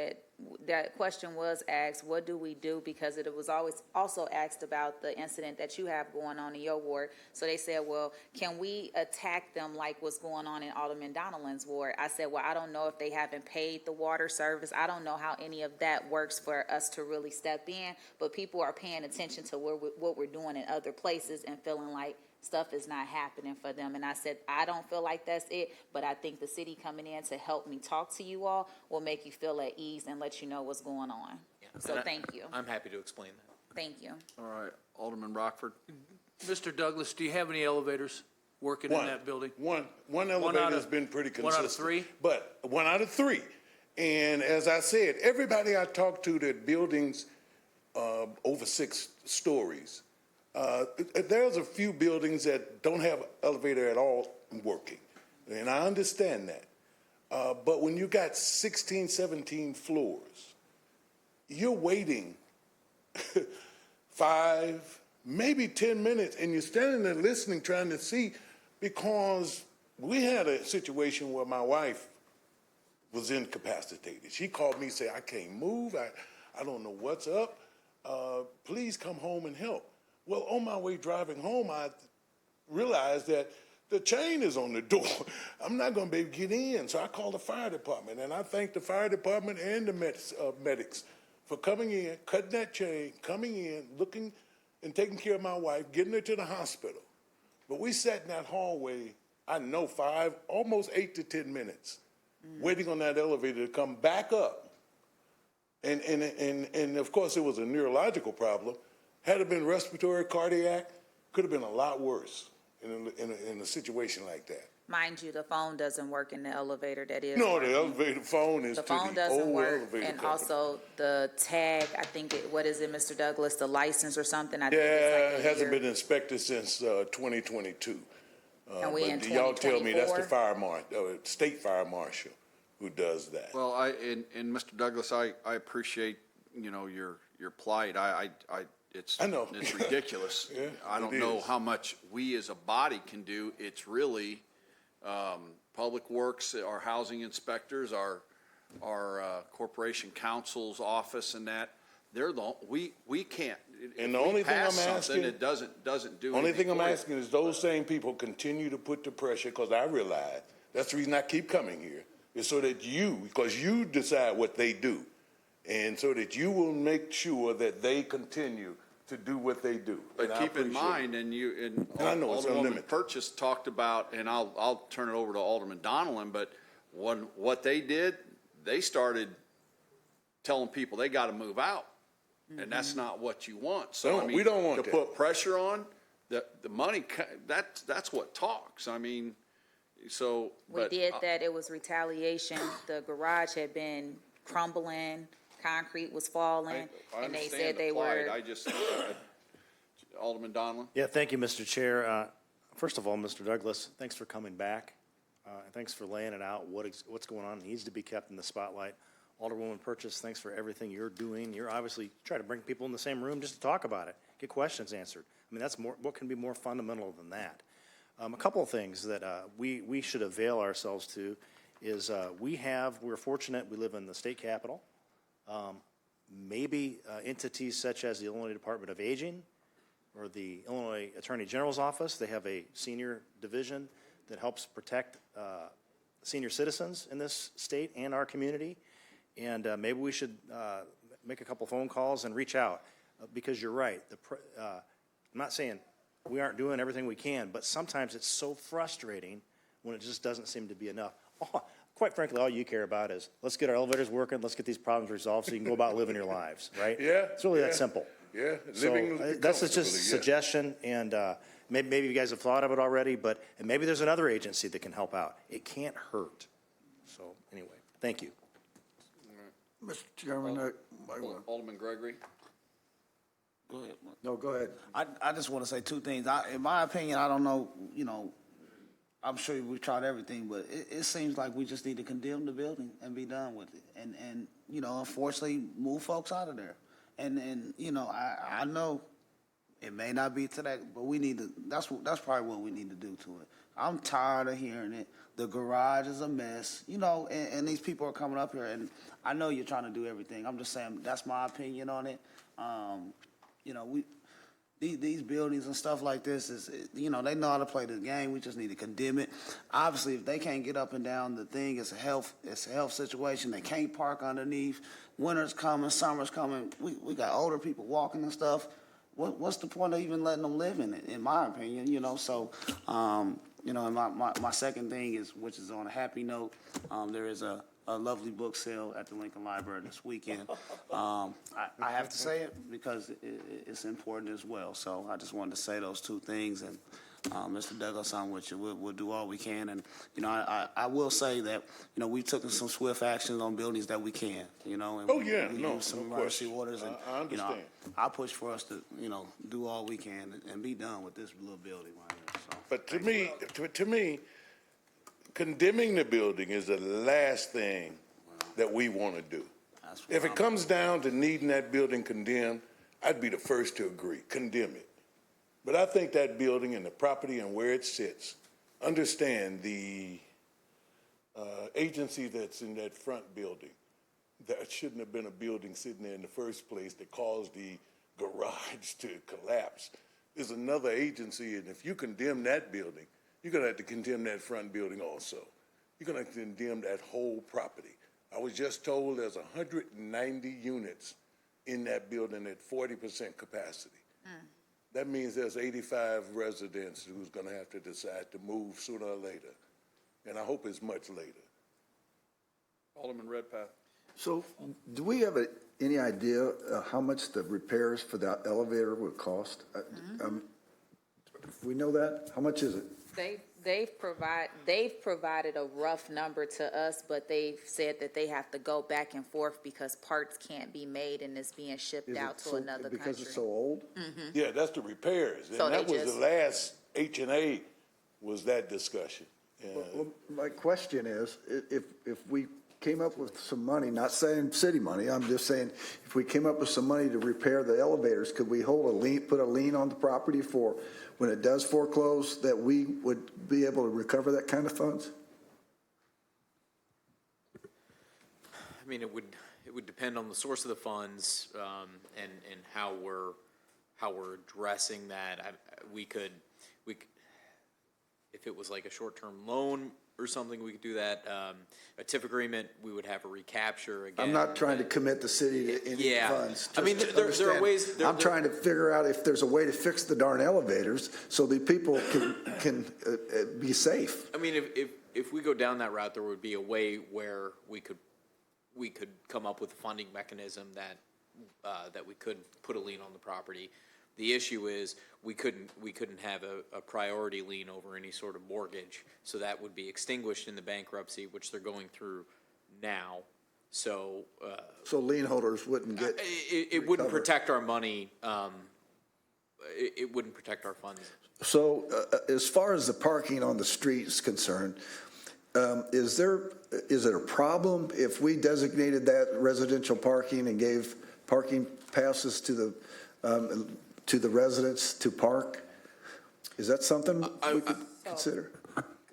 that question was asked, what do we do? Because it was always also asked about the incident that you have going on in your ward. So they said, well, can we attack them like what's going on in Alderman Donelan's ward? I said, well, I don't know if they haven't paid the water service. I don't know how any of that works for us to really step in, but people are paying attention to what we're doing in other places and feeling like stuff is not happening for them. And I said, I don't feel like that's it, but I think the city coming in to help me talk to you all will make you feel at ease and let you know what's going on. Yeah. So thank you. I'm happy to explain that. Thank you. All right, Alderman Rockford. Mr. Douglas, do you have any elevators working in that building? One elevator has been pretty consistent. 1 out of 3? But 1 out of 3. And as I said, everybody I talked to that buildings over 6 stories, there's a few buildings that don't have elevator at all working, and I understand that. But when you got 16, 17 floors, you're waiting 5, maybe 10 minutes, and you're standing there listening, trying to see, because we had a situation where my wife was incapacitated. She called me and said, I can't move, I don't know what's up, please come home and help. Well, on my way driving home, I realized that the chain is on the door. I'm not going to be able to get in. So I called the fire department, and I thank the fire department and the medics for coming in, cutting that chain, coming in, looking and taking care of my wife, getting her to the hospital. But we sat in that hallway, I know 5, almost 8 to 10 minutes, waiting on that elevator to come back up. And of course, it was a neurological problem. Had it been respiratory, cardiac, could have been a lot worse in a situation like that. Mind you, the phone doesn't work in the elevator. That is No, working. the elevator phone is The to phone the doesn't old work, elevator and company. also the tag. I think what is it, Mr. Douglas? The license or something? I think Yeah, it's like it hasn't been inspected since 2022. And we in but y'all tell me that's the 2024? state fire marshal who does that. Well, and Mr. Douglas, I appreciate, you know, your plight. I know. It's ridiculous. Yeah, I don't it know is. how much we as a body can do. It's really Public Works, our housing inspectors, our corporation counsel's office, and that. We can't. And if the we only thing pass I'm something, asking- it doesn't do Only anything thing I'm for you. asking is those same people continue to put the pressure, because I realize that's the reason I keep coming here, is so that because you decide what they do, and so that you will make sure that they continue to do what they do. But And I keep in appreciate mind, it. and I know it's Alderwoman unlimited. Purchase talked about, and I'll turn it over to Alderman Donelan, but what they did, they started telling people they got to move out, and that's not what you want. So No, I mean, we don't want to that. put pressure on the money. That's what talks. I mean, so We did that. It was retaliation. The garage had been crumbling. Concrete was falling, I and they understand said the they plight. were. I just Alderman Donelan. Yeah, thank you, Mr. Chair. First of all, Mr. Douglas, thanks for coming back. And thanks for laying it out, what's going on, needs to be kept in the spotlight. Alderwoman Purchase, thanks for everything you're doing. You're obviously trying to bring people in the same room just to talk about it, get questions answered. I mean, that's more, what can be more fundamental than that? A couple of things that we should avail ourselves to is we're fortunate, we live in the state capital. Maybe entities such as the Illinois Department of Aging or the Illinois Attorney General's office, they have a senior division that helps protect senior citizens in this state and our community. And maybe we should make a couple phone calls and reach out, because you're right. I'm not saying we aren't doing everything we can, but sometimes it's so frustrating when it just doesn't seem to be enough. Quite frankly, all you care about is, let's get our elevators working, let's get these problems resolved so you can go about living your lives, right? Yeah, It's really yeah. that simple. Yeah, So living that's just a comfortably, yeah. suggestion, and maybe you guys have thought of it already, but and maybe there's another agency that can help out. It can't hurt. So anyway, thank you. Mr. Chairman, Alderman Gregory? Go ahead. no, go ahead. I just want to say two things. In my opinion, I don't know, I'm sure we've tried everything, but it seems like we just need to condemn the building and be done with it. And unfortunately, move folks out of there. And I know it may not be today, but we need to, that's probably what we need to do to it. I'm tired of hearing it. The garage is a mess, and these people are coming up here, and I know you're trying to do everything. I'm just saying, that's my opinion on it. These buildings and stuff like this they know how to play the game. We just need to condemn it. Obviously, if they can't get up and down the thing, it's a health situation. They can't park underneath. Winter's coming, summer's coming. We got older people walking and stuff. What's the point of even letting them live in it, in my opinion, So, and my second thing is, which is on a happy note, there is a lovely book sale at the Lincoln Library this weekend. I have to say it because it's important as well. So I just wanted to say those two things. And Mr. Douglas, I'm with you. We'll do all we can. And, I will say that, we've taken some swift actions on buildings that we can, and we use some emergency orders. And, I understand. I push for us to, do all we can and be done with this little building right here. So, But to me, condemning the building is the last thing that we want to do. If it comes down to needing that building condemned, I'd be the first to agree, condemn it. But I think that building and the property and where it sits, understand the agency that's in that front building, that shouldn't have been a building sitting there in the first place that caused the garage to collapse. There's another agency, and if you condemn that building, you're going to have to condemn that front building also. You're going to condemn that whole property. I was just told there's 190 units in that building at 40% capacity. That means there's 85 residents who's going to have to decide to move sooner or later. And I hope it's much later. Alderman Redpath? So do we have any idea how much the repairs for that elevator would cost? If we know that, how much is it? They've provided a rough number to us, but they've said that they have to go back and forth because parts can't be made and it's being shipped out to another country. Because it's so old? Yeah, that's the repairs. So and that they was just- the last H&A was that discussion. Well, my question is, if we came up with some money, not saying city money, I'm just saying, if we came up with some money to repair the elevators, could we put a lien on the property for when it does foreclose, that we would be able to recover that kind of funds? I mean, it would depend on the source of the funds, and how we're addressing that. We could, if it was like a short-term loan or something, we could do that. A TIF agreement, we would have a recapture again. I'm not trying to commit the city to any funds. I mean, Just there are understand, ways. I'm trying to figure out if there's a way to fix the darn elevators so the people can be safe. I mean, if we go down that route, there would be a way where we could come up with a funding mechanism that we could put a lien on the property. The issue is we couldn't have a priority lien over any sort of mortgage, so that would be extinguished in the bankruptcy, which they're going through now. So lien holders wouldn't get. It wouldn't protect our money. It wouldn't protect our funds. So as far as the parking on the street is concerned, is it a problem if we designated that residential parking and gave parking passes to the residents to park? Is that something we could consider?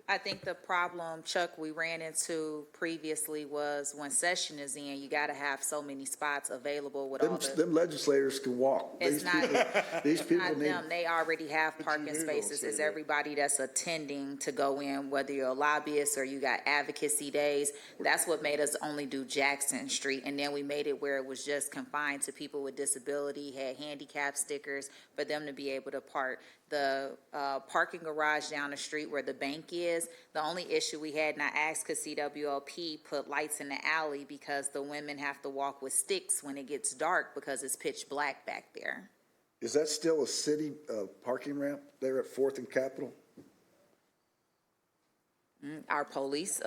I think the problem, Chuck, we ran into previously was when session is in, you gotta have so many spots available with all the. Them legislators can walk. It's not, These people not need. them. They already have parking spaces. It's everybody that's attending to go in, whether you're a lobbyist or you got advocacy days. That's what made us only do Jackson Street. And then we made it where it was just confined to people with disability, had handicap stickers for them to be able to park. The parking garage down the street where the bank is, the only issue we had, and I asked could CWLP put lights in the alley because the women have to walk with sticks when it gets dark because it's pitch black back there. Is that still a city parking ramp there at 4th and Capitol? Our police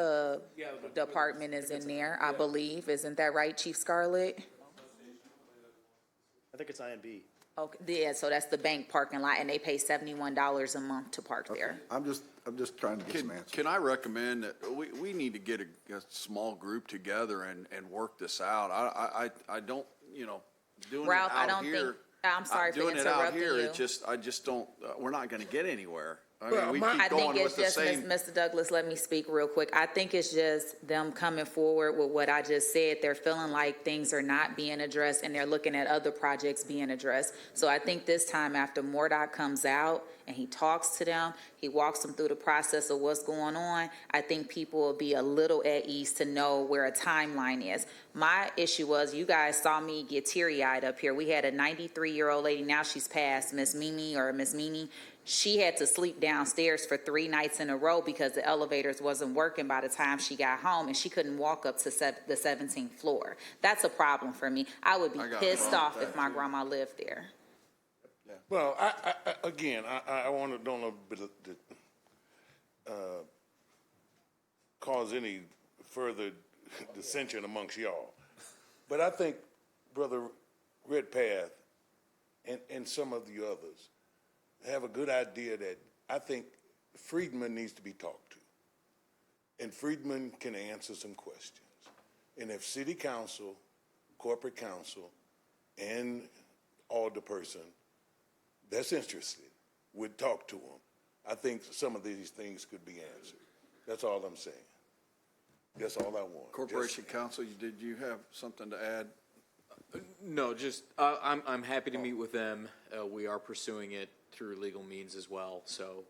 department is in there, I believe. Isn't that right, Chief Scarlett? I think it's INB. Okay, yeah, so that's the bank parking lot, and they pay $71 a month to park there. I'm just trying to get some answers. Can I recommend that we need to get a small group together and work this out? I don't, doing Ralph, it I out don't here. think, I'm sorry for Doing it out interrupting here, you. I just don't, we're not going to get anywhere. I Well, mean, we I keep think going it's with the just, same. Mr. Douglas, let me speak real quick. I think it's just them coming forward with what I just said. They're feeling like things are not being addressed and they're looking at other projects being addressed. So I think this time after Murdoch comes out and he talks to them, he walks them through the process of what's going on, I think people will be a little at ease to know where a timeline is. My issue was you guys saw me get teary-eyed up here. We had a 93-year-old lady, now she's passed, Miss Mimi or Miss Mimi. She had to sleep downstairs for 3 nights in a row because the elevators wasn't working by the time she got home, and she couldn't walk up to the 17th floor. That's a problem for me. I would be pissed off if my grandma lived there. Well, I want to don't cause any further dissension amongst y'all, but I think Brother Redpath and some of the others have a good idea that I think Friedman needs to be talked to, and Friedman can answer some questions. And if City Council, Corporate Council, and Alderperson that's interested would talk to him, I think some of these things could be answered. That's all I'm saying. That's all I want. Corporation Council, did you have something to add? No, just, I'm happy to meet with them. We are pursuing it through legal means as well. So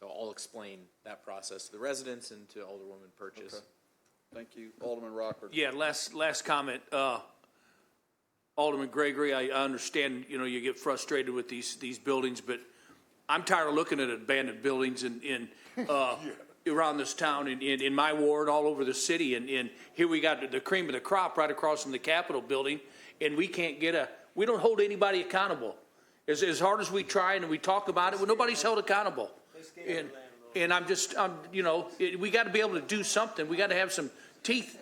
I'll explain that process to the residents and to Alderwoman Purchase. Okay. Thank you. Alderman Rockford. Yeah, last comment. Alderman Gregory, I understand, you get frustrated with these buildings, but I'm tired of looking at abandoned buildings in around this town, in my ward, all over the city. And here we got the cream of the crop right across from the Capitol building, and we can't we don't hold anybody accountable. As hard as we try and we talk about it, well, nobody's held accountable. And we got to be able to do something. We got to have some teeth,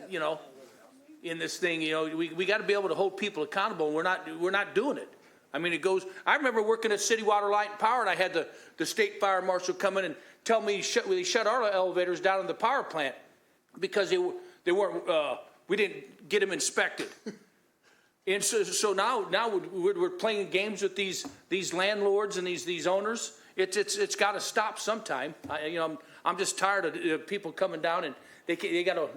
in this thing. We got to be able to hold people accountable, and we're not doing it. I mean, I remember working at City Water, Light and Power, and I had the state fire marshal come in and tell me they shut our elevators down in the power plant because they weren't, we didn't get them inspected. And so now we're playing games with these landlords and these owners. It's got to stop sometime. I'm just tired of people coming down and they got to,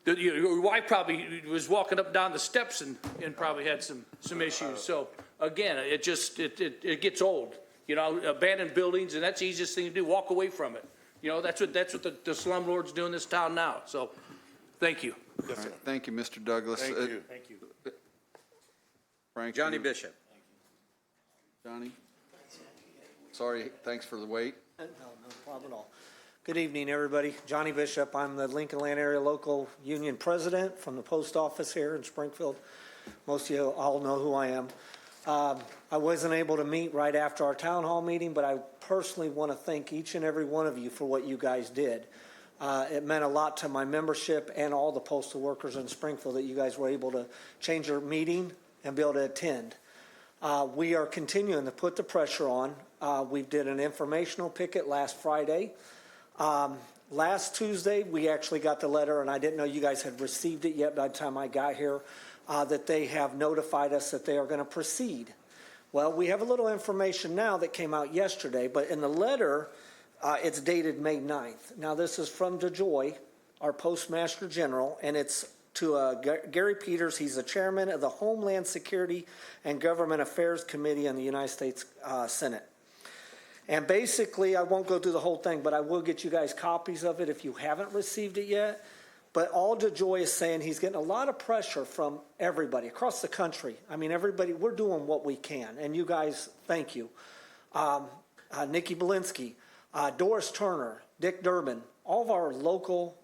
your wife probably was walking up down the steps and probably had some issues. So again, it gets old. Abandoned buildings, and that's the easiest thing to do. Walk away from it. That's what the slumlords do in this town now. So, thank you. Yes, sir. Right, thank you, Mr. Douglas. Thank you. Thank you. Frank. Johnny Bishop. Johnny. Sorry, thanks for the wait. No problem at all. Good evening, everybody. Johnny Bishop. I'm the Lincoln Land Area Local Union President from the post office here in Springfield. Most of you all know who I am. I wasn't able to meet right after our town hall meeting, but I personally want to thank each and every one of you for what you guys did. It meant a lot to my membership and all the postal workers in Springfield that you guys were able to change your meeting and be able to attend. We are continuing to put the pressure on. We did an informational picket last Friday. Last Tuesday, we actually got the letter, and I didn't know you guys had received it yet by the time I got here, that they have notified us that they are going to proceed. Well, we have a little information now that came out yesterday, but in the letter, It's dated May 9th. Now, this is from DeJoy, our Postmaster General, and it's to Gary Peters. He's the chairman of the Homeland Security and Government Affairs Committee in the United States Senate. And basically, I won't go through the whole thing, but I will get you guys copies of it if you haven't received it yet. But all DeJoy is saying, he's getting a lot of pressure from everybody across the country. I mean, everybody, we're doing what we can. And you guys, thank you. Nikki Belinsky, Doris Turner, Dick Durbin, all of our local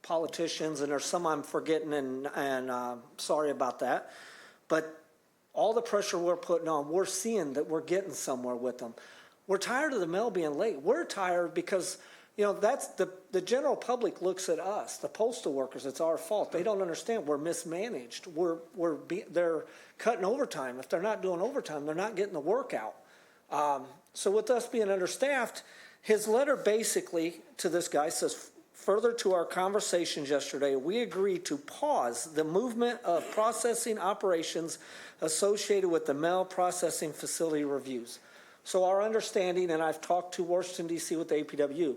politicians, and there's some I'm forgetting, and sorry about that. But all the pressure we're putting on, we're seeing that we're getting somewhere with them. We're tired of the mail being late. We're tired because, you know, that's the general public looks at us, the postal workers. It's our fault. They don't understand. We're mismanaged. They're cutting overtime. If they're not doing overtime, they're not getting the work out. So with us being understaffed, his letter basically to this guy says, further to our conversations yesterday, we agreed to pause the movement of processing operations associated with the mail processing facility reviews. So our understanding, and I've talked to Washington, D.C. with the APW,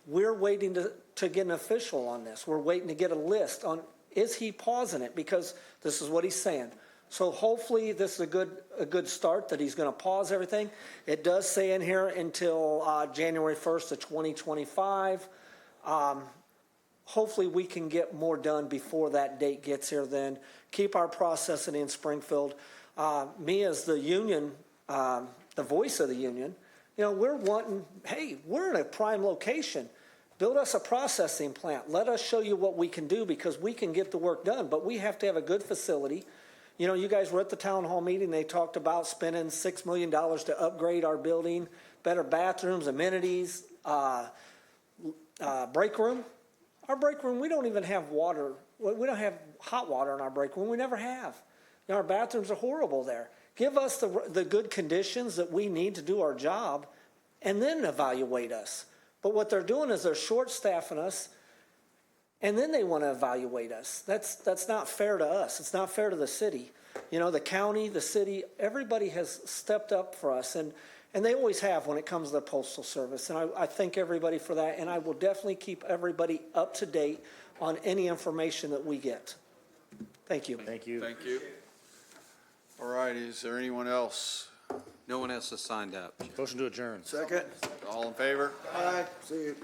we're waiting to get an official on this. We're waiting to get a list on, is he pausing it? Because this is what he's saying. So hopefully this is a good start that he's going to pause everything. It does say in here until January 1st of 2025. Hopefully we can get more done before that date gets here then. Keep our processing in Springfield. Me as the union, the voice of the union, you know, we're wanting, hey, we're in a prime location. Build us a processing plant. Let us show you what we can do because we can get the work done, but we have to have a good facility. You know, you guys were at the town hall meeting. They talked about spending $6 million to upgrade our building, better bathrooms, amenities, break room. Our break room, we don't even have water. We don't have hot water in our break room. We never have. You know, our bathrooms are horrible there. Give us the good conditions that we need to do our job and then evaluate us. But what they're doing is they're short-staffing us and then they want to evaluate us. That's not fair to us. It's not fair to the city. You know, the county, the city, everybody has stepped up for us, and they always have when it comes to the Postal Service. And I thank everybody for that, and I will definitely keep everybody up to date on any information that we get. Thank you. Thank you. Thank you. All right, is there anyone else? No one else has signed up. Motion to adjourn. Second. All in favor? Aye. See you.